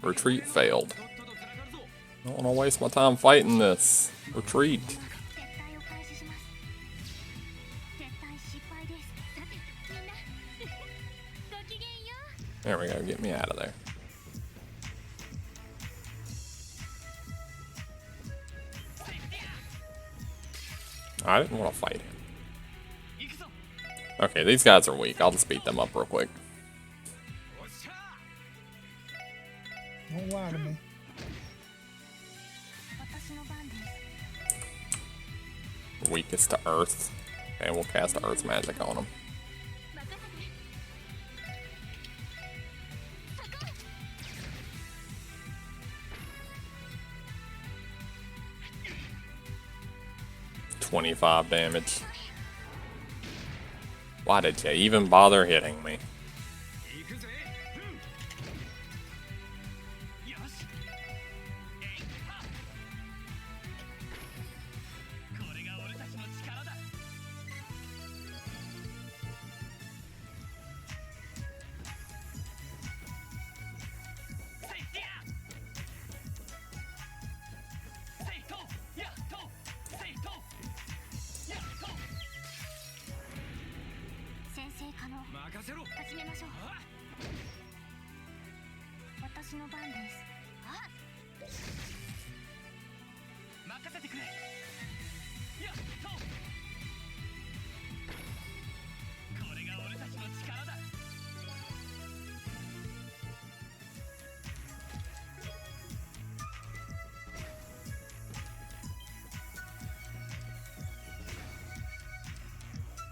Retreat failed. I don't want to waste my time fighting this. Retreat. There we go, get me out of there. I didn't want to fight him. Okay, these guys are weak. I'll just beat them up real quick. Don't lie to me. Weakest to earth. Okay, we'll cast earth magic on them. $25 damage. Why did you even bother hitting me?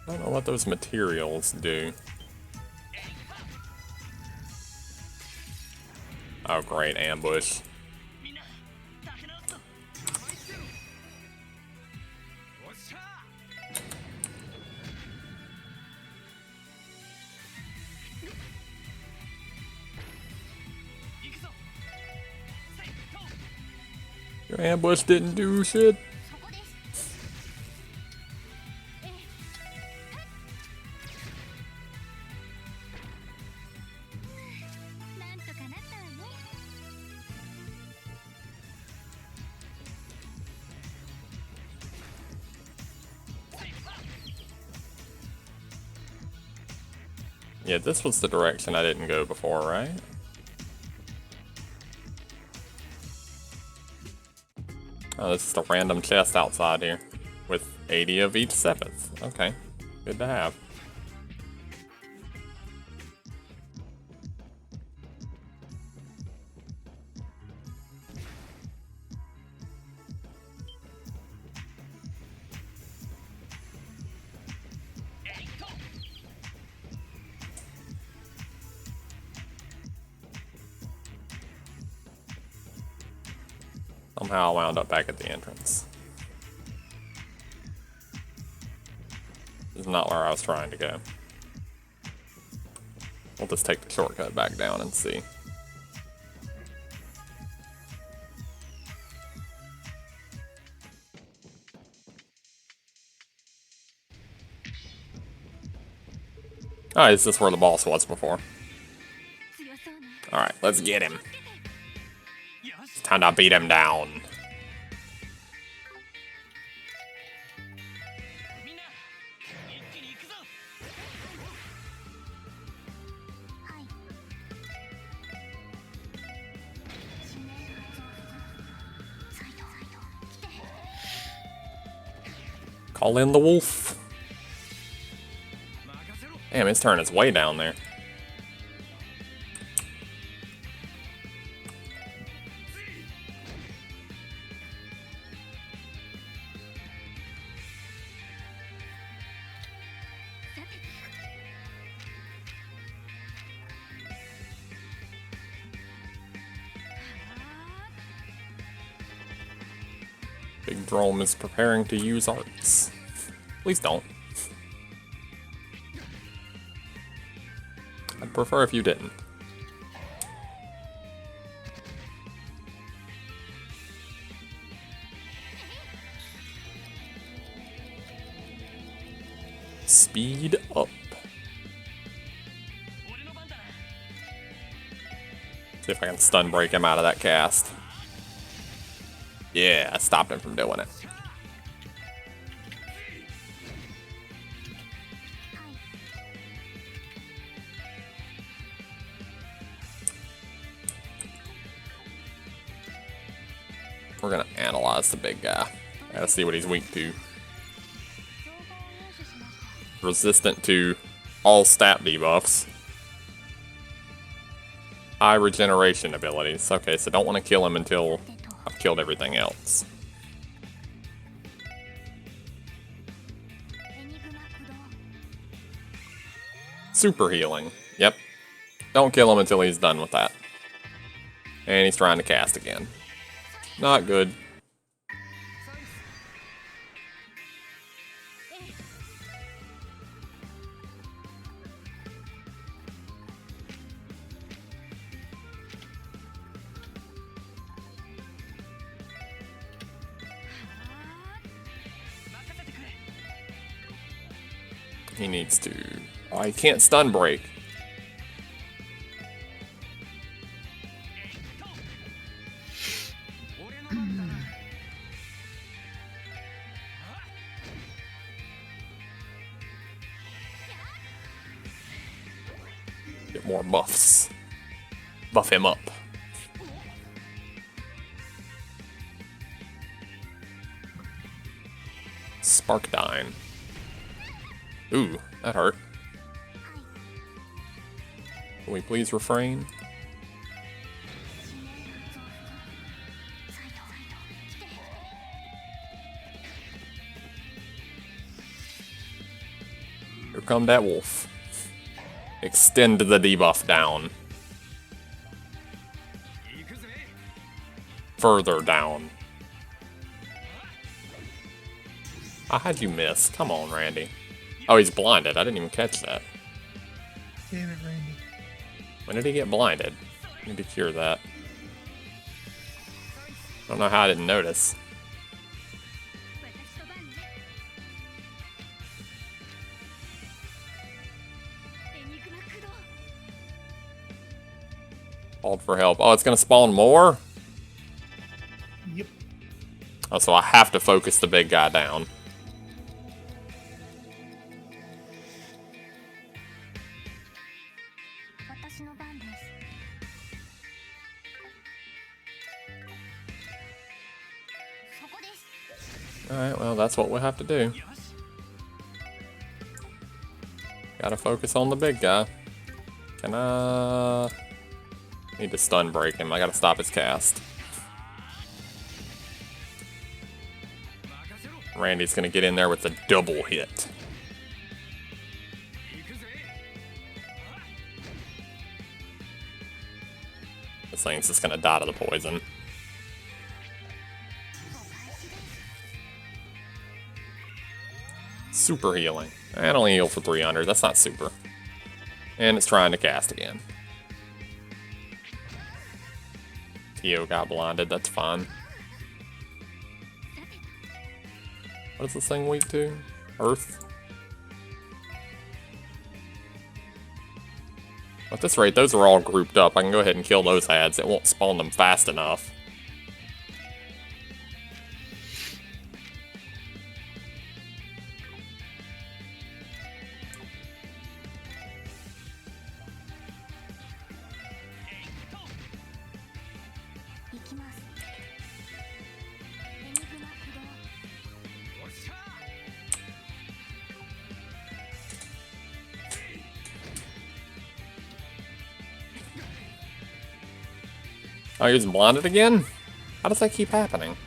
I don't know what those materials do. Oh great, ambush. Your ambush didn't do shit. Yeah, this was the direction I didn't go before, right? Oh, this is the random chest outside here. With 80 of each Sepith. Okay. Good to have. Somehow I wound up back at the entrance. This is not where I was trying to go. We'll just take the shortcut back down and see. Oh, is this where the boss was before? Alright, let's get him. It's time to beat him down. Call in the wolf. Damn, his turn is way down there. Big Drome is preparing to use arts. Please don't. I'd prefer if you didn't. Speed up. See if I can stun break him out of that cast. Yeah, I stopped him from doing it. We're gonna analyze the big guy. Gotta see what he's weak to. Resistant to all stat debuffs. High regeneration abilities. Okay, so don't want to kill him until I've killed everything else. Super healing. Yep. Don't kill him until he's done with that. And he's trying to cast again. Not good. He needs to... Oh, he can't stun break. Get more buffs. Buff him up. Sparkdyne. Ooh, that hurt. Can we please refrain? Here come that wolf. Extend the debuff down. Further down. How'd you miss? Come on, Randy. Oh, he's blinded. I didn't even catch that. Damn it, Randy. When did he get blinded? I need to cure that. I don't know how I didn't notice. Called for help. Oh, it's gonna spawn more? Yep. Oh, so I have to focus the big guy down. Alright, well, that's what we'll have to do. Gotta focus on the big guy. Can I... Need to stun break him. I gotta stop his cast. Randy's gonna get in there with a double hit. This thing's just gonna die to the poison. Super healing. And only heal for 300. That's not super. And it's trying to cast again. Tio got blinded. That's fine. What is this thing weak to? Earth? At this rate, those are all grouped up. I can go ahead and kill those ads. It won't spawn them fast enough. Oh, he's blinded again? How does that keep happening?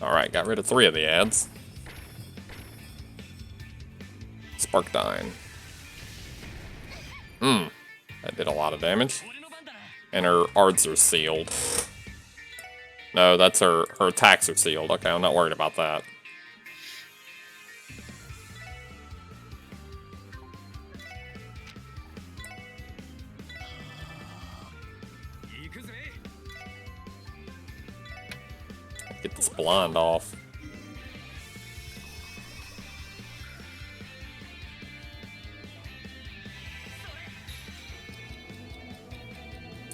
Alright, got rid of 3 of the ads. Sparkdyne. That did a lot of damage. And her arts are sealed. No, that's her attacks are sealed. Okay, I'm not worried about that. Get this blind off.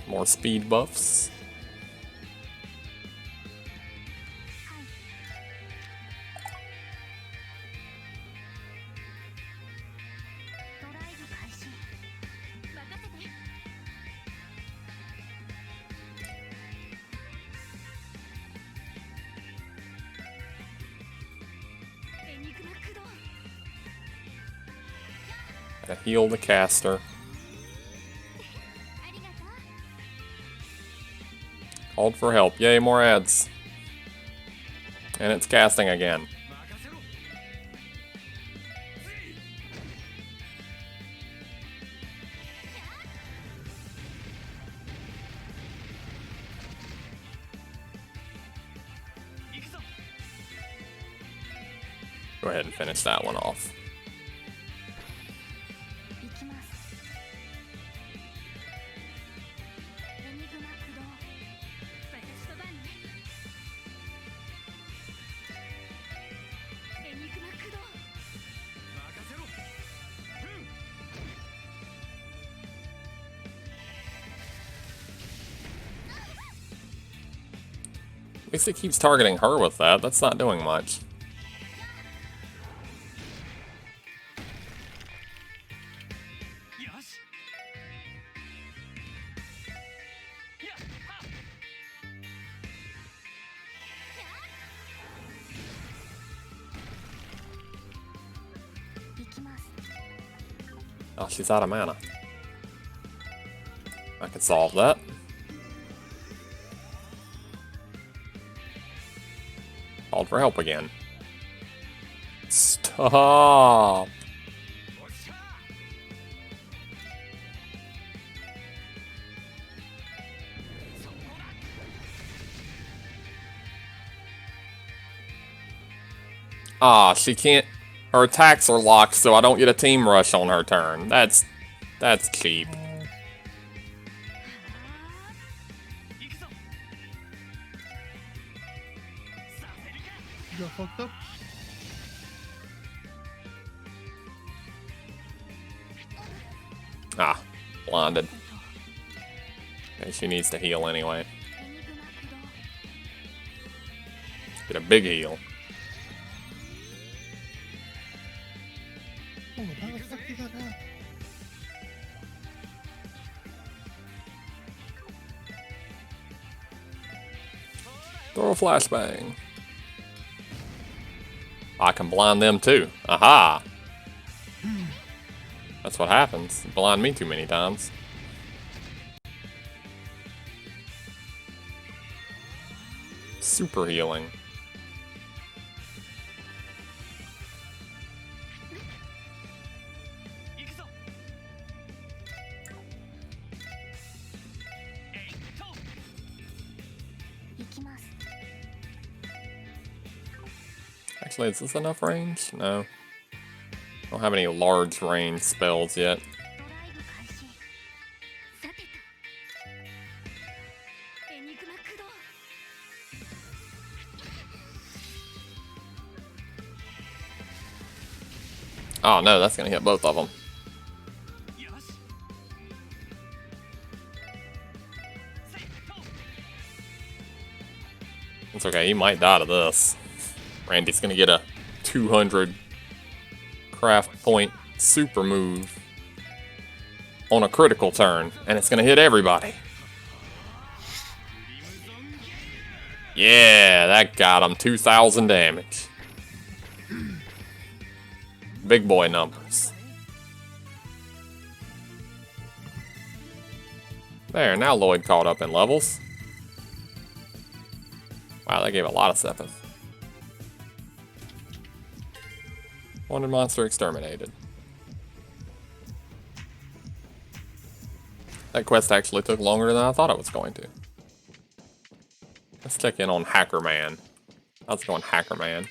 More speed buffs. Gotta heal the caster. Called for help. Yay, more ads. And it's casting again. Go ahead and finish that one off. At least it keeps targeting her with that. That's not doing much. Oh, she's out of mana. I can solve that. Called for help again. Stop! Ah, she can't... Her attacks are locked, so I don't get a team rush on her turn. That's cheap. You got fucked up? Ah, blinded. Okay, she needs to heal anyway. Get a big heal. Oh, how the fuck did that happen? Throw a flashbang. I can blind them too. Aha! That's what happens. You blind me too many times. Super healing. Actually, is this enough range? No. I don't have any large range spells yet. Oh no, that's gonna hit both of them. It's okay, he might die to this. Randy's gonna get a 200 craft point super move on a critical turn, and it's gonna hit everybody. Yeah, that got him 2,000 damage. Big boy numbers. There, now Lloyd caught up in levels. Wow, that gave a lot of Sepith. Wanted monster exterminated. That quest actually took longer than I thought it was going to. Let's check in on Hacker Man. How's it going, Hacker Man?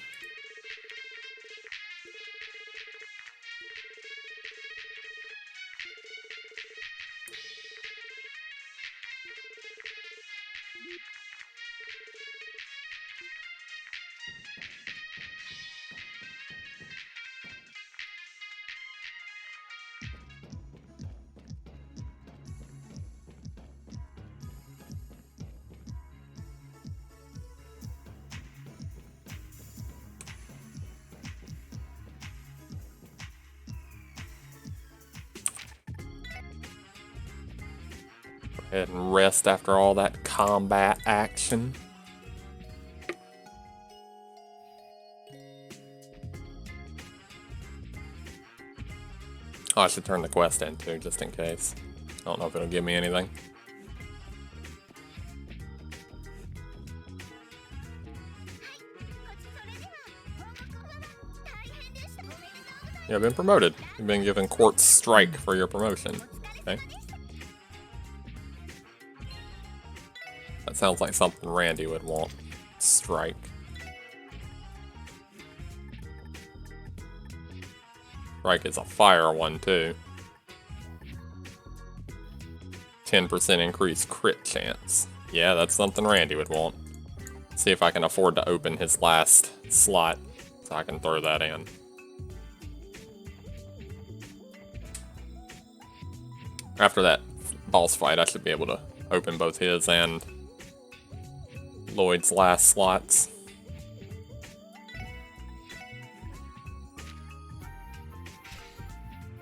Go ahead and rest after all that combat action. Oh, I should turn the quest in too, just in case. I don't know if it'll give me anything. You've been promoted. You've been given Quartz Strike for your promotion. Okay. That sounds like something Randy would want. Strike. Strike is a fire one too. 10% increased crit chance. Yeah, that's something Randy would want. See if I can afford to open his last slot so I can throw that in. After that boss fight, I should be able to open both his and Lloyd's last slots.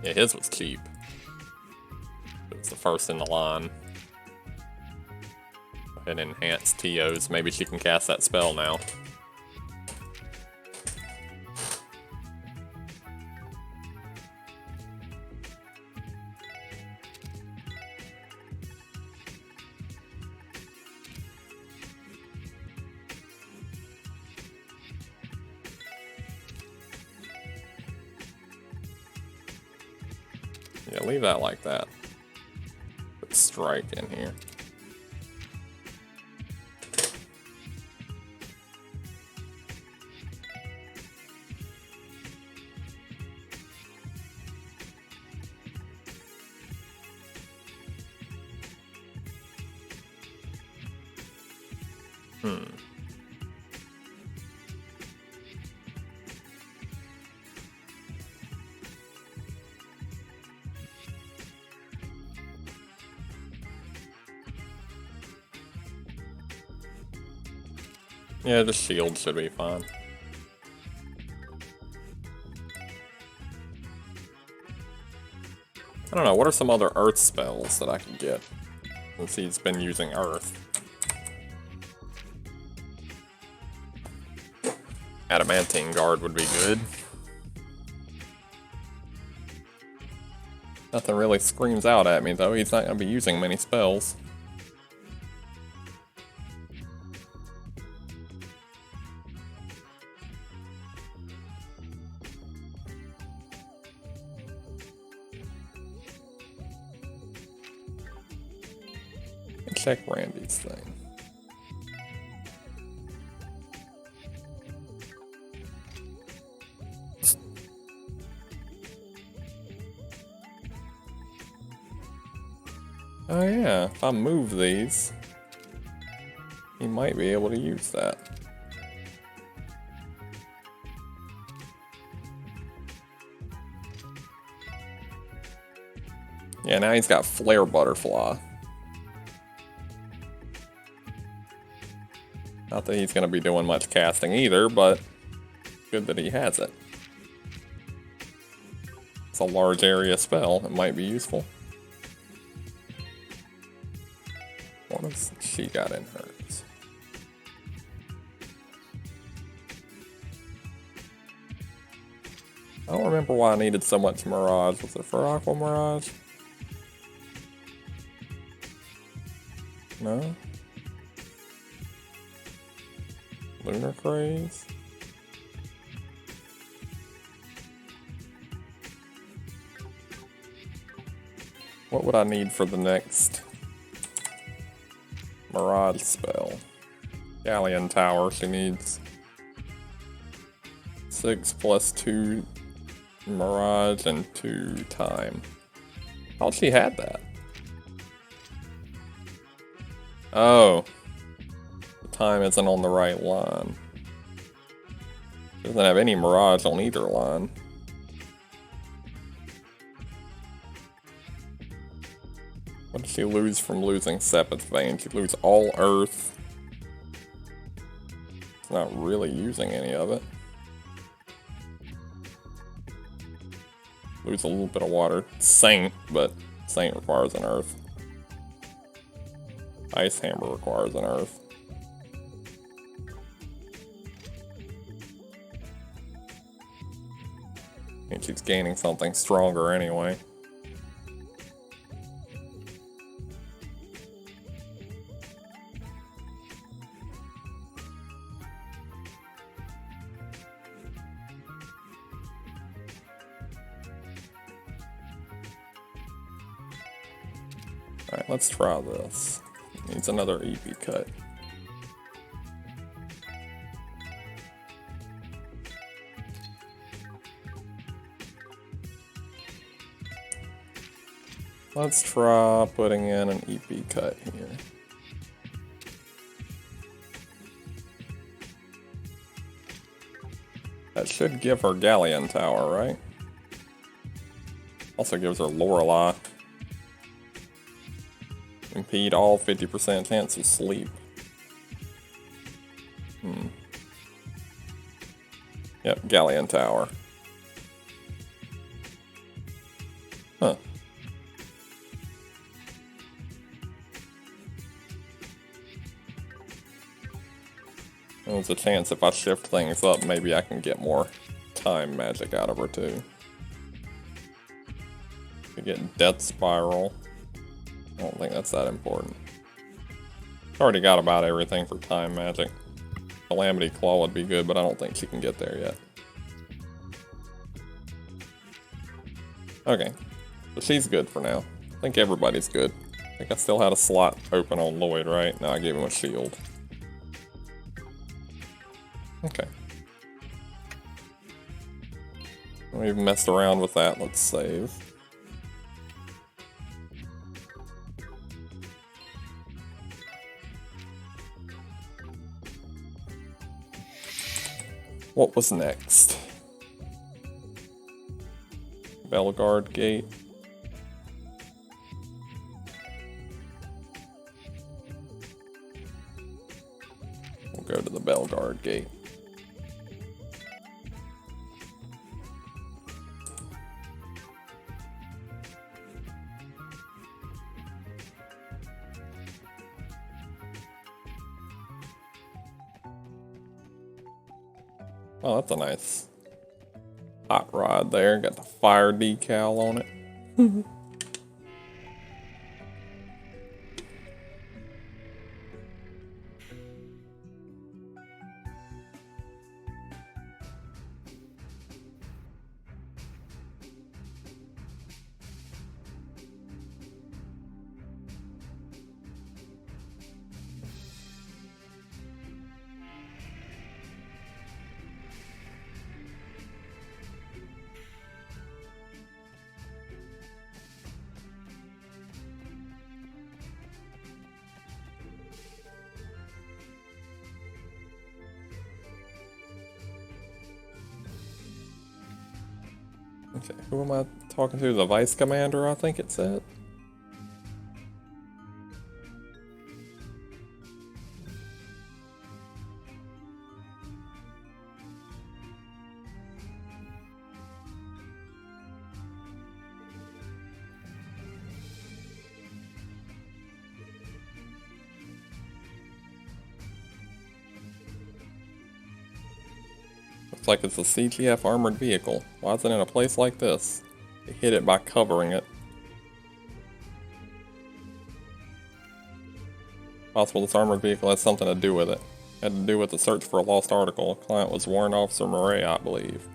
Yeah, his was cheap. It was the first in the line. Go ahead and enhance TOs. Maybe she can cast that spell now. Yeah, leave that like that. Put strike in here. Yeah, the shield should be fine. I don't know, what are some other earth spells that I can get? Since he's been using earth. Adamantine Guard would be good. Nothing really screams out at me though, he's not going to be using many spells. Check Randy's thing. Oh yeah, if I move these, he might be able to use that. Yeah, now he's got Flare Butterfly. Not that he's going to be doing much casting either, but good that he has it. It's a large area spell, it might be useful. What has she got in hers? I don't remember why I needed so much Mirage. Was it for Aqua Mirage? No? Lunar Craze? What would I need for the next Mirage spell? Galleon Tower, she needs 6 plus 2 Mirage and 2 time. Oh, she had that. Oh. Time isn't on the right line. Doesn't have any Mirage on either line. What did she lose from losing Sepith Vein? She lose all Earth. It's not really using any of it. Lose a little bit of water. Saint, but Saint requires an Earth. Ice Hammer requires an Earth. And she's gaining something stronger anyway. Alright, let's try this. Needs another EP cut. Let's try putting in an EP cut here. That should give her Galleon Tower, right? Also gives her Lorelei. Impede all 50% chance of sleep. Yep, Galleon Tower. Huh. There's a chance if I shift things up, maybe I can get more time magic out of her too. We get Death Spiral. I don't think that's that important. Already got about everything for time magic. Calamity Claw would be good, but I don't think she can get there yet. Okay, so she's good for now. I think everybody's good. I think I still had a slot open on Lloyd, right? Now I gave him a shield. Okay. We've messed around with that. Let's save. What was next? Bellegarde Gate. We'll go to the Bellegarde Gate. Oh, that's a nice hot rod there. Got the fire decal on it. Okay, who am I talking to? The Vice Commander, I think it said. Looks like it's a CGF armored vehicle. Why is it in a place like this? They hit it by covering it. Possible this armored vehicle has something to do with it. Had to do with the search for a lost article. Client was Warrant Officer Murray, I believe.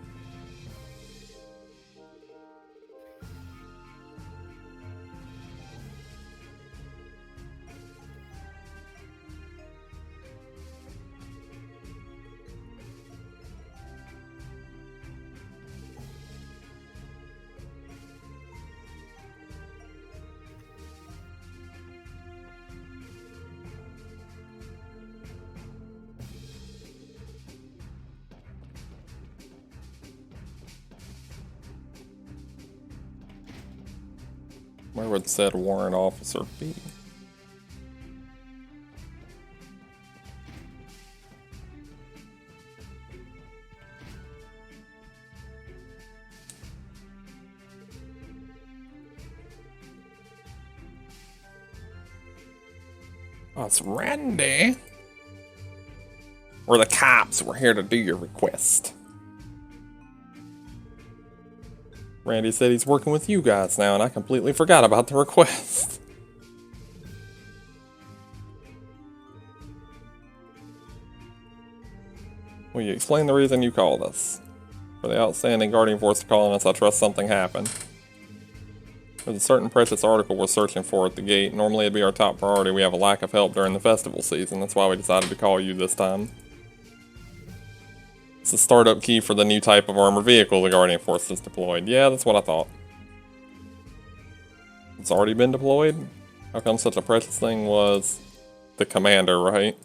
Where would said warrant officer be? Oh, it's Randy. We're the cops. We're here to do your request. Randy said he's working with you guys now, and I completely forgot about the request. Will you explain the reason you called us? For the outstanding Guardian Force calling us, I trust something happened. There's a certain precious article we're searching for at the gate. Normally it'd be our top priority. We have a lack of help during the festival season. That's why we decided to call you this time. It's the startup key for the new type of armored vehicle the Guardian Force has deployed. Yeah, that's what I thought. It's already been deployed? How come such a precious thing was the commander, right?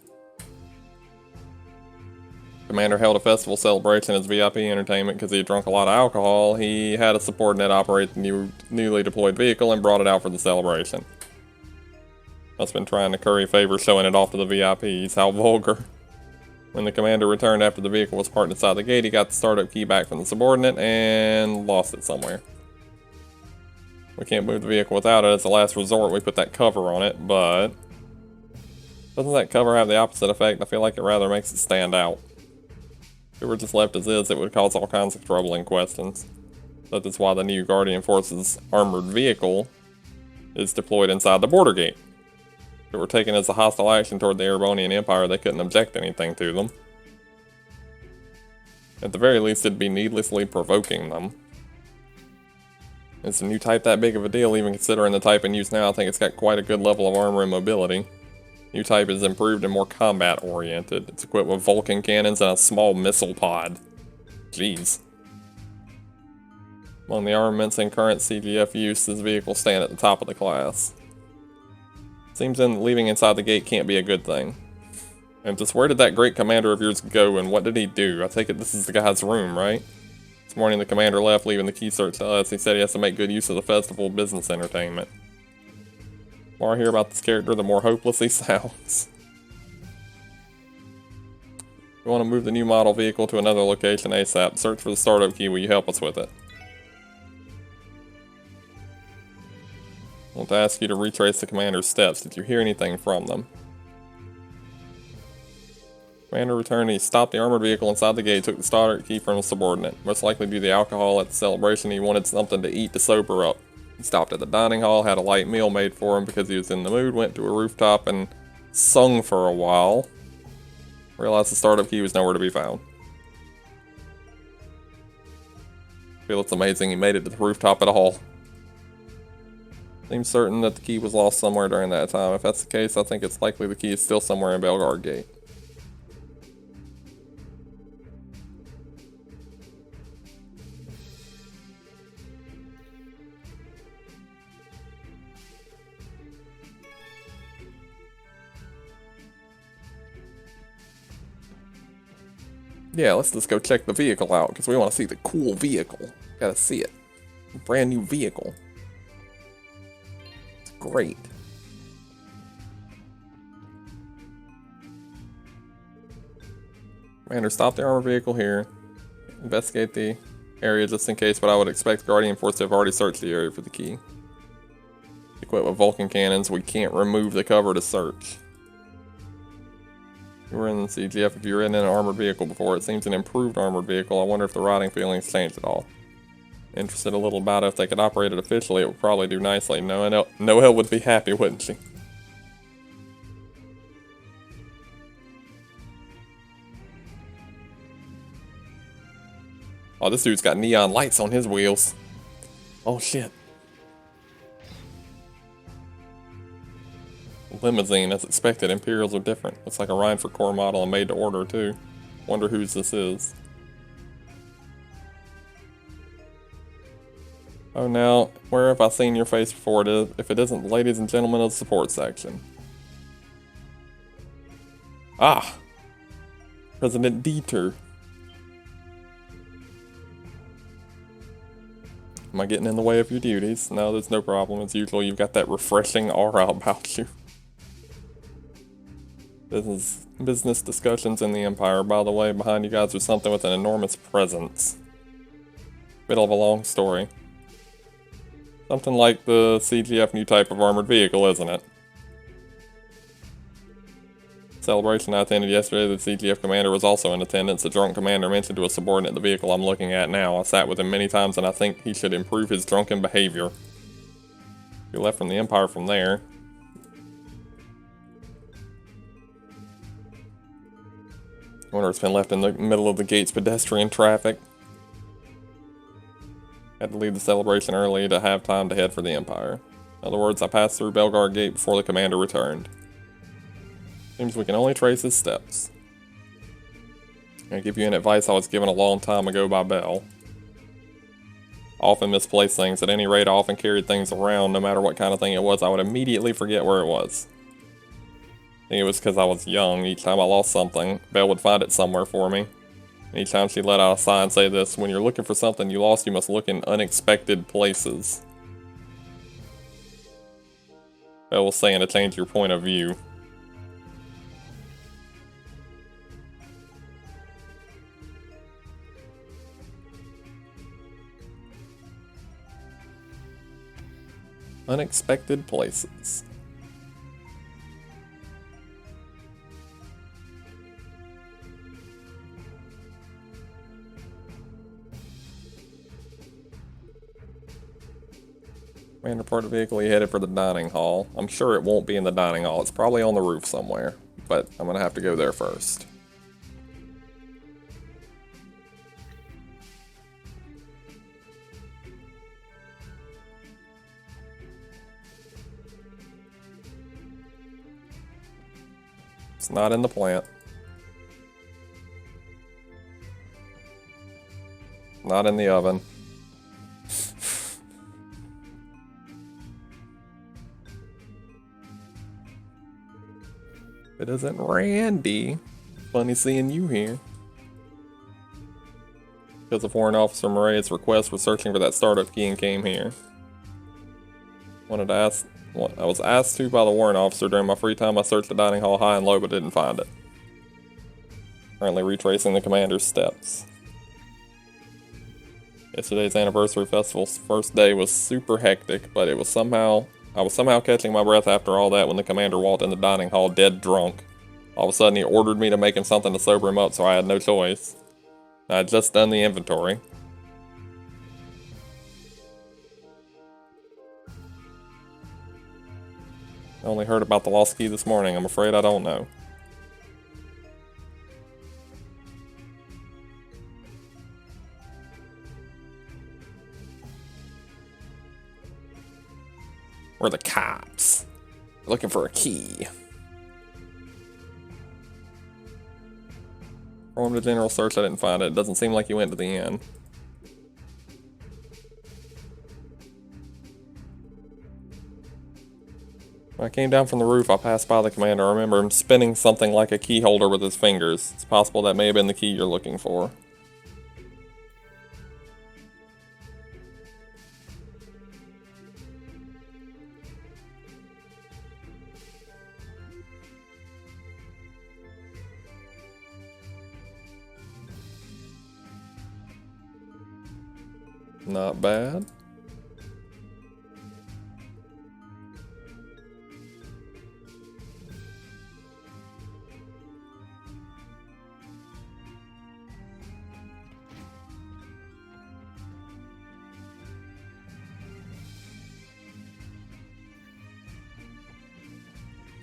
Commander held a festival celebration as VIP entertainment because he had drunk a lot of alcohol. He had a subordinate operate the newly deployed vehicle and brought it out for the celebration. Must have been trying to curry favor showing it off to the VIPs. How vulgar. When the commander returned after the vehicle was parked inside the gate, he got the startup key back from the subordinate and lost it somewhere. We can't move the vehicle without it. As a last resort, we put that cover on it, but doesn't that cover have the opposite effect? I feel like it rather makes it stand out. If it were just left as is, it would cause all kinds of trouble and questions. That is why the new Guardian Forces armored vehicle is deployed inside the border gate. If it were taken as a hostile action toward the Erebonian Empire, they couldn't object anything to them. At the very least, it'd be needlessly provoking them. Is a new type that big of a deal, even considering the type in use now? I think it's got quite a good level of armor and mobility. New type is improved and more combat-oriented. It's equipped with Vulcan cannons and a small missile pod. Jeez. Among the armaments in current CGF use, this vehicle stand at the top of the class. Seems then leaving inside the gate can't be a good thing. And just where did that great commander of yours go, and what did he do? I take it this is the guy's room, right? This morning the commander left, leaving the key search to us. He said he has to make good use of the festival business entertainment. The more I hear about this character, the more hopeless he sounds. We want to move the new model vehicle to another location ASAP. Search for the startup key. Will you help us with it? I want to ask you to retrace the commander's steps. Did you hear anything from them? Commander returned. He stopped the armored vehicle inside the gate, took the startup key from a subordinate. Most likely due to the alcohol at the celebration, he wanted something to eat to sober up. He stopped at the dining hall, had a light meal made for him because he was in the mood, went to a rooftop and sung for a while. Realized the startup key was nowhere to be found. I feel it's amazing he made it to the rooftop at all. Seems certain that the key was lost somewhere during that time. If that's the case, I think it's likely the key is still somewhere in Belgard Gate. Yeah, let's just go check the vehicle out, because we want to see the cool vehicle. Gotta see it. Brand new vehicle. It's great. Commander, stop the armored vehicle here. Investigate the area just in case, but I would expect Guardian Force to have already searched the area for the key. Equipped with Vulcan cannons, we can't remove the cover to search. You were in the CGF. If you've ridden in an armored vehicle before, it seems an improved armored vehicle. I wonder if the riding feelings changed at all. Interested a little about it. If they could operate it officially, it would probably do nicely. Noelle would be happy, wouldn't she? Oh, this dude's got neon lights on his wheels. Oh, shit. Limousine, as expected. Imperials are different. Looks like a Rhineford Corps model and made to order, too. Wonder whose this is. Oh, now, where have I seen your face before? If it isn't, ladies and gentlemen of the support section. Ah! President Dieter. Am I getting in the way of your duties? No, there's no problem. As usual, you've got that refreshing aura about you. Business discussions in the Empire. By the way, behind you guys was something with an enormous presence. Middle of a long story. Something like the CGF new type of armored vehicle, isn't it? Celebration I attended yesterday, the CGF commander was also in attendance. The drunk commander mentioned to a subordinate the vehicle I'm looking at now. I sat with him many times and I think he should improve his drunken behavior. He left from the Empire from there. I wonder if it's been left in the middle of the gate's pedestrian traffic. Had to leave the celebration early to have time to head for the Empire. In other words, I passed through Belgard Gate before the commander returned. Seems we can only trace his steps. I'm gonna give you an advice I was given a long time ago by Bell. Often misplace things. At any rate, I often carried things around. No matter what kind of thing it was, I would immediately forget where it was. I think it was because I was young. Each time I lost something, Belle would find it somewhere for me. And each time she'd let out a sigh and say this: when you're looking for something you lost, you must look in unexpected places. Belle was saying to change your point of view. Unexpected places. Man, report the vehicle, he headed for the dining hall. I'm sure it won't be in the dining hall. It's probably on the roof somewhere, but I'm gonna have to go there first. It's not in the plant. Not in the oven. It isn't Randy. Funny seeing you here. Because of Warrant Officer Murray's request for searching for that startup key and came here. I was asked to by the warrant officer during my free time. I searched the dining hall high and low but didn't find it. Currently retracing the commander's steps. Yesterday's anniversary festival's first day was super hectic, but I was somehow catching my breath after all that when the commander walked in the dining hall dead drunk. All of a sudden he ordered me to make him something to sober him up, so I had no choice. I had just done the inventory. I only heard about the lost key this morning. I'm afraid I don't know. We're the cops. We're looking for a key. Performed a general search, I didn't find it. It doesn't seem like you went to the inn. When I came down from the roof, I passed by the commander. I remember him spinning something like a key holder with his fingers. It's possible that may have been the key you're looking for. Not bad.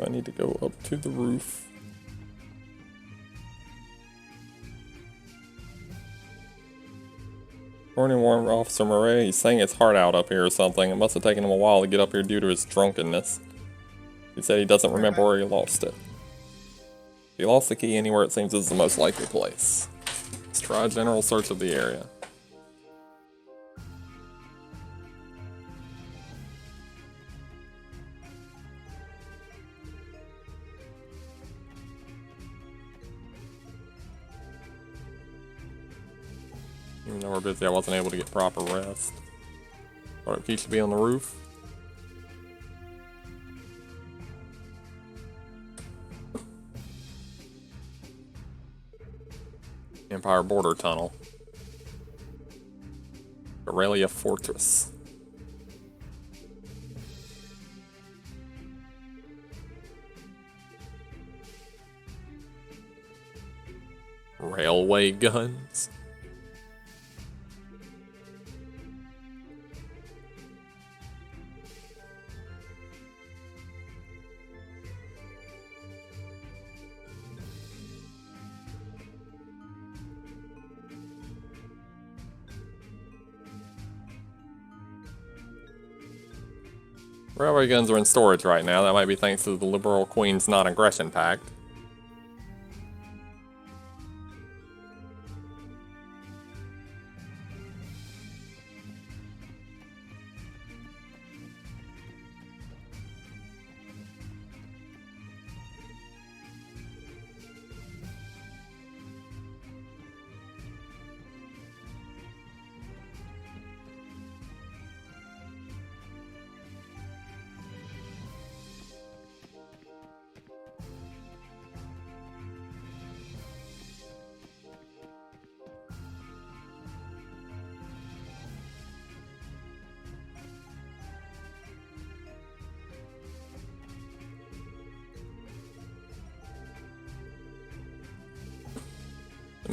I need to go up to the roof. Morning, Warrant Officer Murray. He's saying his heart out up here or something. It must have taken him a while to get up here due to his drunkenness. He said he doesn't remember where he lost it. If he lost the key anywhere, it seems this is the most likely place. Let's try a general search of the area. Even though we're busy, I wasn't able to get proper rest. Thought key should be on the roof. Empire Border Tunnel. Aurelia Fortress. Railway guns. Railway guns are in storage right now. That might be thanks to the Liberal Queen's non-aggression pact.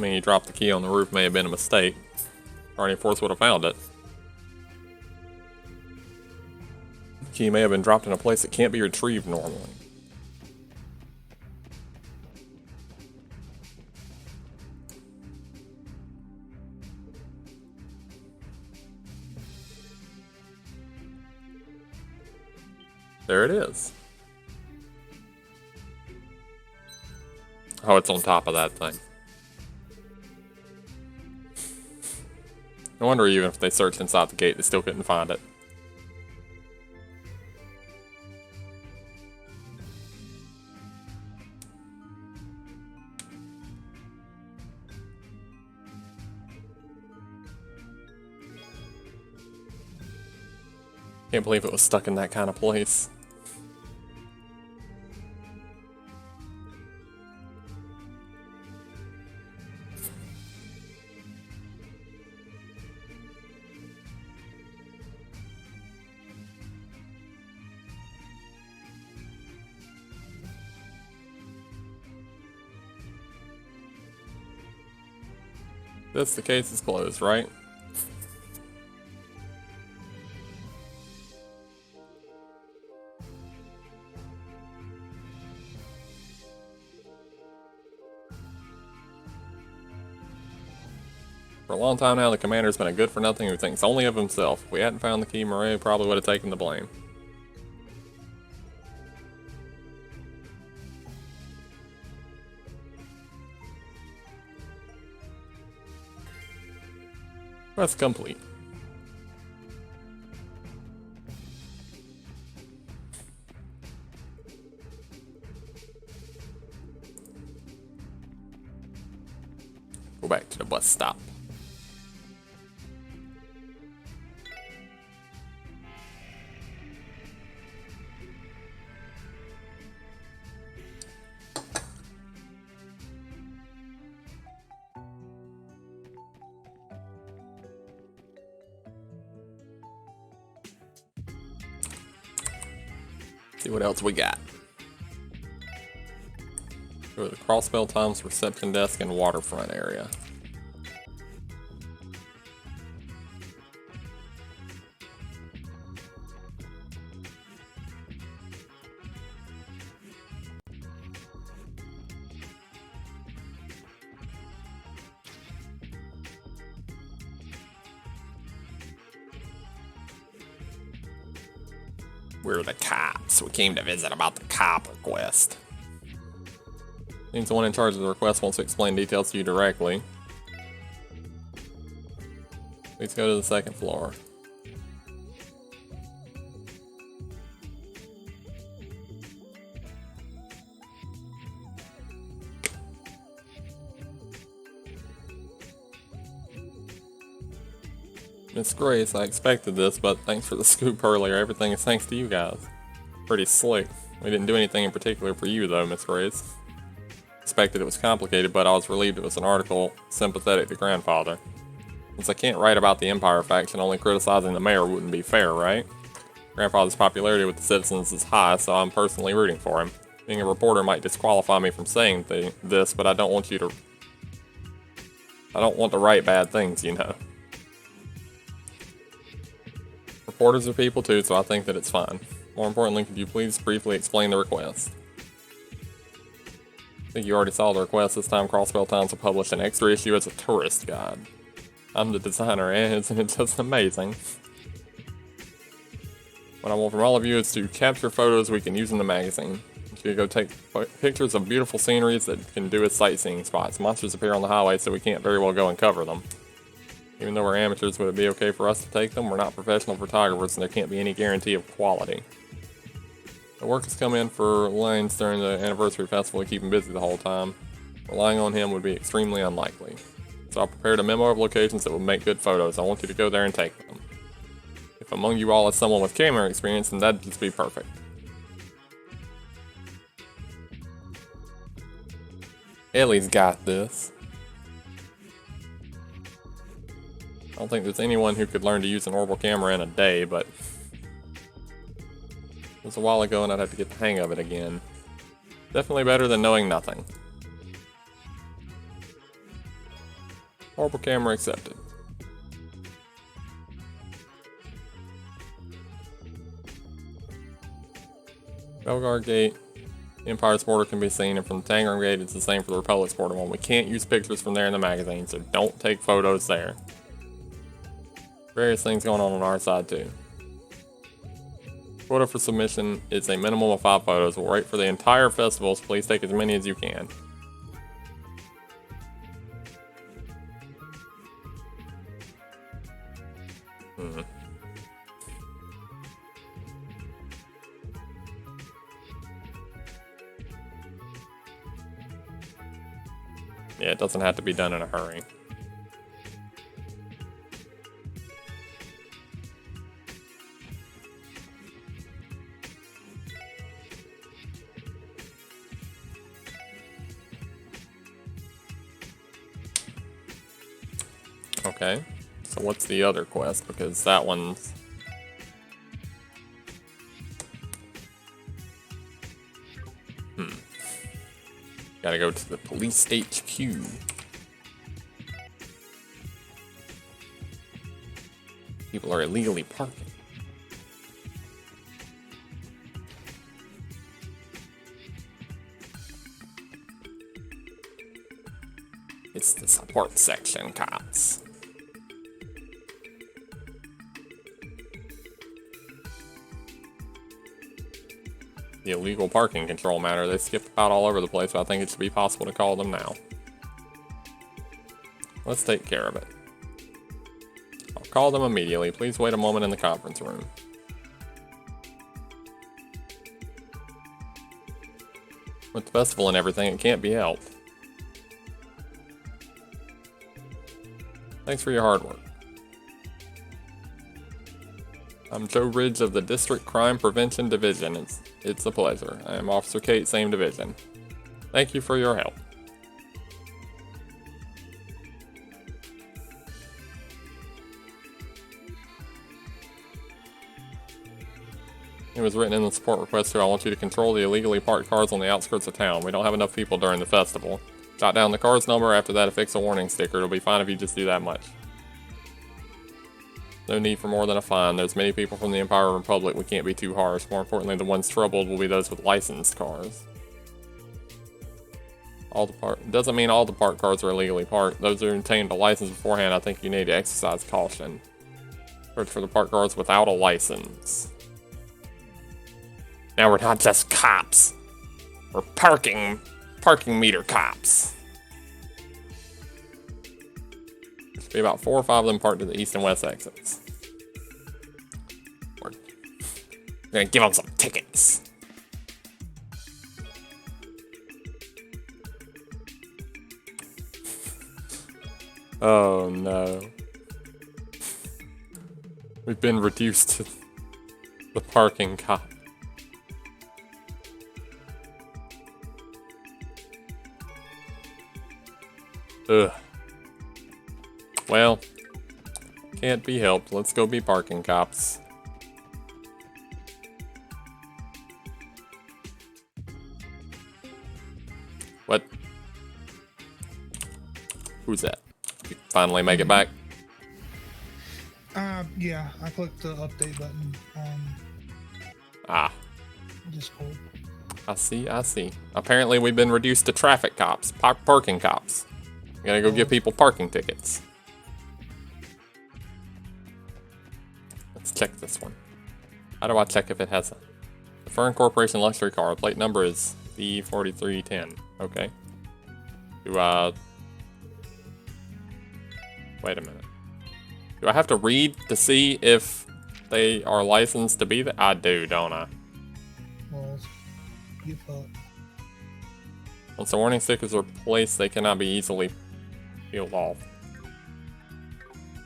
mean, you dropped the key on the roof may have been a mistake. Guardian Force would have found it. The key may have been dropped in a place that can't be retrieved normally. There it is. Oh, it's on top of that thing. No wonder even if they searched inside the gate, they still couldn't find it. Can't believe it was stuck in that kind of place. This, the case is closed, right? For a long time now, the commander's been a good-for-nothing who thinks only of himself. If we hadn't found the key, Murray probably would have taken the blame. Quest complete. Go back to the bus stop. See what else we got. Go to the Crossbell Times reception desk and waterfront area. We're the cops. We came to visit about the cop request. Means the one in charge of the request wants to explain details to you directly. Please go to the second floor. Miss Grace, I expected this, but thanks for the scoop earlier. Everything is thanks to you guys. Pretty slick. We didn't do anything in particular for you, though, Miss Grace. Expected it was complicated, but I was relieved it was an article sympathetic to Grandfather. Since I can't write about the Empire faction, only criticizing the mayor wouldn't be fair, right? Grandfather's popularity with the citizens is high, so I'm personally rooting for him. Being a reporter might disqualify me from saying this, but I don't want to write bad things, you know. Reporters are people too, so I think that it's fine. More importantly, could you please briefly explain the request? I think you already saw the request. This time Crossbell Times will publish an extra issue as a tourist guide. I'm the designer, and isn't it just amazing? What I want from all of you is to capture photos we can use in the magazine. You can go take pictures of beautiful sceneries that can do as sightseeing spots. Monsters appear on the highway, so we can't very well go and cover them. Even though we're amateurs, would it be okay for us to take them? We're not professional photographers, and there can't be any guarantee of quality. The workers come in for Lanes during the anniversary festival to keep him busy the whole time. Relying on him would be extremely unlikely. So I prepared a memo of locations that would make good photos. I want you to go there and take them. If among you all is someone with camera experience, then that'd just be perfect. Ellie's got this. I don't think there's anyone who could learn to use an orbital camera in a day, but it was a while ago and I'd have to get the hang of it again. Definitely better than knowing nothing. Horrible camera accepted. Belgar Gate. Empire's border can be seen, and from the Tangram Gate, it's the same for the Republic's border one. We can't use pictures from there in the magazine, so don't take photos there. Various things going on our side, too. Quota for submission is a minimum of 5 photos. We'll wait for the entire festival, so please take as many as you can. Yeah, it doesn't have to be done in a hurry. Okay, so what's the other quest? Because that one's... Gotta go to the police HQ. People are illegally parking. It's the support section, cops. The illegal parking control matter. They skipped about all over the place, but I think it should be possible to call them now. Let's take care of it. I'll call them immediately. Please wait a moment in the conference room. With the festival and everything, it can't be helped. Thanks for your hard work. I'm Joe Ridge of the District Crime Prevention Division. It's a pleasure. I am Officer Kate, same division. Thank you for your help. It was written in the support request too. I want you to control the illegally parked cars on the outskirts of town. We don't have enough people during the festival. Jot down the car's number. After that, affix a warning sticker. It'll be fine if you just do that much. No need for more than a fine. There's many people from the Empire Republic. We can't be too harsh. More importantly, the ones troubled will be those with licensed cars. Doesn't mean all the parked cars are illegally parked. Those who obtained a license beforehand, I think you need to exercise caution. Search for the parked cars without a license. Now we're not just cops. We're parking meter cops. There should be about 4 or 5 of them parked to the east and west exits. We're gonna give them some tickets. Oh no. We've been reduced to the parking cop. Ugh. Well, can't be helped. Let's go be parking cops. What? Who's that? You finally make it back? Yeah, I clicked the update button on Discord. I see. Apparently we've been reduced to traffic cops, parking cops. We gotta go give people parking tickets. Let's check this one. How do I check if it has the Fern Corporation luxury car? Plate number is B4310. Okay. Do I... Wait a minute. Do I have to read to see if they are licensed to be there? I do, don't I? Well, you thought. Once the warning stickers are placed, they cannot be easily peeled off.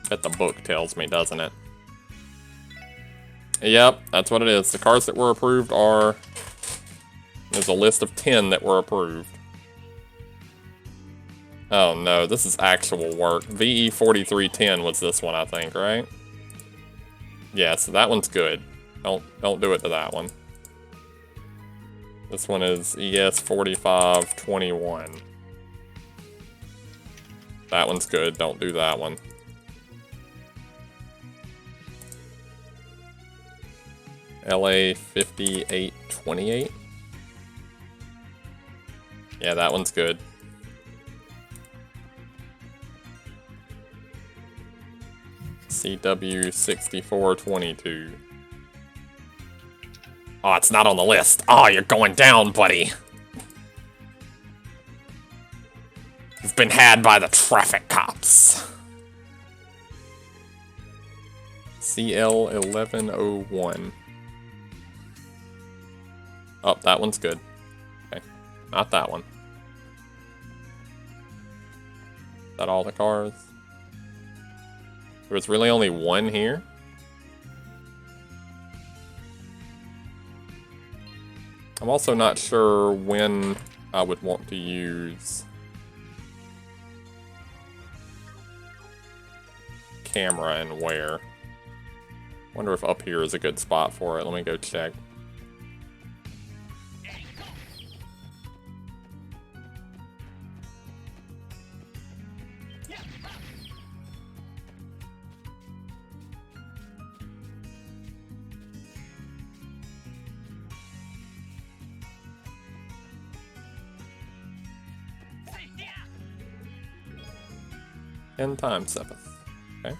That the book tells me, doesn't it? Yep, that's what it is. The cars that were approved are... There's a list of 10 that were approved. Oh no, this is actual work. VE4310 was this one, I think, right? Yeah, so that one's good. Don't do it to that one. This one is ES4521. That one's good. Don't do that one. LA 5828. Yeah, that one's good. CW 6422. Oh, it's not on the list. Oh, you're going down, buddy. You've been had by the traffic cops. CL 1101. Oh, that one's good. Okay, not that one. Is that all the cars? There was really only one here? I'm also not sure when I would want to use camera and where. Wonder if up here is a good spot for it. Let me go check. N times 7. Okay.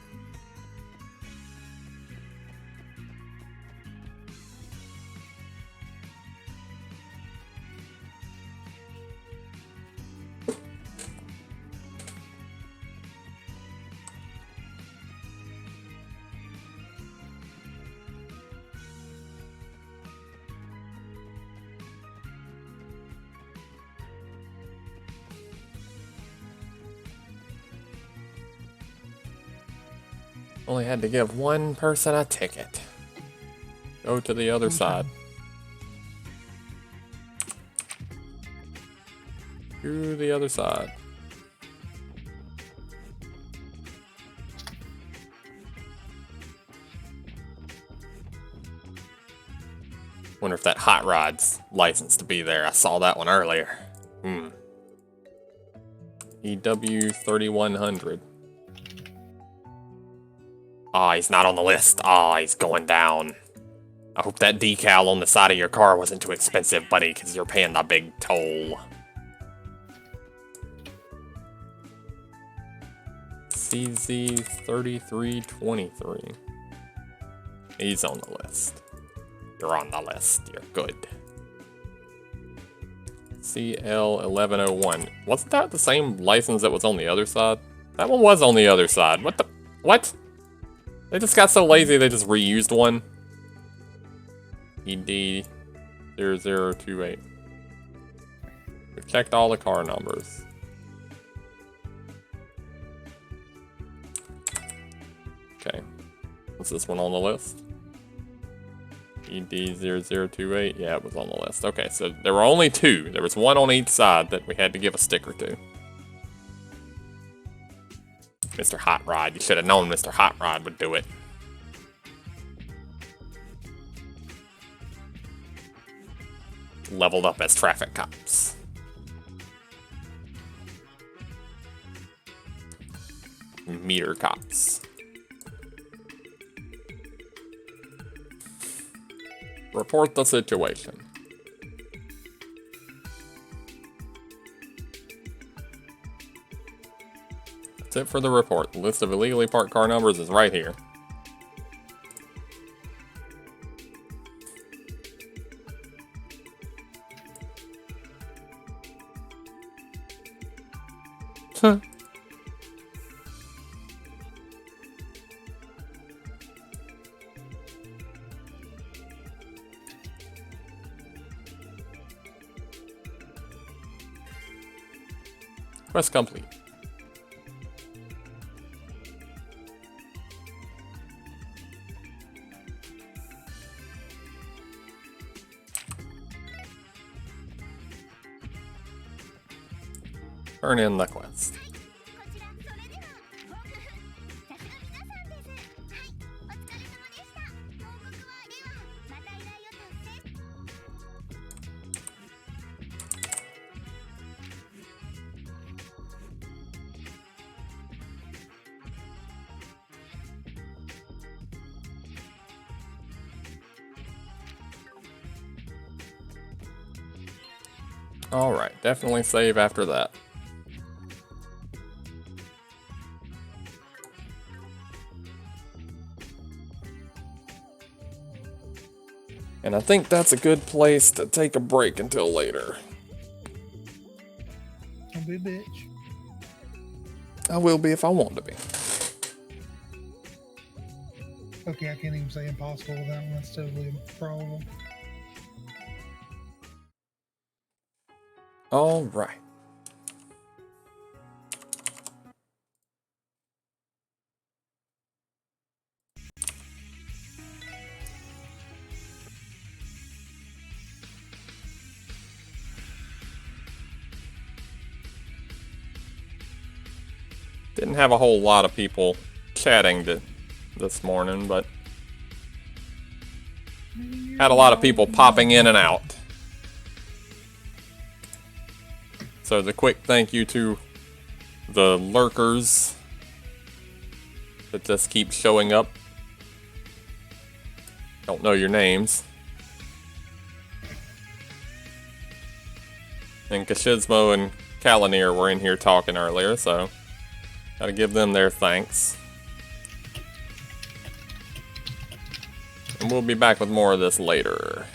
Only had to give one person a ticket. Go to the other side. To the other side. Wonder if that hot rod's licensed to be there. I saw that one earlier. EW 3100. Ah, he's not on the list. Ah, he's going down. I hope that decal on the side of your car wasn't too expensive, buddy, because you're paying the big toll. CZ 3323. He's on the list. You're on the list. You're good. CL 1101. Wasn't that the same license that was on the other side? That one was on the other side. What the? What? They just got so lazy they just reused one. ED 0028. We've checked all the car numbers. Okay. Was this one on the list? ED 0028. Yeah, it was on the list. Okay, so there were only two. There was one on each side that we had to give a sticker to. Mr. Hot Rod. You should have known Mr. Hot Rod would do it. Leveled up as traffic cops. Meter cops. Report the situation. That's it for the report. The list of illegally parked car numbers is right here. Huh. Quest complete. Turn in the quest. Alright, definitely save after that. And I think that's a good place to take a break until later. Don't be a bitch. I will be if I want to be. Okay, I can't even say impossible with that one. That's totally improbable. Alright. Didn't have a whole lot of people chatting this morning, but had a lot of people popping in and out. So the quick thank you to the lurkers that just keep showing up. Don't know your names. And Kashizmo and Kalanir were in here talking earlier, so gotta give them their thanks. And we'll be back with more of this later.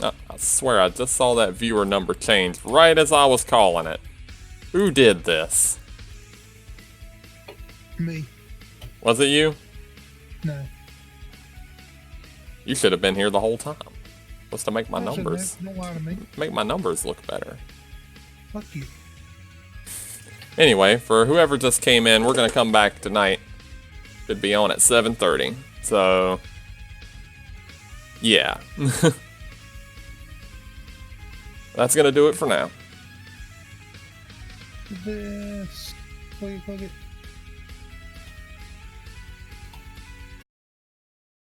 Oh, I swear I just saw that viewer number change right as I was calling it. Who did this? Me. Was it you? No. You should have been here the whole time. Was to make my Don't lie to me. make my numbers look better. Fuck you. Anyway, for whoever just came in, we're gonna come back tonight. Should be on at 7:30. So yeah. That's gonna do it for now. This. Click it.